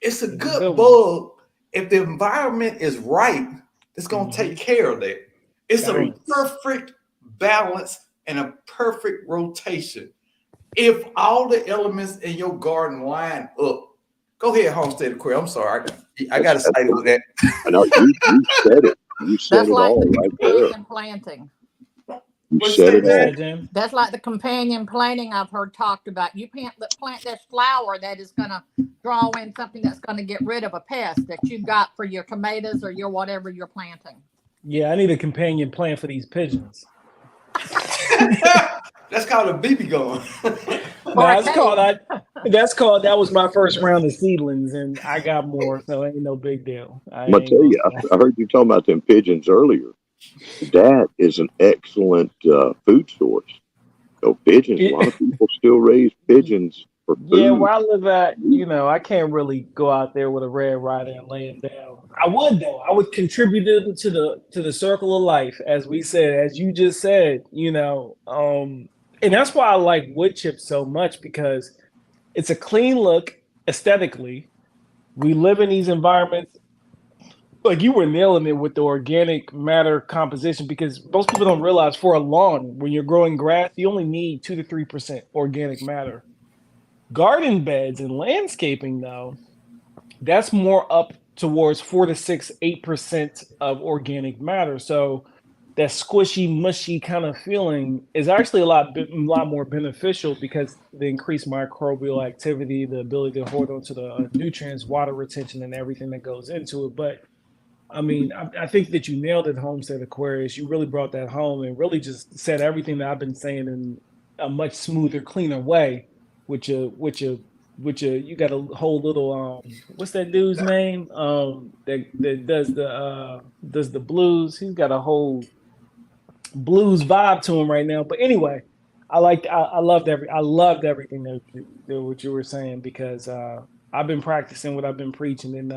It's a It's a good good one. bug if the environment is right. It's gonna take care of that. It's a Balance. perfect balance and a perfect rotation. If all the elements in your garden line up, go ahead, Homestead Aquarium. I'm sorry, I got to That's say with that. I know you said it. You said That's it like the all right there. companion planting. You What you said say, it What's man? that, all. Jim? That's like the companion planting I've heard talked about. You plant this flower that is going to draw in something that's going to get rid of a pest that you got for your tomatoes or your whatever you're planting. Yeah, I need a companion plant for these pigeons. That's called a BB gun. Or a Now it's called cage. that was my first round of seedlings, and I got more, so it ain't no big deal. I I'm gonna ain't tell gonna you. say. I heard you talking about them pigeons earlier. That is an excellent food source. So pigeons. A lot of people still raise pigeons for Yeah, food. where I live at, I can't really go out there with a red rider and lay it down. I would though. I would contribute it to the circle of life, as we said, as you just said. And that's why I like wood chips so much because it's a clean look aesthetically. We live in these environments. Like you were nailing it with the organic matter composition because most people don't realize for a lawn, when you're growing grass, you only need 2 to 3% organic matter. Garden beds and landscaping, though, that's more up towards 4 to 6, 8% of organic matter. So that squishy, mushy kind of feeling is actually a lot more beneficial because the increased microbial activity, the ability to hold on to the nutrients, water retention, and everything that goes into it. But I mean, I think that you nailed it, Homestead Aquarius. You really brought that home and really just said everything that I've been saying in a much smoother, cleaner way. You got a whole little what's that dude's name? That does the blues. He's got a whole blues vibe to him right now. But anyway, I loved everything that what you were saying because I've been practicing what I've been preaching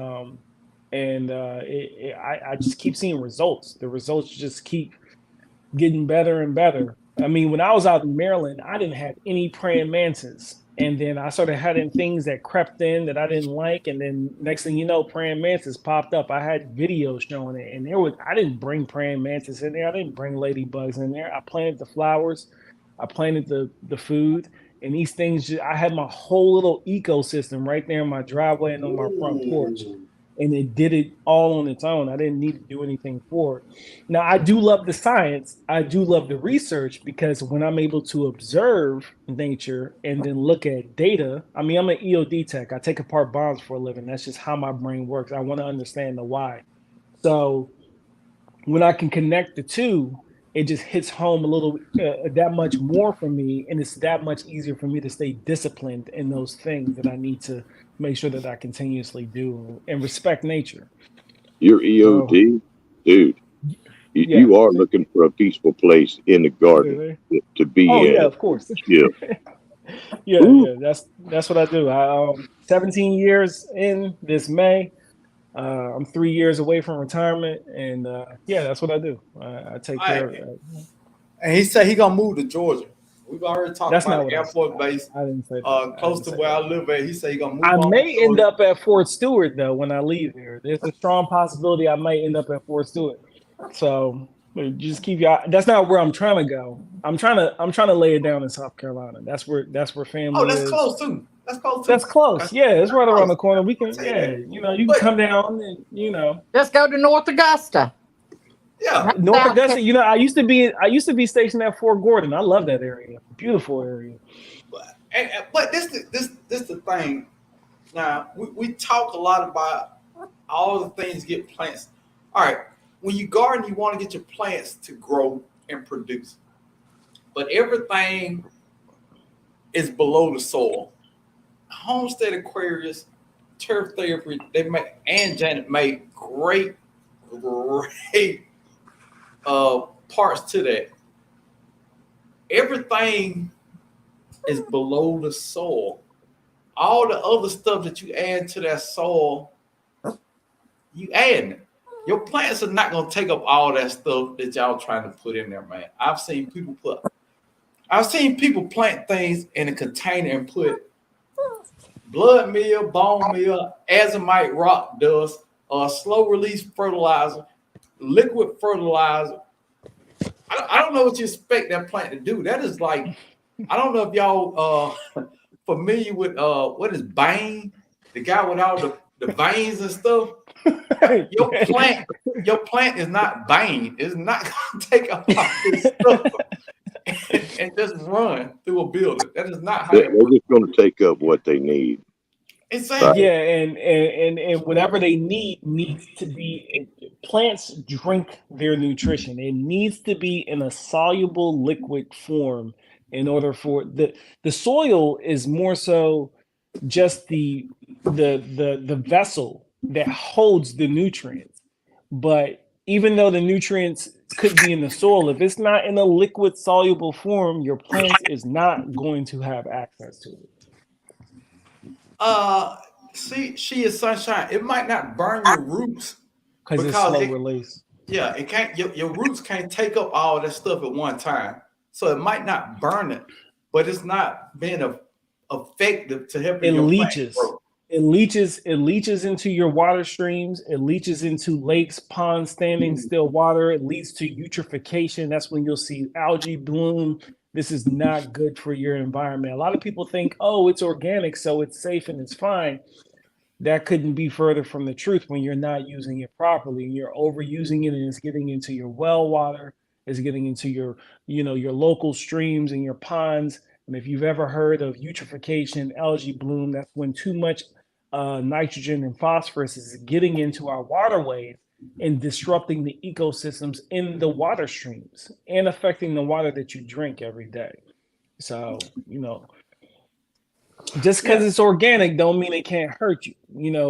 I just keep seeing results. The results just keep getting better and better. I mean, when I was out in Maryland, I didn't have any praying mantis. And then I started having things that crept in that I didn't like. And then next thing you know, praying mantis popped up. I had videos showing it. And I didn't bring praying mantis in there. I didn't bring ladybugs in there. I planted the flowers. I planted the food. And these things, I had my whole little ecosystem right there in my driveway and on my front porch. And it did it all on its own. I didn't need to do anything for it. Now, I do love the science. I do love the research because when I'm able to observe nature and then look at data, I mean, I'm an EOD tech. I take apart bonds for a living. That's just how my brain works. I want to understand the why. So when I can connect the two, it just hits home a little that much more for me. And it's that much easier for me to stay disciplined in those things that I need to make sure that I continuously do and respect nature. Your EOD, dude, you are looking for a peaceful place in the garden to be in. Oh, yeah, of course. Yeah. yeah, that's what I do. 17 years in this May. I'm 3 years away from retirement, and that's what I do. I take care of it. And he said he gonna move to Georgia. We've already talked about the Air Force Base. I didn't say that. Close to where I live at. He said he gonna move. I may end up at Fort Stewart though when I leave here. There's a strong possibility I might end up at Fort Stewart. So just keep your. That's not where I'm trying to go. I'm trying to lay it down in South Carolina. That's where family. Oh, that's is. close too. That's close too. That's close. Yeah, it's right around the corner. We can. Yeah, you can come down and Just go to North Augusta. Yeah, North Augusta. I used to be stationed at Fort Gordon. I love that area. Beautiful area. But this the thing. Now we talk a lot about all the things get plants. All right, when you garden, you want to get your plants to grow and produce, but everything is below the soil. Homestead Aquarius, Turf Therapy, and Janet made great parts to that. Everything is below the soil. All the other stuff that you add to that soil, you add it. Your plants are not gonna take up all that stuff that y'all trying to put in there, man. I've seen people plant things in a container and put blood meal, bone meal, azomite rock dust, slow release fertilizer, liquid fertilizer. I don't know what you expect that plant to do. That is like, I don't know if y'all familiar with what is Bane, the guy with all the veins and stuff. Your plant is not Bane. It's not gonna take all this stuff and just run through a building. That is not how they're just going to take up what they need. Exactly. Yeah, and whatever they need needs to be. Plants drink their nutrition. It needs to be in a soluble liquid form in order for the soil is more so just the vessel that holds the nutrients. But even though the nutrients could be in the soil, if it's not in a liquid soluble form, your plant is not going to have access to it. She is sunshine. It might not burn your roots because it's slow release. Yeah, it can't. Your roots can't take up all that stuff at one time, so it might not burn it, but it's not being effective to help your plant grow. It leaches into your water streams. It leaches into lakes, ponds, standing still water. It leads to eutrophication. That's when you'll see algae bloom. This is not good for your environment. A lot of people think, oh, it's organic, so it's safe and it's fine. That couldn't be further from the truth when you're not using it properly. You're overusing it and it's getting into your well water. is getting into your, your local streams and your ponds. And if you've ever heard of eutrophication, algae bloom, that's when too much nitrogen and phosphorus is getting into our waterways and disrupting the ecosystems in the water streams and affecting the water that you drink every day. So, just because it's organic don't mean it can't hurt you.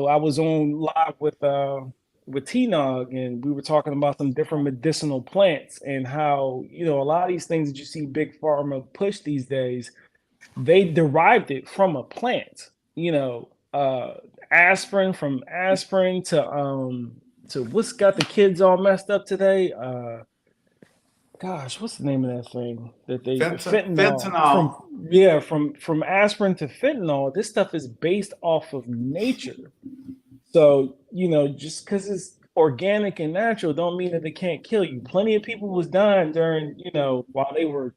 I was on live with T-Nog, and we were talking about some different medicinal plants and how, a lot of these things that you see big pharma push these days, they derived it from a plant. Aspirin, from aspirin to what's got the kids all messed up today. Gosh, what's the name of that thing that they Fentanyl. From aspirin to fentanyl. This stuff is based off of nature. So, just because it's organic and natural don't mean that it can't kill you. Plenty of people was dying during, while they were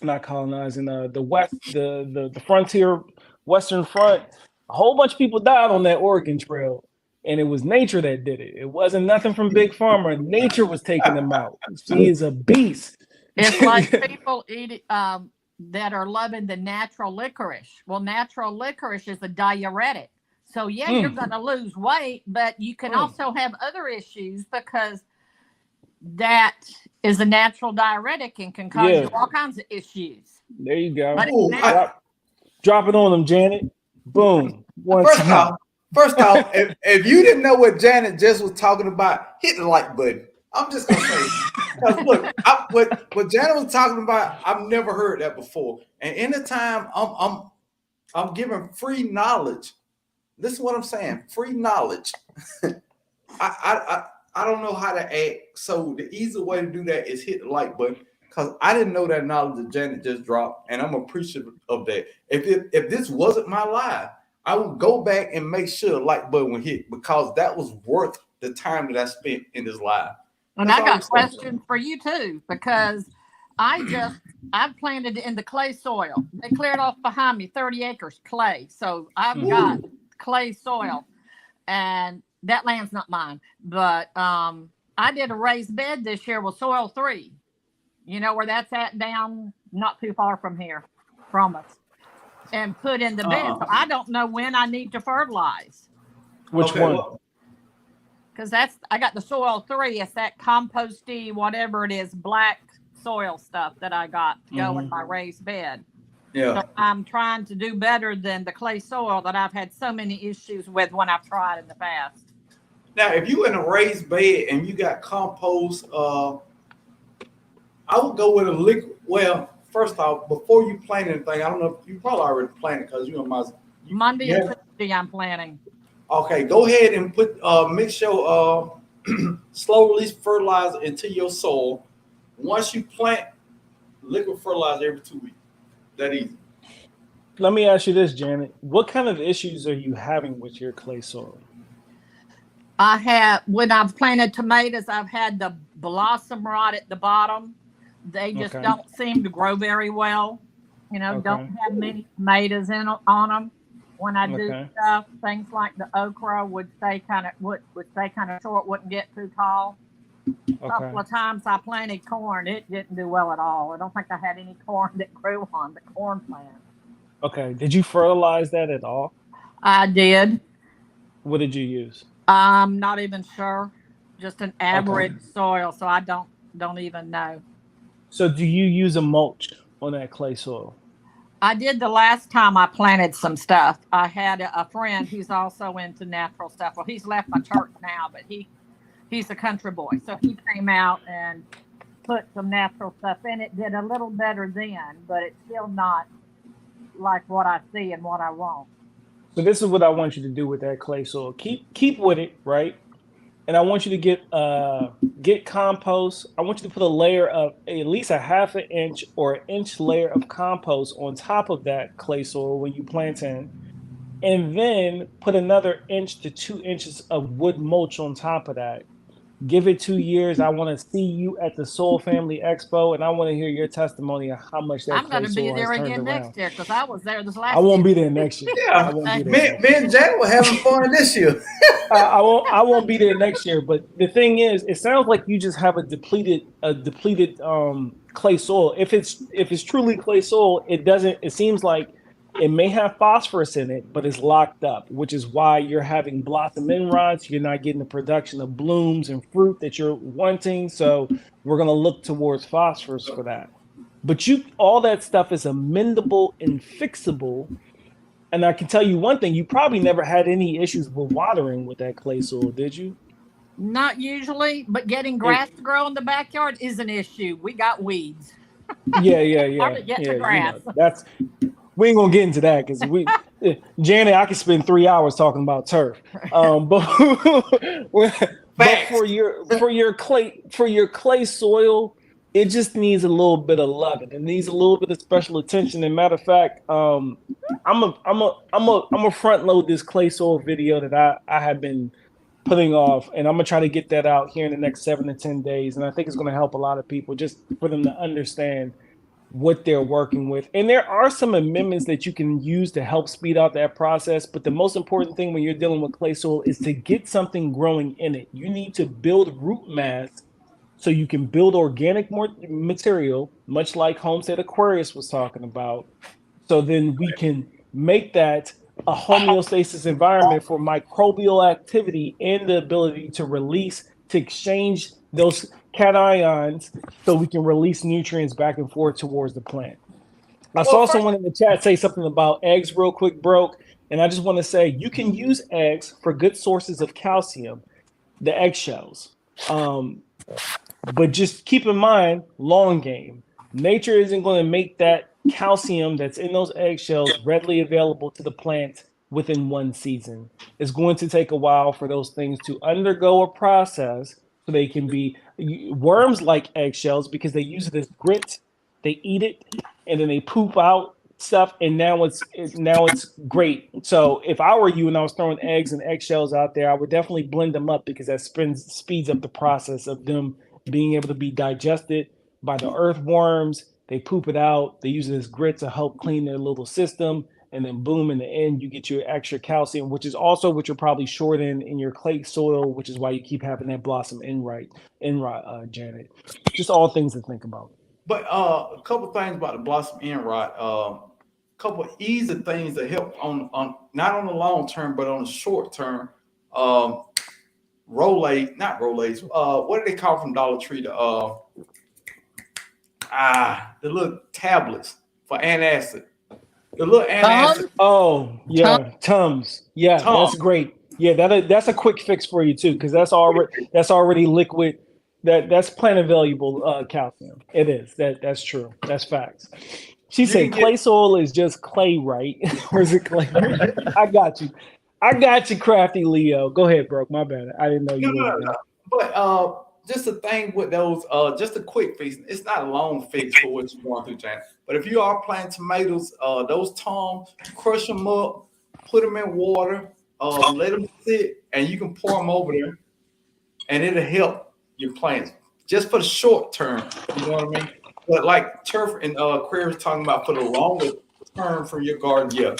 not colonizing the west, the frontier, Western Front. A whole bunch of people died on that Oregon Trail. And it was nature that did it. It wasn't nothing from Big Pharma. Nature was taking them out. She is a beast. It's like people eat that are loving the natural licorice. Well, natural licorice is a diuretic. So, you're going to lose weight, but you can also have other issues because that is a natural diuretic and can cause you all kinds of issues. There you go. Drop it on them, Janet. Boom. First off, if you didn't know what Janet just was talking about, hit the like button. I'm just gonna say, because look, what Janet was talking about, I've never heard that before. And anytime I'm giving free knowledge, this is what I'm saying, free knowledge. I don't know how to act. So the easy way to do that is hit the like button, because I didn't know that knowledge that Janet just dropped, and I'm appreciative of that. If this wasn't my live, I would go back and make sure the like button would hit, because that was worth the time that I spent in this live. And I got questions for you too, because I've planted in the clay soil. They cleared off behind me 30 acres clay. So I've got clay soil, and that land's not mine. But I did a raised bed this year with soil 3. You know where that's at, down not too far from here, from us. And put in the bed. So I don't know when I need to fertilize. Which one? Because I got the soil 3. It's that composty, whatever it is, black soil stuff that I got to go in my raised bed. Yeah. So I'm trying to do better than the clay soil that I've had so many issues with when I've tried in the past. Now, if you in a raised bed and you got compost, I would go with a liquid. Well, first off, before you plant anything, I don't know if you probably already planted, because Monday and Tuesday I'm planting. Okay, go ahead and mix your slow release fertilizer into your soil. Once you plant, liquid fertilizer every 2 weeks. That easy. Let me ask you this, Janet. What kind of issues are you having with your clay soil? When I've planted tomatoes, I've had the blossom rot at the bottom. They just don't seem to grow very well. Don't have many tomatoes on them. When I do stuff, things like the okra would stay kind of short, wouldn't get too tall. A couple of times I planted corn, it didn't do well at all. I don't think I had any corn that grew on the corn plant. Okay. Did you fertilize that at all? I did. What did you use? I'm not even sure. Just an average soil, so I don't even know. So do you use a mulch on that clay soil? I did the last time I planted some stuff. I had a friend who's also into natural stuff. Well, he's left my church now, but he's a country boy. So he came out and put some natural stuff in it. Did a little better then, but it's still not like what I see and what I want. So this is what I want you to do with that clay soil. Keep with it, right? And I want you to get compost. I want you to put a layer of at least a half an inch or an inch layer of compost on top of that clay soil when you plant in. And then put another inch to 2 inches of wood mulch on top of that. Give it 2 years. I want to see you at the Soul Family Expo, and I want to hear your testimony of how much that I'm clay going to be soil has there turned again around. next year because I was there this I last won't year. be there next year. I Yeah, won't be there. me, Next me and Janet were having fun this year. I won't be there next year. But the thing is, it sounds like you just have a depleted clay soil. If it's truly clay soil, it doesn't. It seems like it may have phosphorus in it, but it's locked up, which is why you're having blossom end rods. You're not getting the production of blooms and fruit that you're wanting. So we're gonna look towards phosphorus for that. But all that stuff is amendable and fixable. And I can tell you one thing: you probably never had any issues with watering with that clay soil, did you? Not usually, but getting It, grass to grow in the backyard is an issue. We got weeds. yeah. Hard to get to You grass. know, we ain't gonna get into that because Janet, I could spend 3 hours talking about turf. But but Facts. for your clay soil, it just needs a little bit of loving. It needs a little bit of special attention. And matter of fact, I'm a front load this clay soil video that I have been putting off, and I'm gonna try to get that out here in the next 7 to 10 days. And I think it's gonna help a lot of people just for them to understand what they're working with. And there are some amendments that you can use to help speed out that process. But the most important thing when you're dealing with clay soil is to get something growing in it. You need to build root mass so you can build organic material, much like Homestead Aquarius was talking about. So then we can make that a homeostasis environment for microbial activity and the ability to exchange those cations so we can release nutrients back and forth towards the plant. I saw someone in the chat say something about eggs real quick, Broke. And I just want to say you can use eggs for good sources of calcium, the eggshells. But just keep in mind, long game. Nature isn't going to make that calcium that's in those eggshells readily available to the plant within one season. It's going to take a while for those things to undergo a process so they can be. Worms like eggshells because they use it as grit. They eat it and then they poop out stuff, and now it's great. So if I were you and I was throwing eggs and eggshells out there, I would definitely blend them up because that speeds up the process of them being able to be digested by the earthworms. They poop it out. They use it as grit to help clean their little system. And then boom, in the end, you get your extra calcium, which is also what you're probably short in your clay soil, which is why you keep having that blossom end rod, Janet. Just all things to think about. But a couple things about the blossom end rot. Couple easy things that help on not on the long term, but on the short term. Not Rolaids. What do they call from Dollar Tree? The little tablets for antacid. The little antacid. Oh yeah, Tums. Yeah, that's great. Yeah, that's a quick fix for you too, because that's already liquid. That's plant available calcium. It is. That's true. That's facts. She said clay soil is just clay, right? Or is it clay? I got you, crafty Leo. Go ahead, Broke. My bad. I didn't know you were. No. But just a thing with those, just a quick fix. It's not a long fix for what you're going through, Janet. But if you are planting tomatoes, those toms, crush them up, put them in water, let them sit, and you can pour them over there, and it'll help your plants just for the short term. You know what I mean? But like Turf and Craig was talking about for the longer term for your garden, yeah,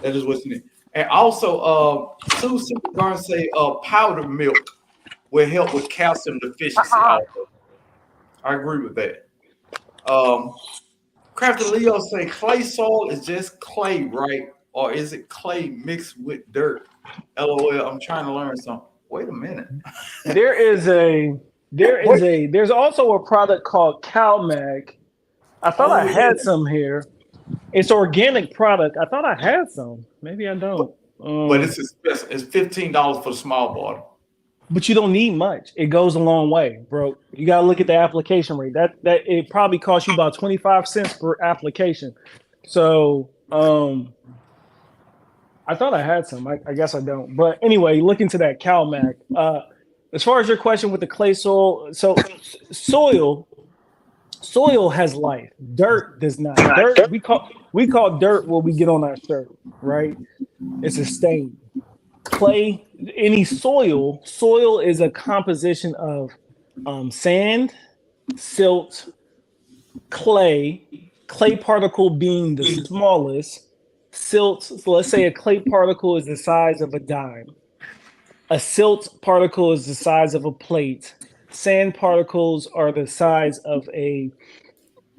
that is what's in it. And also, Sue Simple Garden say powdered milk will help with calcium deficiency. Also, I agree with that. Crafty Leo say clay soil is just clay, right? Or is it clay mixed with dirt? LOL. I'm trying to learn something. Wait a minute. There's also a product called CalMag. I thought I had some here. It's organic product. I thought I had some. Maybe I don't. But it's expensive. It's $15 for the small bottle. But you don't need much. It goes a long way, bro. You gotta look at the application rate. That it probably costs you about 25 cents per application. So I thought I had some. I guess I don't. But anyway, look into that CalMag. As far as your question with the clay soil, so soil has life. Dirt does not. Dirt we call dirt what we get on our shirt, right? It's a stain. clay, any soil is a composition of sand, silt, clay particle being the smallest. Silt, so let's say a clay particle is the size of a dime. A silt particle is the size of a plate. Sand particles are the size of a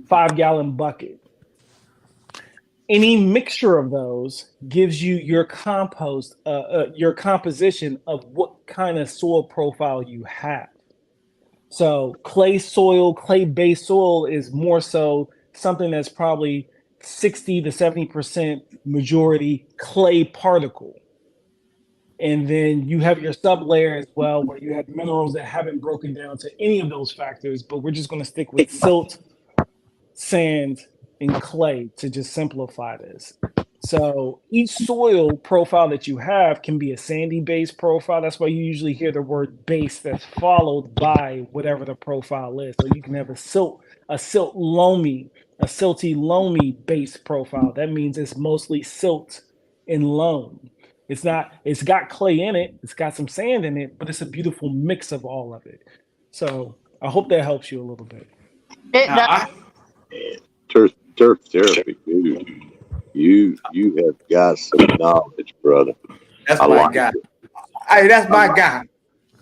5-gallon bucket. Any mixture of those gives you your compost, your composition of what kind of soil profile you have. So clay soil, clay-based soil is more so something that's probably 60 to 70% majority clay particle. And then you have your sublayer as well, where you have minerals that haven't broken down to any of those factors, but we're just going to stick with silt, sand, and clay to just simplify this. So each soil profile that you have can be a sandy base profile. That's why you usually hear the word base that's followed by whatever the profile is. So you can have a silty loamy base profile. That means it's mostly silt and loam. It's got clay in it, it's got some sand in it, but it's a beautiful mix of all of it. So I hope that helps you a little bit. Now, Turf therapy, dude. You have got some knowledge, brother. That's I my like guy. it. Hey, that's my guy.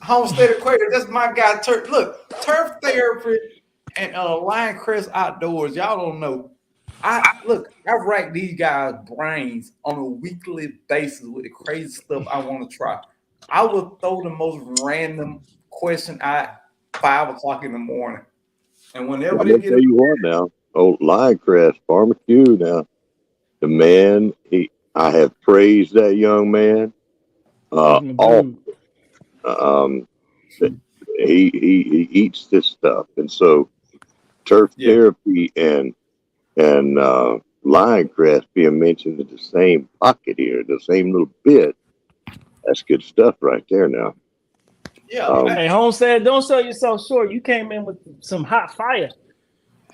Homestead Equator, that's my guy. Look, turf therapy and Lion Crest Outdoors. Y'all don't know. I rank these guys' brains on a weekly basis with the crazy stuff I want to try. I will throw the most random question at 5 o'clock in the morning, and whenever I'm they gonna get tell you what now. Old Lion Crest, Farmer Q now. The man, I have praised that young man. All he eats this stuff, and so turf therapy and lion crest being mentioned in the same pocket here, the same little bit. That's good stuff right there. Now, hey Homestead, don't sell yourself short. You came in with some hot fire.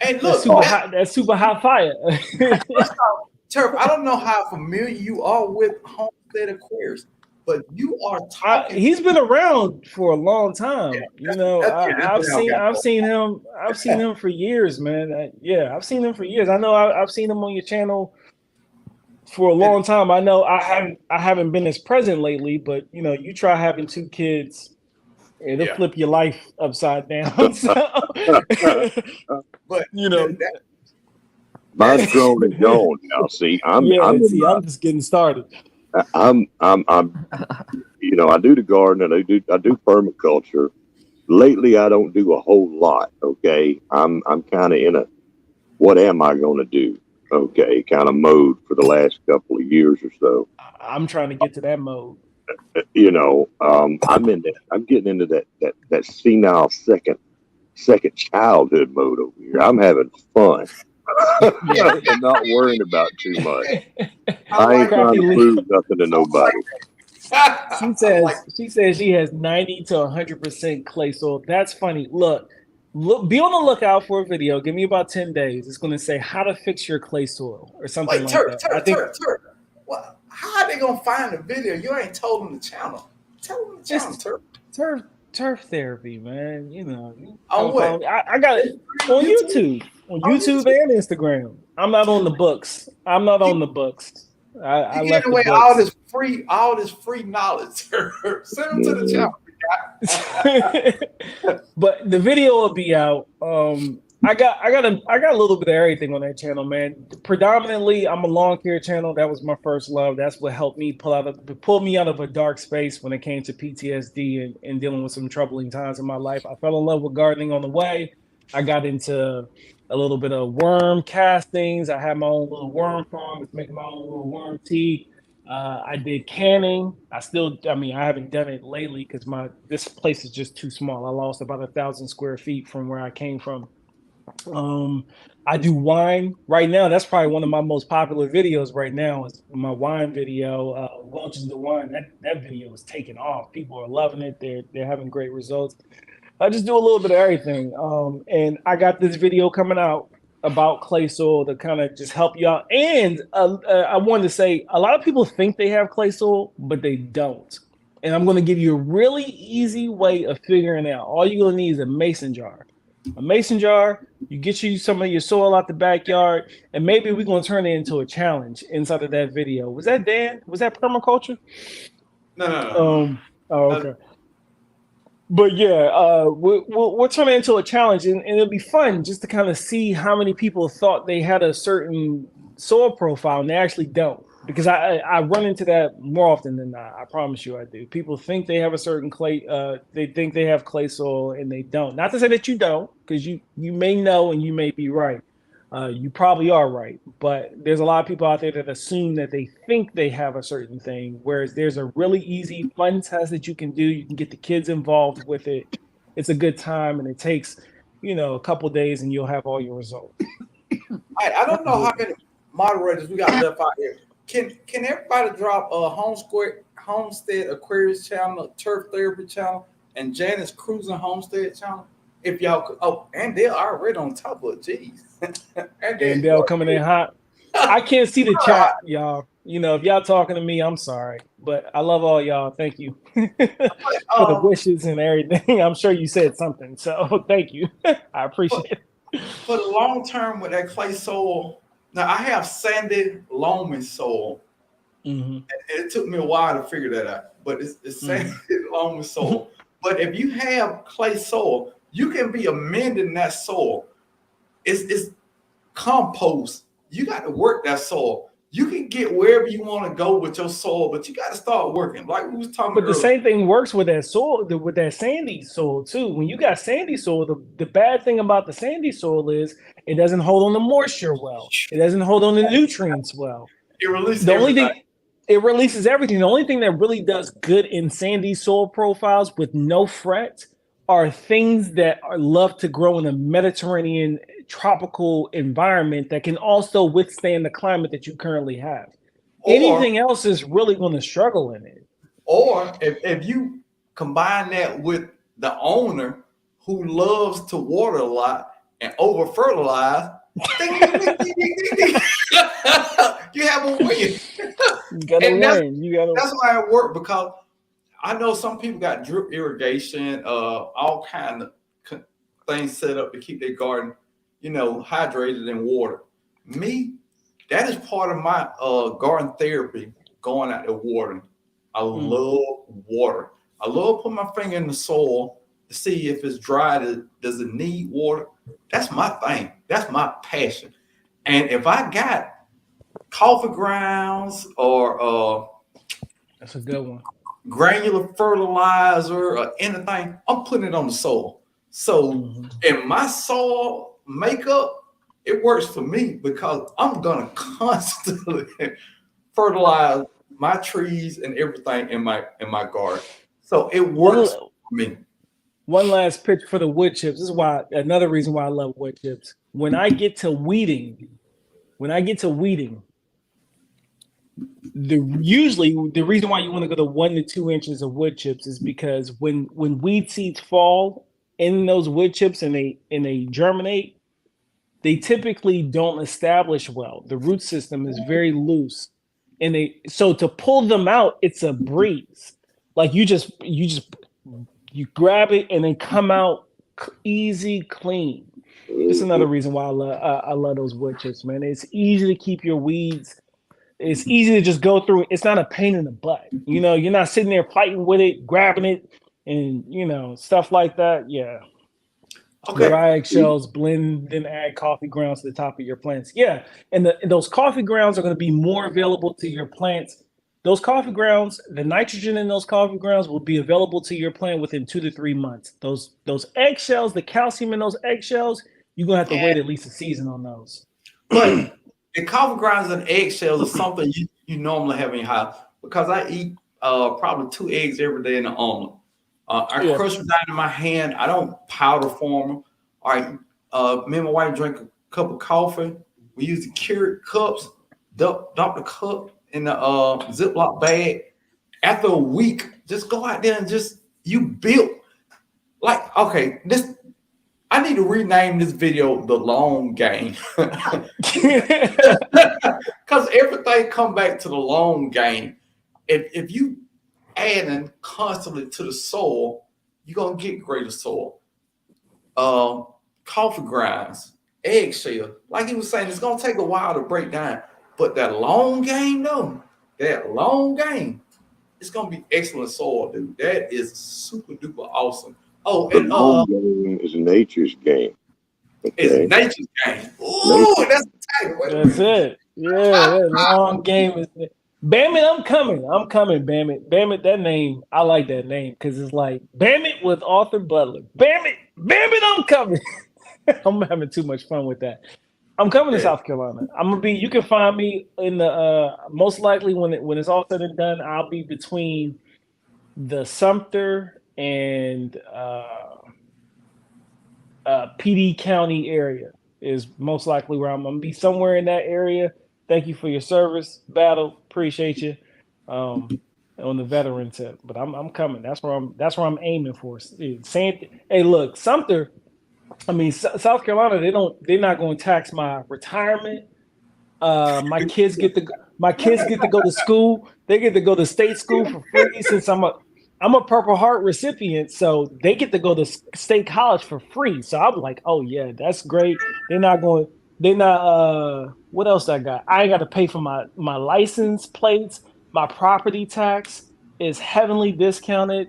And look, that's super hot fire. First off, Turf, I don't know how familiar you are with Homestead Aquarius, but you are talking. He's been around for a long time. I've seen him for years, man. I've seen him for years. I know I've seen him on your channel for a long time. I know I haven't been as present lately, but you try having 2 kids, it'll flip your life upside down. So, but mine's grown and gone now. See, I'm just getting started. I do the garden and I do permaculture. Lately, I don't do a whole lot. Okay, I'm kind of in a what am I going to do? Okay, kind of mode for the last couple of years or so. I'm trying to get to that mode. I'm in that. I'm getting into that senile second childhood mode over here. I'm having fun. I'm not worrying about too much. I ain't trying to prove nothing to nobody. She says she has 90 to 100% clay soil. That's funny. Look, be on the lookout for a video. Give me about 10 days. It's going to say how to fix your clay soil or something like that. Turf. Well, how are they going to find the video? You ain't told them the channel. Tell them the channel, Turf. Turf therapy, man. On what? I got it on YouTube. On YouTube and Instagram. I'm not on the books. I left the away books. all this free knowledge. Send them to the channel. But the video will be out. I got a little bit of everything on that channel, man. Predominantly, I'm a lawn care channel. That was my first love. That's what helped me pull me out of a dark space when it came to PTSD and dealing with some troubling times in my life. I fell in love with gardening on the way. I got into a little bit of worm castings. I had my own little worm farm. Was making my own little worm tea. I did canning. I haven't done it lately because this place is just too small. I lost about 1,000 square feet from where I came from. I do wine right now. That's probably one of my most popular videos right now is my wine video, Welch's the Wine. That video is taking off. People are loving it. They're having great results. I just do a little bit of everything. And I got this video coming out about clay soil to kind of just help you out. And I wanted to say, a lot of people think they have clay soil, but they don't. and I'm going to give you a really easy way of figuring out. All you're going to need is a mason jar. A mason jar, you get you some of your soil out the backyard, and maybe we're going to turn it into a challenge inside of that video. Was that Dan? Was that permaculture? No. Oh, okay. But yeah, we'll turn it into a challenge, and it'll be fun just to kind of see how many people thought they had a certain soil profile and they actually don't. Because I run into that more often than not. I promise you I do. People think they have a certain clay, they think they have clay soil and they don't. Not to say that you don't, because you may know and you may be right. You probably are right, but there's a lot of people out there that assume that they think they have a certain thing, whereas there's a really easy, fun test that you can do. You can get the kids involved with it. It's a good time, and it takes, a couple days, and you'll have all your results. I don't know how many moderators we got left out here. Can everybody drop a Homestead Aquarius channel, Turf Therapy channel, and Janice Cruising Homestead channel? If y'all could, and they're already on top of it. Jeez. and they're coming in hot. I can't see the chat, y'all. If y'all talking to me, I'm sorry. But I love all y'all. Thank you for the wishes and everything. I'm sure you said something. So thank you. I appreciate it. For the long term with that clay soil, now I have sandy loamy soil. Mm-hmm. It took me a while to figure that out. But it's sandy loamy soil. But if you have clay soil, you can be amending that soil. It's compost. You got to work that soil. You can get wherever you want to go with your soil, but you got to start working. Like we was talking about. But the same thing works with that soil, with that sandy soil too. When you got sandy soil, the bad thing about the sandy soil is it doesn't hold on the moisture well. It doesn't hold on the nutrients well. It releases it releases everything. The only thing that really does good in sandy soil profiles with no fret are things that love to grow in a Mediterranean tropical environment that can also withstand the climate that you currently have. Anything else is really going to struggle in it. Or if you combine that with the owner who loves to water a lot and over fertilize, you have a win. You gotta win. That's why it worked, because I know some people got drip irrigation, all kind of things set up to keep their garden, hydrated and watered. Me, that is part of my garden therapy, going out there watering. I love water. I love putting my finger in the soil to see if it's dry. Does it need water? That's my thing. That's my passion. And if I got coffee grounds or that's a good one, granular fertilizer or anything, I'm putting it on the soil. So in my soil makeup, it works for me because I'm gonna constantly fertilize my trees and everything in my garden. So it works for me. One last pitch for the wood chips. This is another reason why I love wood chips. When I get to weeding, usually the reason why you want to go to 1 to 2 inches of wood chips is because when weed seeds fall in those wood chips and they germinate, they typically don't establish well. The root system is very loose, and so to pull them out, it's a breeze. Like you grab it and they come out easy, clean. It's another reason why I love those wood chips, man. It's easy to keep your weeds. It's easy to just go through. It's not a pain in the butt. You're not sitting there fighting with it, grabbing it, and stuff like that. Yeah. Okay. Dry eggshells, blend, then add coffee grounds to the top of your plants. Yeah, and those coffee grounds are going to be more available to your plants. Those coffee grounds, the nitrogen in those coffee grounds will be available to your plant within 2 to 3 months. Those eggshells, the calcium in those eggshells, you're going to have to wait at least a season on those. But the coffee grounds and eggshells are something you normally have in your house, because I eat probably 2 eggs every day in the omelet. I crush them down in my hand. I don't powder form them. All right, me and my wife drink a cup of coffee. We use the Keurig cups, dump the cup in the Ziploc bag. After a week, just go out there and you build. Like, okay, I need to rename this video The Long Game. Because everything come back to the long game. If you adding constantly to the soil, you're gonna get greater soil. Coffee grinds, eggshell. Like he was saying, it's gonna take a while to break down. But that long game, though, that long game, it's gonna be excellent soil, dude. That is super duper awesome. Oh, The and long game is nature's game. it's Okay. nature's game. Ooh, that's the title. Wait a That's minute. it. Yeah, that long game is it. Bam it, I'm coming. I'm coming, Bam it. Bam it, that name, I like that name because it's like Bam it with Arthur Butler. Bam it, I'm coming. I'm having too much fun with that. I'm coming to Yeah. South Carolina. I'm gonna be. You can find me in the most likely when it's all said and done. I'll be between the Sumter and PD County area is most likely where I'm gonna be, somewhere in that area. Thank you for your service, Battle. Appreciate you on the veteran tip. But I'm coming. That's where I'm aiming for. Hey, look, Sumter. I mean, South Carolina. They're not going to tax my retirement. My kids get to go to school. They get to go to state school for free since I'm a Purple Heart recipient, so they get to go to state college for free. So I'm like, oh yeah, that's great. They're not what else I got? I ain't got to pay for my license plates. My property tax is heavily discounted,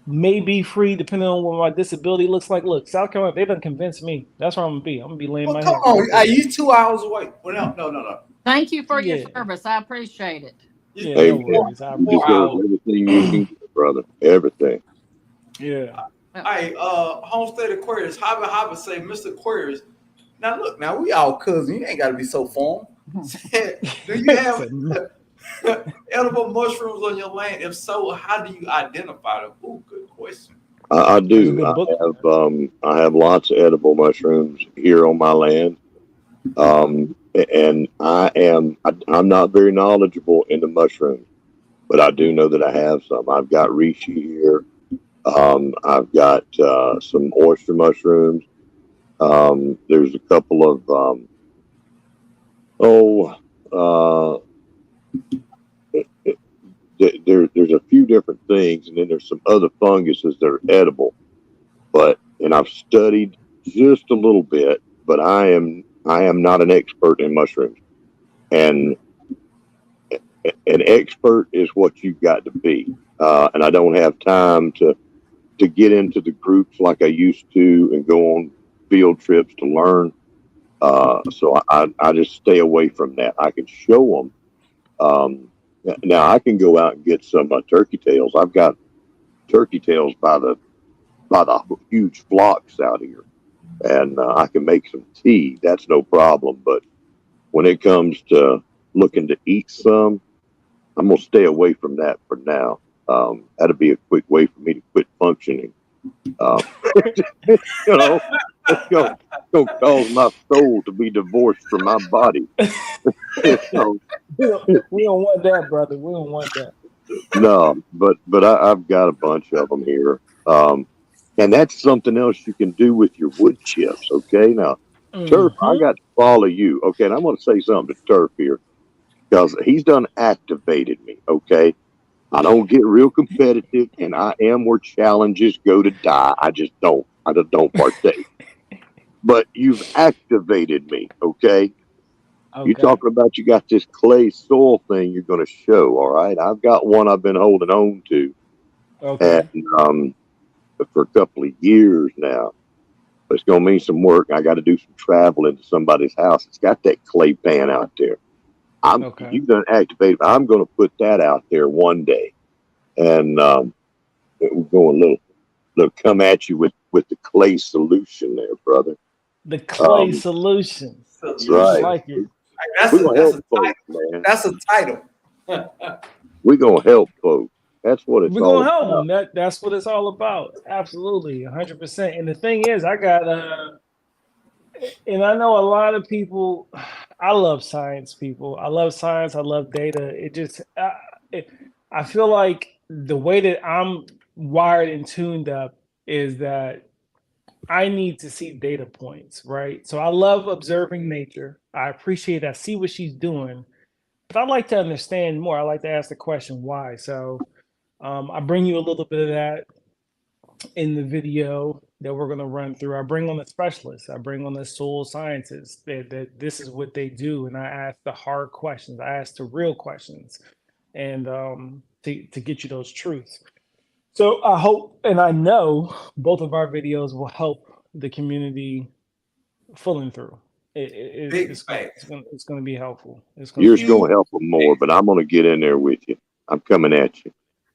maybe free depending on what my disability looks like. Look, South Carolina, they done convinced me. That's where I'm gonna be. I'm gonna be laying Well, my come head on. right Are there. you 2 hours away? Well, no. Thank you for your Yeah. service. I appreciate it. Yeah, Hey, no man, worries. I you Four appreciate deserve hours. everything you can get, brother. Everything. it. Yeah. Hey, Homestead Aquarius, Hobby say, Mr. Aquarius. Now look, now we all cousins. You ain't gotta be so formal. Do you have edible mushrooms on your land? If so, how do you identify them? Ooh, good question. I There's a do. good book. I have lots of edible mushrooms here on my land. And I'm not very knowledgeable in the mushrooms, but I do know that I have some. I've got reishi here. I've got some oyster mushrooms. There's a couple of there's a few different things, and then there's some other funguses that are edible. And I've studied just a little bit, but I am not an expert in mushrooms. And an expert is what you've got to be. And I don't have time to get into the groups like I used to and go on field trips to learn. So I just stay away from that. I can show them. Now I can go out and get some turkey tails. I've got turkey tails by the huge flocks out here, and I can make some tea. That's no problem. But when it comes to looking to eat some, I'm gonna stay away from that for now. That'll be a quick way for me to quit functioning. You know, it's gonna cause my soul to be divorced from my body. So, We don't want that, brother. We don't want that. no, but I've got a bunch of them here. And that's something else you can do with your wood chips. Okay, now Turf, I got to follow you. Okay, and I'm going to say something to Turf here because he's done activated me. Okay, I don't get real competitive, and I am where challenges go to die. I just don't partake. But you've activated me. Okay. You talking about you got this clay soil thing you're going to show, all right? I've got one I've been holding on to, and for a couple of years now. But it's going to mean some work. I got to do some traveling to somebody's house. It's got that clay pan out there. You've done activated. I'm going to put that out there one day, and we're going a little come at you with the clay solution there, brother. The clay solution. That's I right. like it. That's a title. We're going to help folks. That's what it's We're all gonna help about. them. That's what it's all about. Absolutely, 100%. And the thing is, I got and I know a lot of people. I love science, people. I love science. I love data. It just, I feel like the way that I'm wired and tuned up is that I need to see data points, right? So I love observing nature. I appreciate. I see what she's doing, but I like to understand more. I like to ask the question why. So I bring you a little bit of that in the video that we're going to run through. I bring on the specialists. I bring on the soil scientists that this is what they do. And I ask the hard questions. I ask the real questions and to get you those truths. So I hope and I know both of our videos will help the community pulling through. It's going to be helpful. Yours going to help them more, but I'm going to get in there with you. I'm coming at you.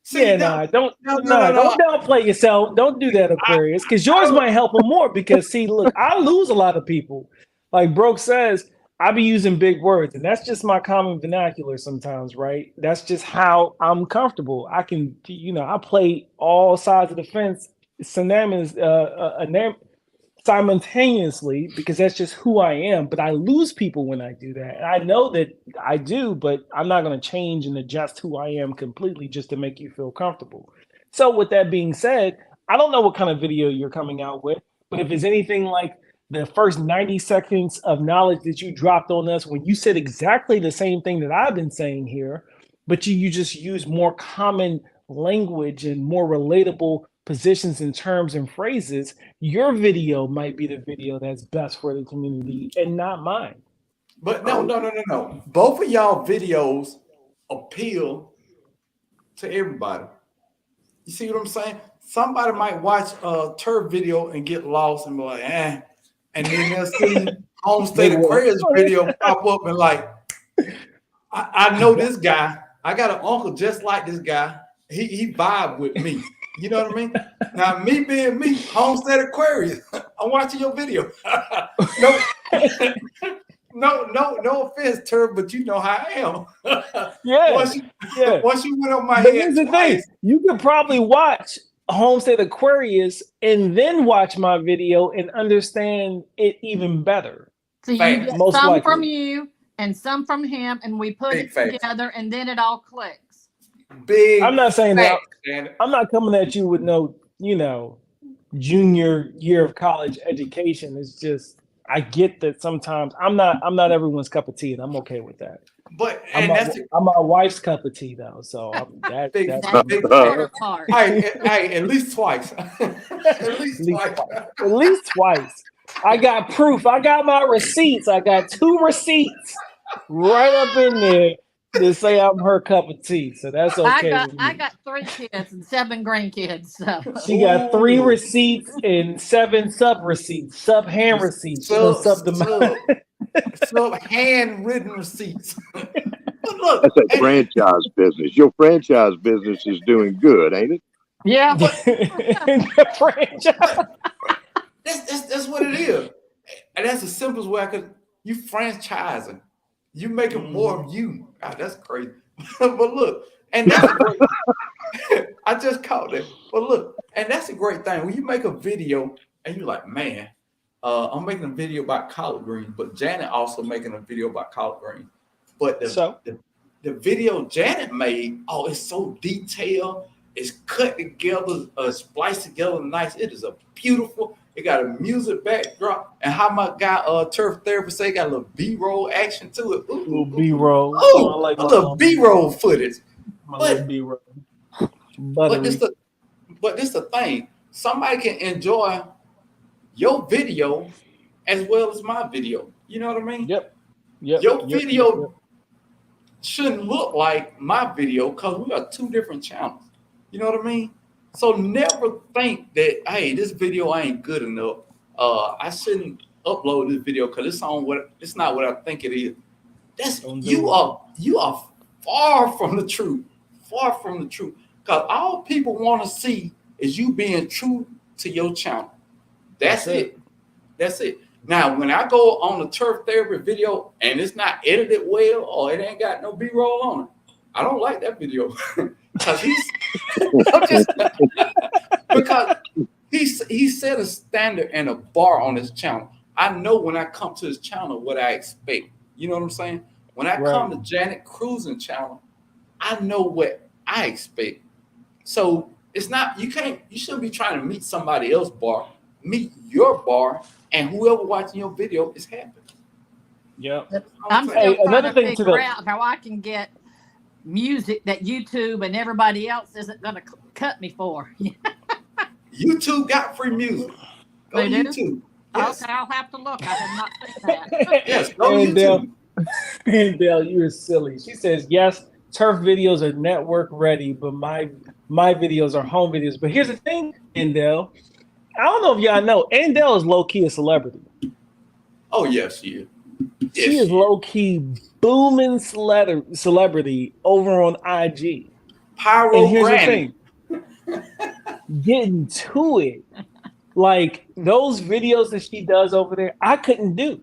See, don't downplay yourself. Don't do that, Aquarius, because yours might help them more. Because see, look, I lose a lot of people. Like Broke says, I be using big words, and that's just my common vernacular sometimes, right? That's just how I'm comfortable. I can, I play all sides of the fence, simultaneously because that's just who I am. But I lose people when I do that. And I know that I do, but I'm not going to change and adjust who I am completely just to make you feel comfortable. So with that being said, I don't know what kind of video you're coming out with, but if it's anything like the first 90 seconds of knowledge that you dropped on us when you said exactly the same thing that I've been saying here, but you just use more common language and more relatable positions and terms and phrases, your video might be the video that's best for the community and not mine. But no. Both of y'all videos appeal to everybody. You see what I'm saying? Somebody might watch a turf video and get lost and be like, and then they'll see Homestead Aquarius video pop up and like, I know this guy. I got an uncle just like this guy. He vibe with me. You know what I mean? Now, me being me, Homestead Aquarius, I'm watching your video. No offense, Turb, but you know how I am. Once you went on my head here's the thing. You could probably watch Homestead Aquarius and then watch my video and understand it even better. So you get some from you and some from him, and we put it together, and then it all clicks. I'm not saying that. I'm not coming at you with no, junior year of college education. It's just I get that sometimes I'm not everyone's cup of tea, and I'm okay with that. But I'm my wife's cup of tea though, so that's big part. Hey, at least twice. At least twice. I got proof. I got my receipts. I got 2 receipts right up in there to say I'm her cup of tea, so that's okay. I got 3 kids and 7 grandkids. So she got 3 receipts and 7 sub receipts, sub hand receipts, sub handwritten receipts. Look, that's a franchise business. Your franchise business is doing good, ain't it? Yeah, franchise. That's what it is, and that's the simplest way I could. You franchising. You making more of you. God, that's crazy. But look, and that's great. I just caught that. But look, and that's a great thing. When you make a video and you're like, man, I'm making a video about collard greens, but Janet also making a video about collard greens. But the video Janet made, it's so detailed. It's cut together, spliced together nice. It is a beautiful. It got a music backdrop, and how my guy Turf Therapist say got a little B-roll action to it. A little B-roll. Oh, like a little B-roll footage. But B-roll. But this the thing. Somebody can enjoy your video as well as my video. You know what I mean? Yep. Your video shouldn't look like my video because we are 2 different channels. You know what I mean? So never think that, hey, this video ain't good enough. I shouldn't upload this video because it's not what I think it is. You are far from the truth. Far from the truth. Because all people want to see is you being true to your channel. That's it. That's it. Now, when I go on the turf therapy video and it's not edited well or it ain't got no B-roll on it, I don't like that video. Because he set a standard and a bar on his channel. I know when I come to his channel what I expect. You know what I'm saying? When I come to Janet Cruising channel, I know what I expect. So it's not you shouldn't be trying to meet somebody else's bar. Meet your bar, and whoever watching your video is happy. Yeah. I'm still trying to figure out how I can get music that YouTube and everybody else isn't going to cut me for. YouTube got free music. Go They to do? YouTube. Yes. Okay, I'll have to look. I have not seen that. Yes, go to And Dale, YouTube. and Dale, you're silly. She says, yes, turf videos are network ready, but my videos are home videos. But here's the thing, Andel. I don't know if y'all know, Andel is low-key a celebrity. Oh, yes, she is. Yes, She is low-key booming celebrity over on IG. Pyro And here's Granny. the thing. Getting to it. Like those videos that she does over there, I couldn't do.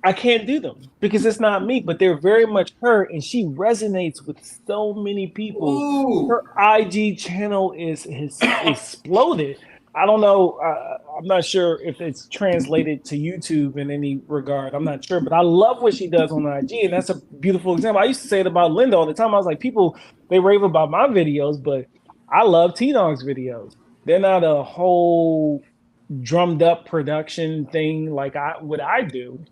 I can't do them because it's not me, but they're very much her, and she resonates with so many people. Ooh. Her IG channel has exploded. I don't know. I'm not sure if it's translated to YouTube in any regard. I'm not sure, but I love what she does on IG, and that's a beautiful example. I used to say it about Linda all the time. I was like, people, they rave about my videos, but I love T-Dog's videos. They're not a whole drummed up production thing like what I do.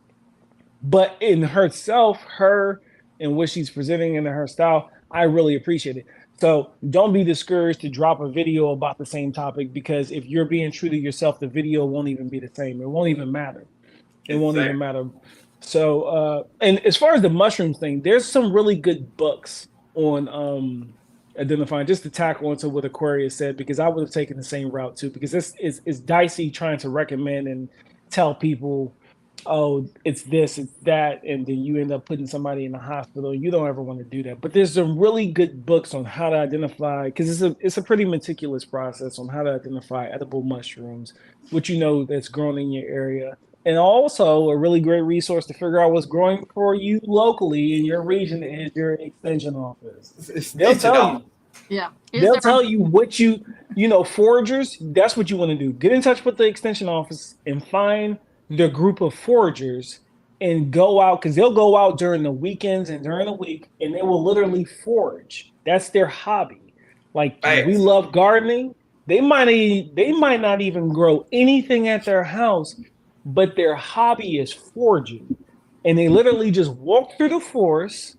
But in herself, her and what she's presenting in her style, I really appreciate it. So don't be discouraged to drop a video about the same topic, because if you're being true to yourself, the video won't even be the same. It won't even matter. It won't even matter. So, and as far as the mushrooms thing, there's some really good books on identifying, just to tackle into what Aquarius said, because I would have taken the same route too, because it's dicey trying to recommend and tell people, oh, it's this, it's that, and then you end up putting somebody in the hospital. You don't ever want to do that. But there's some really good books on how to identify, because it's a pretty meticulous process on how to identify edible mushrooms, what you know that's grown in your area. And also a really great resource to figure out what's growing for you locally in your region is your extension office. They'll tell you. Yeah. They'll tell you what foragers, that's what you want to do. Get in touch with the extension office and find the group of foragers and go out, because they'll go out during the weekends and during the week, and they will literally forage. That's their hobby. Like we love gardening. They might not even grow anything at their house, but their hobby is foraging. And they literally just walk through the forest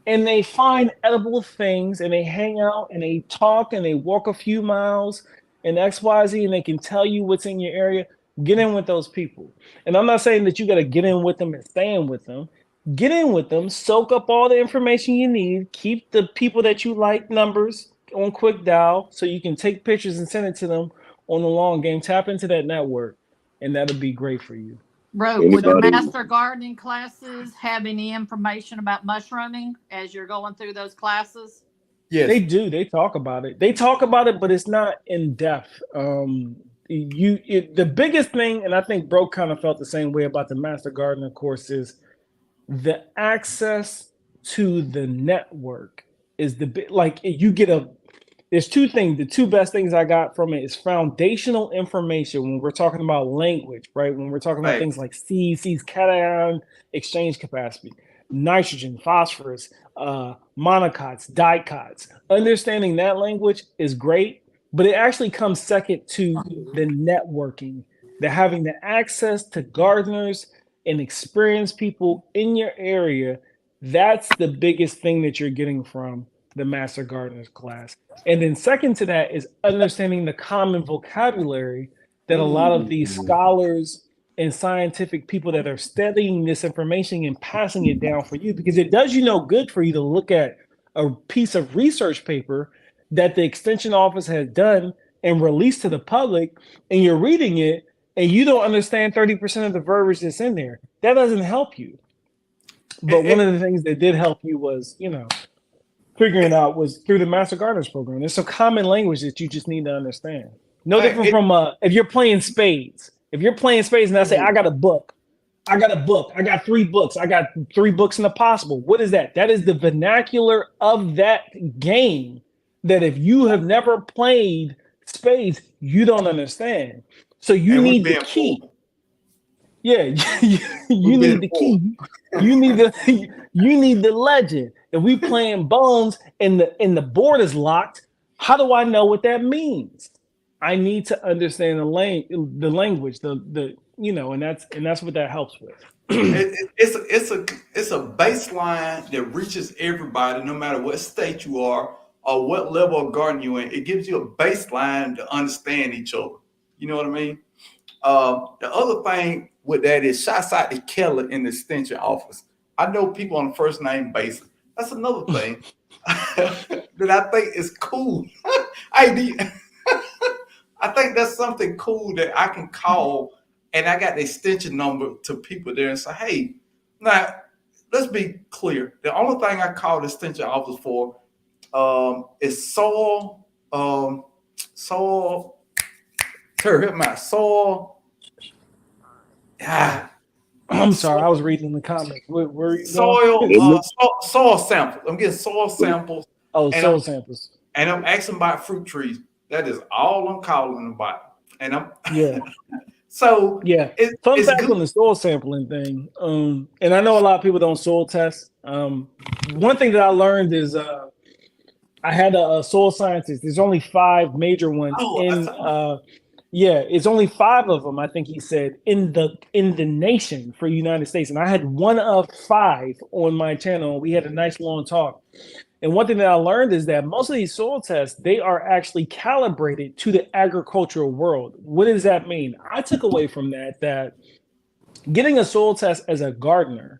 and they find edible things, and they hang out and they talk and they walk a few miles and XYZ, and they can tell you what's in your area. Get in with those people. And I'm not saying that you got to get in with them and stay in with them. Get in with them, soak up all the information you need, keep the people that you like numbers on quick dial so you can take pictures and send it to them on the long game. Tap into that network, and that'll be great for you. Bro, would the master gardening classes have any information about mushrooming as you're going through those classes? Yes, they do. They talk about it. But it's not in depth. The biggest thing, and I think Broke kind of felt the same way about the master gardener course, is the access to the network is you get there's two things. The two best things I got from it is foundational information when we're talking about language, right? When we're talking about things like C's, cation exchange capacity, nitrogen, phosphorus, monocots, dicots. Understanding that language is great, but it actually comes second to the networking, the having the access to gardeners and experienced people in your area. That's the biggest thing that you're getting from the Master Gardeners class. And then second to that is understanding the common vocabulary that a lot of these scholars and scientific people that are studying this information and passing it down for you, because it does good for you to look at a piece of research paper that the extension office has done and released to the public, and you're reading it and you don't understand 30% of the verbiage that's in there. That doesn't help you. But one of the things that did help you was, figuring out was through the Master Gardeners program. There's some common language that you just need to understand. No different from if you're playing spades. If you're playing spades and I say, I got a book. I got 3 books. I got 3 books in the possible. What is that? That is the vernacular of that game that if you have never played spades, you don't understand. So you need the key. Yeah, you need the key. You need the legend. If we playing bones and the board is locked, how do I know what that means? I need to understand the language, and that's what that helps with. It's a baseline that reaches everybody, no matter what state you are or what level of garden you're in. It gives you a baseline to understand each other. You know what I mean? The other thing with that is shouts out to Kelly in the extension office. I know people on the first name basis. That's another thing that I think is cool. I I think that's something cool that I can call, and I got the extension number to people there and say, hey, now let's be clear. The only thing I call the extension office for is soil, soil, Terry, help me out, soil. Ah, I'm sorry, soil, I was reading the comments. Where are you going? soil samples. I'm getting soil samples, Oh, and soil samples. I'm asking about fruit trees. That is all I'm calling about. And I'm Yeah. so Yeah. Fun it's fact good. on the soil sampling thing. And I know a lot of people don't soil test. One thing that I learned is I had a soil scientist. There's only 5 major ones Oh, in yeah, it's only 5 of them, I think he said, in the nation for United States. And I had one of 5 on my channel. We had a nice long talk. And one thing that I learned is that most of these soil tests, they are actually calibrated to the agricultural world. What does that mean? I took away from that getting a soil test as a gardener,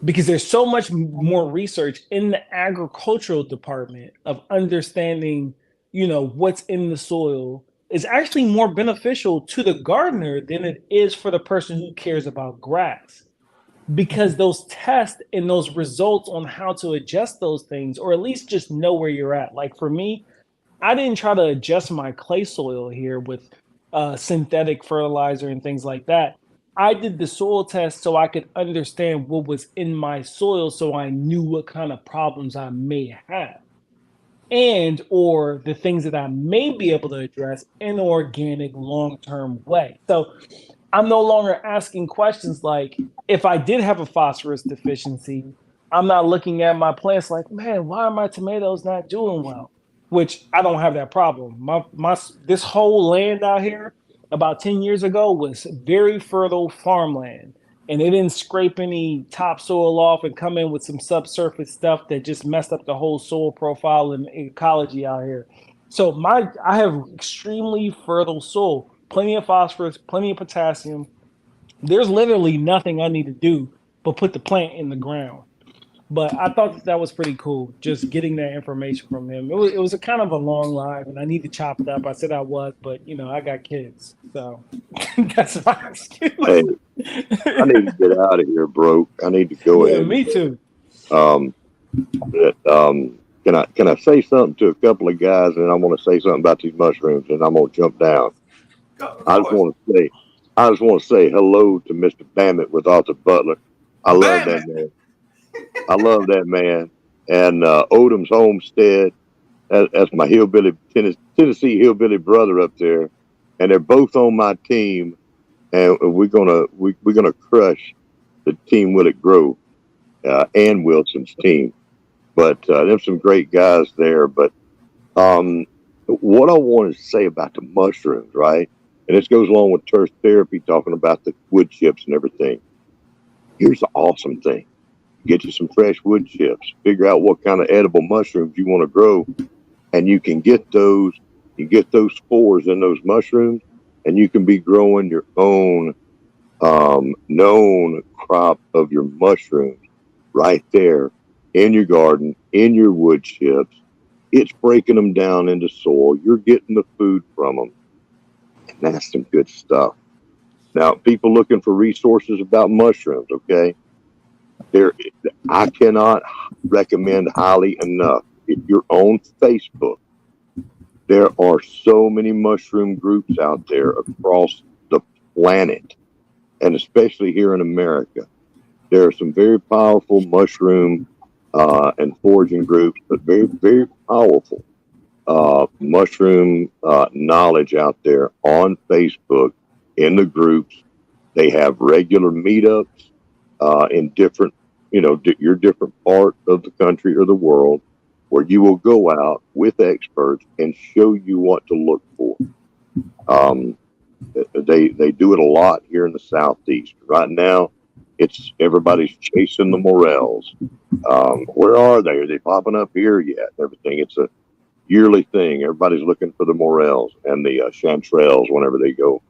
because there's so much more research in the agricultural department of understanding, what's in the soil, is actually more beneficial to the gardener than it is for the person who cares about grass, because those tests and those results on how to adjust those things, or at least just know where you're at. Like for me, I didn't try to adjust my clay soil here with synthetic fertilizer and things like that. I did the soil test so I could understand what was in my soil, so I knew what kind of problems I may have, and or the things that I may be able to address in an organic long-term way. So I'm no longer asking questions like, if I did have a phosphorus deficiency, I'm not looking at my plants like, man, why are my tomatoes not doing well? Which I don't have that problem. My this whole land out here about 10 years ago was very fertile farmland, and it didn't scrape any topsoil off and come in with some subsurface stuff that just messed up the whole soil profile and ecology out here. So I have extremely fertile soil, plenty of phosphorus, plenty of potassium. There's literally nothing I need to do but put the plant in the ground. But I thought that was pretty cool, just getting that information from him. It was a kind of a long live, and I need to chop it up. I said I was, but I got kids, so that's my excuse. Hey, I need to get out of here, bro. I need to go Yeah, ahead. me too. Can I say something to a couple of guys, and I want to say something about these mushrooms, and I'm gonna jump down. I just want to say hello to Mr. Bammett with Arthur Butler. I love that man. I love that man. And Odom's Homestead. That's my hillbilly Tennessee hillbilly brother up there, and they're both on my team. And we're gonna crush the Team Will It Grow and Wilson's team. But there's some great guys there. But what I wanted to say about the mushrooms, right? And this goes along with turf therapy, talking about the wood chips and everything. Here's the awesome thing. Get you some fresh wood chips. Figure out what kind of edible mushrooms you want to grow. And you can get those spores in those mushrooms, and you can be growing your own known crop of your mushrooms right there in your garden, in your wood chips. It's breaking them down into soil. You're getting the food from them. And that's some good stuff. Now, people looking for resources about mushrooms, okay? I cannot recommend highly enough. If you're on Facebook, there are so many mushroom groups out there across the planet, and especially here in America. There are some very powerful mushroom and foraging groups, but very, very powerful mushroom knowledge out there on Facebook in the groups. They have regular meetups in different, your different part of the country or the world, where you will go out with experts and show you what to look for. They do it a lot here in the Southeast. Right now, it's everybody's chasing the morels. Where are they? Are they popping up here yet? Everything. It's a yearly thing. Everybody's looking for the morels and the chanterelles whenever they go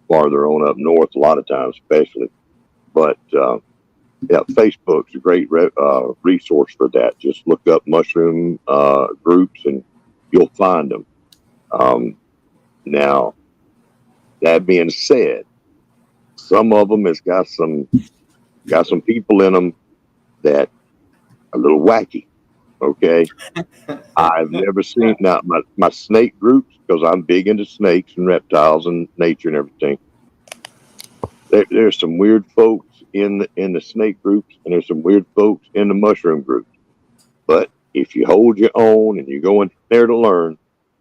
farther on up north. A lot of times, especially. But yeah, Facebook's a great resource for that. Just look up mushroom groups and you'll find them. Now, that being said, some of them has got some people in them that are a little wacky. Okay, I've never seen now my snake groups, because I'm big into snakes and reptiles and nature and everything. There's some weird folks in the snake groups, and there's some weird folks in the mushroom groups. But if you hold your own and you go in there to learn,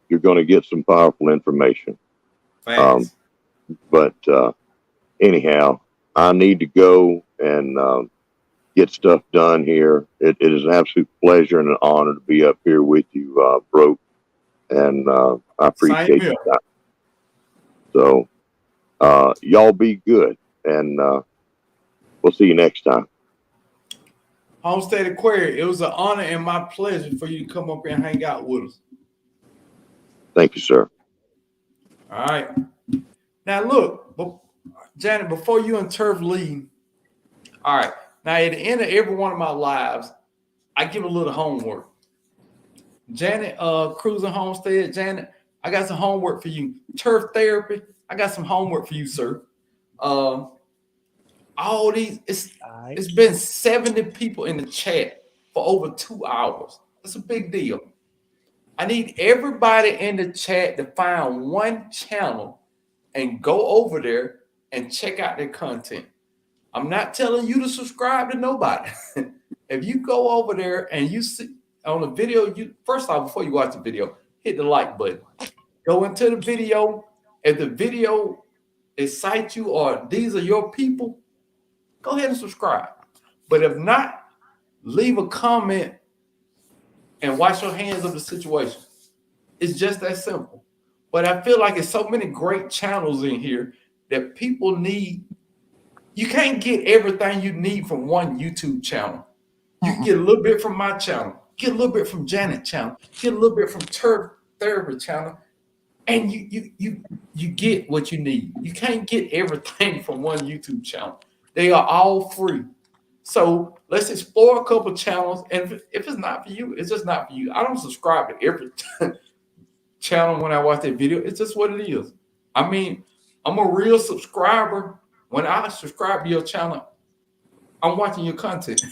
you're going to get some powerful information. But anyhow, I need to go and get stuff done here. It is an absolute pleasure and an honor to be up here with you, Broke. And I appreciate you. So y'all be good. And we'll see you next time. Homestead Aquarium, it was an honor and my pleasure for you to come up here and hang out with us. Thank you, sir. All right. Now, look, Janet, before you and Turf leave, all right. Now, at the end of every one of my lives, I give a little homework. Janet, Cruising Homestead, Janet, I got some homework for you. Turf Therapy, I got some homework for you, sir. All these, it's been 70 people in the chat for over 2 hours. That's a big deal. I need everybody in the chat to find one channel and go over there and check out their content. I'm not telling you to subscribe to nobody. If you go over there and you see on the video, you first off, before you watch the video, hit the like button. Go into the video. If the video excites you or these are your people, go ahead and subscribe. But if not, leave a comment and wash your hands of the situation. It's just that simple. But I feel like there's so many great channels in here that people need. You can't get everything you need from one YouTube channel. You can get a little bit from my channel, get a little bit from Janet's channel, get a little bit from Turf Therapy channel, and you get what you need. You can't get everything from one YouTube channel. They are all free. So let's explore a couple channels. And if it's not for you, it's just not for you. I don't subscribe to every channel when I watch that video. It's just what it is. I mean, I'm a real subscriber. When I subscribe to your channel, I'm watching your content.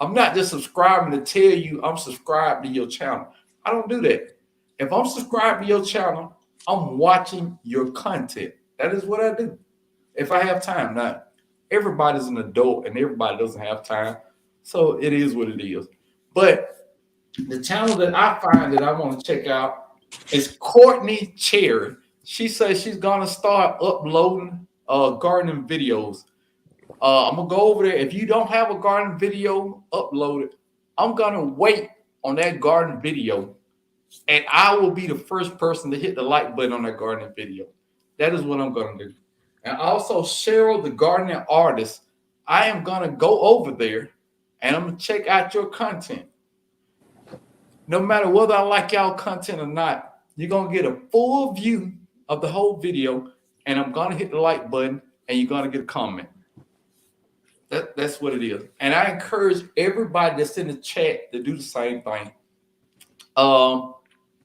I'm not just subscribing to tell you I'm subscribed to your channel. I don't do that. If I'm subscribed to your channel, I'm watching your content. That is what I do. If I have time. Now, everybody's an adult and everybody doesn't have time. So it is what it is. But the channel that I find that I want to check out is Courtney Cherry. She says she's going to start uploading gardening videos. I'm going to go over there. If you don't have a garden video uploaded, I'm going to wait on that garden video. And I will be the first person to hit the like button on that gardening video. That is what I'm going to do. And also, Cheryl, the gardening artist, I am going to go over there and I'm going to check out your content. No matter whether I like y'all content or not, you're going to get a full view of the whole video. And I'm going to hit the like button and you're going to get a comment. That's what it is. And I encourage everybody that's in the chat to do the same thing.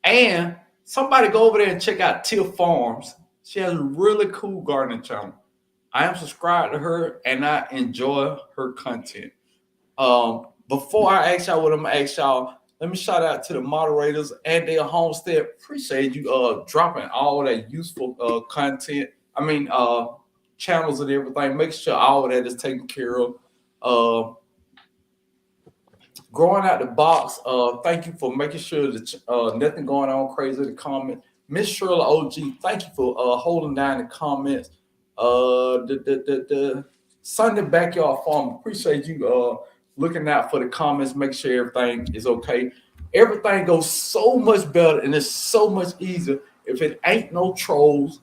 And somebody go over there and check out Tiff Farms. She has a really cool gardening channel. I am subscribed to her and I enjoy her content. Before I ask y'all what I'm gonna ask y'all, let me shout out to the moderators and their Homestead. Appreciate you dropping all that useful content. I mean channels and everything. Make sure all of that is taken care of. Growing out the box, thank you for making sure that nothing going on crazy in the comment. Miss Shirley OG, thank you for holding down the comments. The Sunday Backyard Farm, appreciate you looking out for the comments, make sure everything is okay. Everything goes so much better and it's so much easier if it ain't no trolls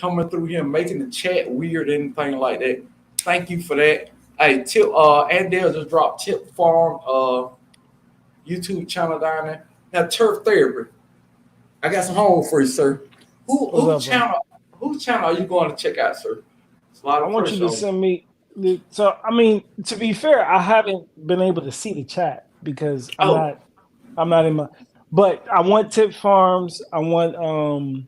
coming through here, making the chat weird, anything like that. Thank you for that. Hey, Andale just dropped Tip Farm YouTube channel down there. Now Turf Therapy. I got some homework for you, sir. Whose channel are you going to check out, sir? It's a lot of I want you to send me. So I mean, to be fair, I haven't been able to see the chat because I'm not in my. But I want Tip Farms. I want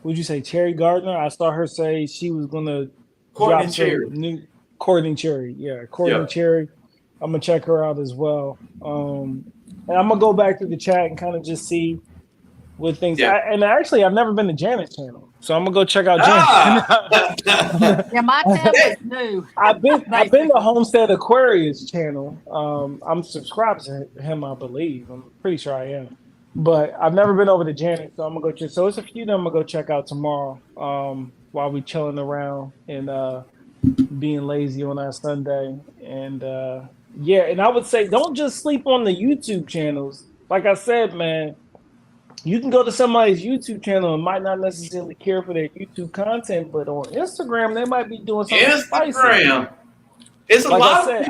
would you say Cherry Gardner? I saw her say she was gonna drop some new Courtney Cherry. Yeah, Courtney Cherry. I'm gonna check her out as well. And I'm gonna go back to the chat and kind of just see what things. And actually, I've never been to Janet's channel, so I'm gonna go check out Janet. Yeah, my channel is new. I've been to Homestead Aquarius channel. I'm subscribed to him, I believe. I'm pretty sure I am. But I've never been over to Janet, so I'm gonna go check. So it's a few that I'm gonna go check out tomorrow. While we chilling around and being lazy on our Sunday. And and I would say don't just sleep on the YouTube channels. Like I said, man, you can go to somebody's YouTube channel and might not necessarily care for their YouTube content, but on Instagram they might be doing something spicy. It's a like lot I said,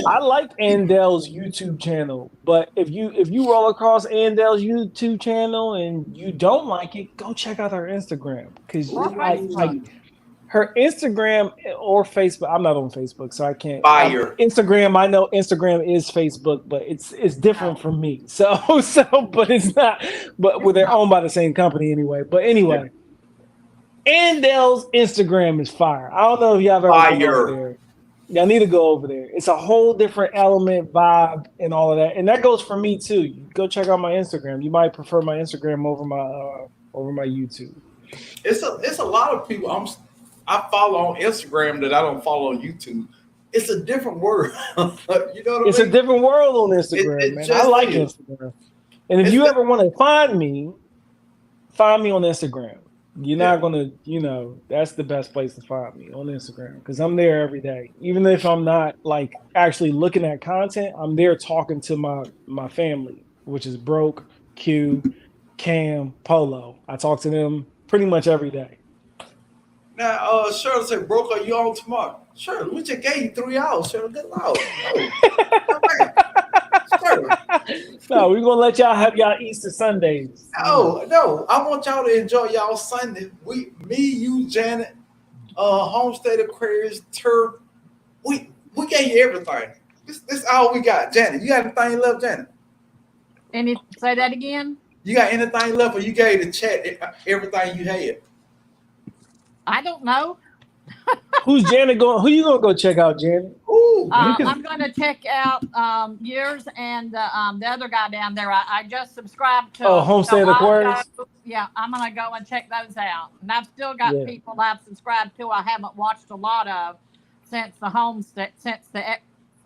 I like Andale's YouTube channel, but if you roll across Andale's YouTube channel and you don't like it, go check out her Instagram because her Instagram or Facebook. I'm not on Facebook, so I can't. Instagram, I know Instagram is Facebook, but it's different from me. So, but it's not. But they're owned by the same company anyway. But anyway, Andale's Instagram is fire. I don't know if y'all have ever been over there. Y'all need to go over there. It's a whole different element, vibe, and all of that. And that goes for me too. You go check out my Instagram. You might prefer my Instagram over my YouTube. It's a lot of people I follow on Instagram that I don't follow on YouTube. It's a different world. You know what I mean? It's a different world on Instagram, man. I like Instagram. And if you ever want to find me on Instagram. You're not going to, that's the best place to find me on Instagram because I'm there every day. Even if I'm not like actually looking at content, I'm there talking to my family, which is Broke, Q, Cam, Polo. I talk to them pretty much every day. Now, Cheryl said, Broke, are you on tomorrow? Sure, we just gave you 3 hours, Cheryl. Good Lord. No, we're gonna let y'all have y'all Easter Sundays. No, I want y'all to enjoy y'all Sunday. Me, you, Janet, Homestead Aquarius, Turf. We gave you everything. This all we got. Janet, you got anything left, Janet? Say that again? You got anything left, or you gave the chat everything you had? I don't know. Who's Janet going? Who you gonna go check out, Janet? I'm going to check out yours and the other guy down there. I just subscribed to. Homestead Aquarius. Yeah, I'm going to go and check those out. And I've still got people I've subscribed to. I haven't watched a lot of since the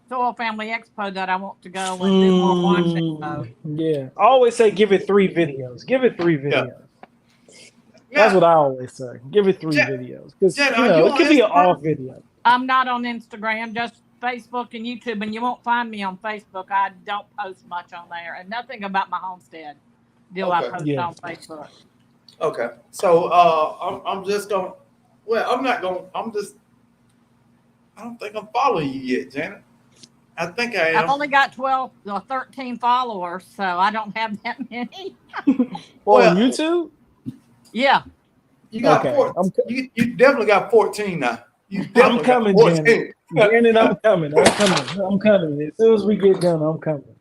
Soil Family Expo that I want to go and do more watching. So. Yeah, I always say give it 3 videos. Give it 3 videos. That's what I always say. Give it 3 videos because it could be an off video. I'm not on Instagram, just Facebook and YouTube, and you won't find me on Facebook. I don't post much on there, and nothing about my homestead deal I post on Facebook. Okay, so I'm just going. Well, I'm not going. I don't think I'm following you yet, Janet. I think I am. I've only got 12 or 13 followers, so I don't have that many. On YouTube? Yeah. You got you definitely got 14 now. I'm coming, Janet. Janet, I'm coming. As soon as we get done, I'm coming.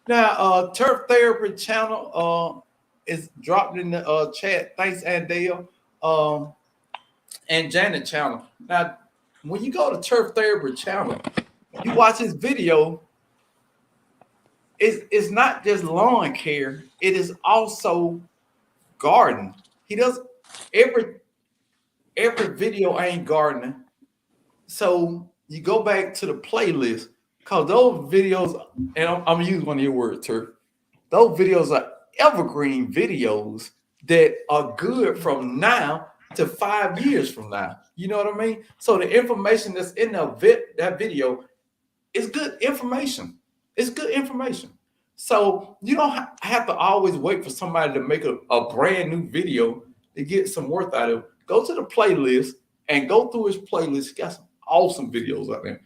Now, Turf Therapy channel is dropped in the chat. Thanks, Andale. And Janet channel. Now, when you go to Turf Therapy channel, you watch his video. It's not just lawn care. It is also garden. He does every video ain't gardening. So you go back to the playlist because those videos, and I'm gonna use one of your words, Turf. Those videos are evergreen videos that are good from now to 5 years from now. You know what I mean? So the information that's in that video is good information. It's good information. So you don't have to always wait for somebody to make a brand new video to get some worth out of it. go to the playlist and go through his playlist. He got some awesome videos out there.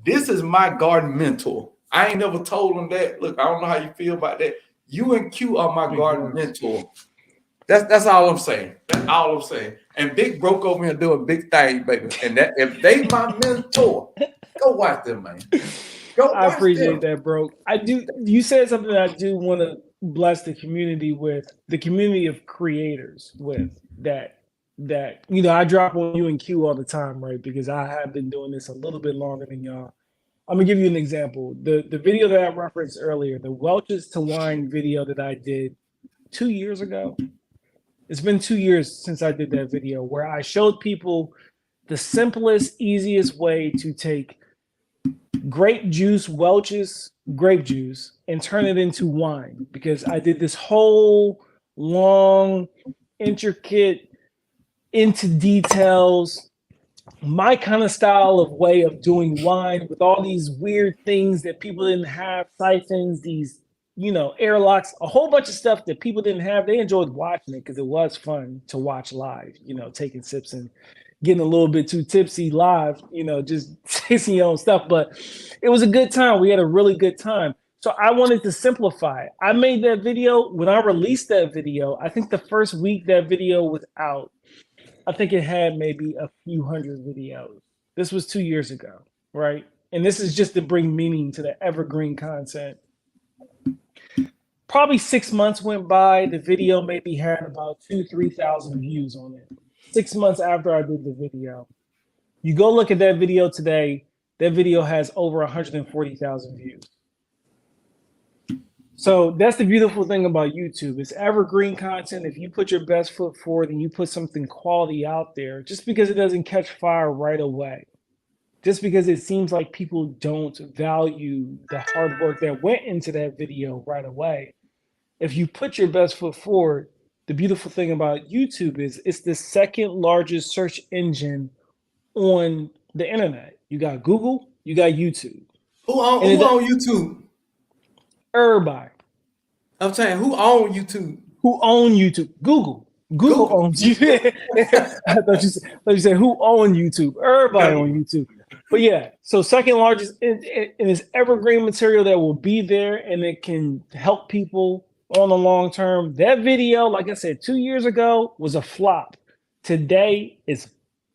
This is my garden mentor. I ain't never told him that. Look, I don't know how you feel about that. You and Q are my garden mentor. That's all I'm saying. That's all I'm saying. And Big Broke over here doing big things, baby. And that if they my mentor, go watch them, man. I appreciate that, Broke. I do. You said something that I do want to bless the community with, the community of creators with that. I drop on you and Q all the time, right? Because I have been doing this a little bit longer than y'all. I'm gonna give you an example. The video that I referenced earlier, the Welch's to Wine video that I did 2 years ago. It's been 2 years since I did that video where I showed people the simplest, easiest way to take grape juice, Welch's grape juice, and turn it into wine. Because I did this whole long, intricate, into details, my kind of style of way of doing wine with all these weird things that people didn't have, siphons, these airlocks, a whole bunch of stuff that people didn't have. They enjoyed watching it because it was fun to watch live, taking sips and getting a little bit too tipsy live, just tasting your own stuff. But it was a good time. We had a really good time. So I wanted to simplify it. I made that video. When I released that video, I think the first week that video was out, I think it had maybe a few hundred videos. This was 2 years ago, right? And this is just to bring meaning to the evergreen content. Probably 6 months went by. The video maybe had about 2,000-3,000 views on it. 6 months after I did the video. You go look at that video today, that video has over 140,000 views. So that's the beautiful thing about YouTube. It's evergreen content. If you put your best foot forward and you put something quality out there, just because it doesn't catch fire right away, just because it seems like people don't value the hard work that went into that video right away, if you put your best foot forward, the beautiful thing about YouTube is it's the second largest search engine on the internet. You got Google, you got YouTube. Who on YouTube? Everybody. I'm saying, who own YouTube? Who own YouTube? Google. Google owns YouTube. I thought you said who own YouTube? Everybody on YouTube. But yeah, so second largest, and it's evergreen material that will be there and it can help people on the long term. That video, like I said, 2 years ago was a flop. Today it's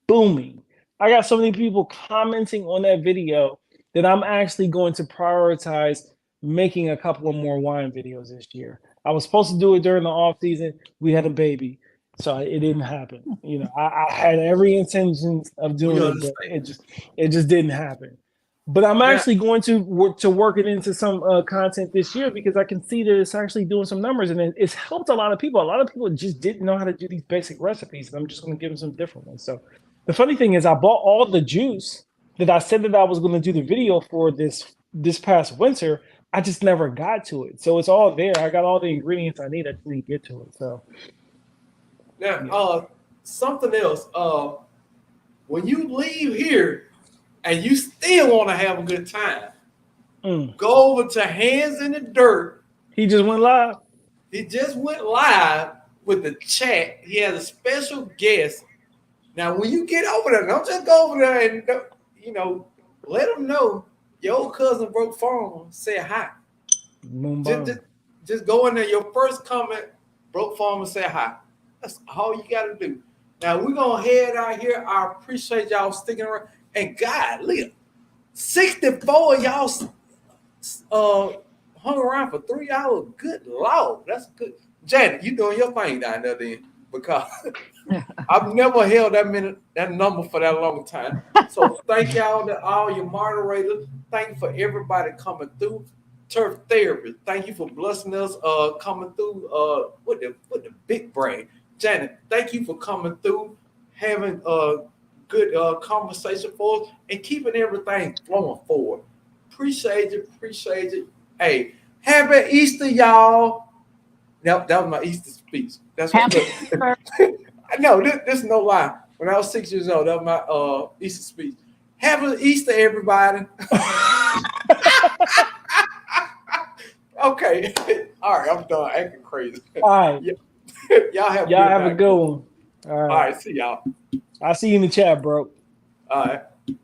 booming. I got so many people commenting on that video that I'm actually going to prioritize making a couple of more wine videos this year. I was supposed to do it during the off season. We had a baby, so it didn't happen. I had every intention of doing it, but it just didn't happen. But I'm actually going to work it into some content this year because I can see that it's actually doing some numbers and it's helped a lot of people. A lot of people just didn't know how to do these basic recipes, and I'm just going to give them some different ones. So the funny thing is, I bought all the juice that I said that I was going to do the video for this past winter. I just never got to it. So it's all there. I got all the ingredients I need. I just need to get to it. So now, something else. When you leave here and you still want to have a good time, go over to Hands in the Dirt. He just went live. He just went live with the chat. He has a special guest. Now, when you get over there, don't just go over there and let them know your old cousin BrokeFarmer said hi. Just go in there. Your first comment, BrokeFarmer said hi. That's all you got to do. Now, we're going to head out here. I appreciate y'all sticking around. And God, look, 64 of y'all hung around for 3 hours. Good Lord. That's good. Janet, you doing your thing down there then. Because I've never held that number for that long time. So thank y'all to all your moderators. Thank you for everybody coming through. Turf Therapy, thank you for blessing us coming through with the big brain. Janet, thank you for coming through, having a good conversation for us, and keeping everything flowing forward. Appreciate it. Hey, happy Easter, y'all. That was my Easter speech. That's what I know. This is no lie. When I was 6 years old, that was my Easter speech. Happy Easter, everybody. Okay. All right, I'm done acting crazy. All right. Y'all have a good one. All All right. right, see y'all. I'll see you in the chat, bro. All right.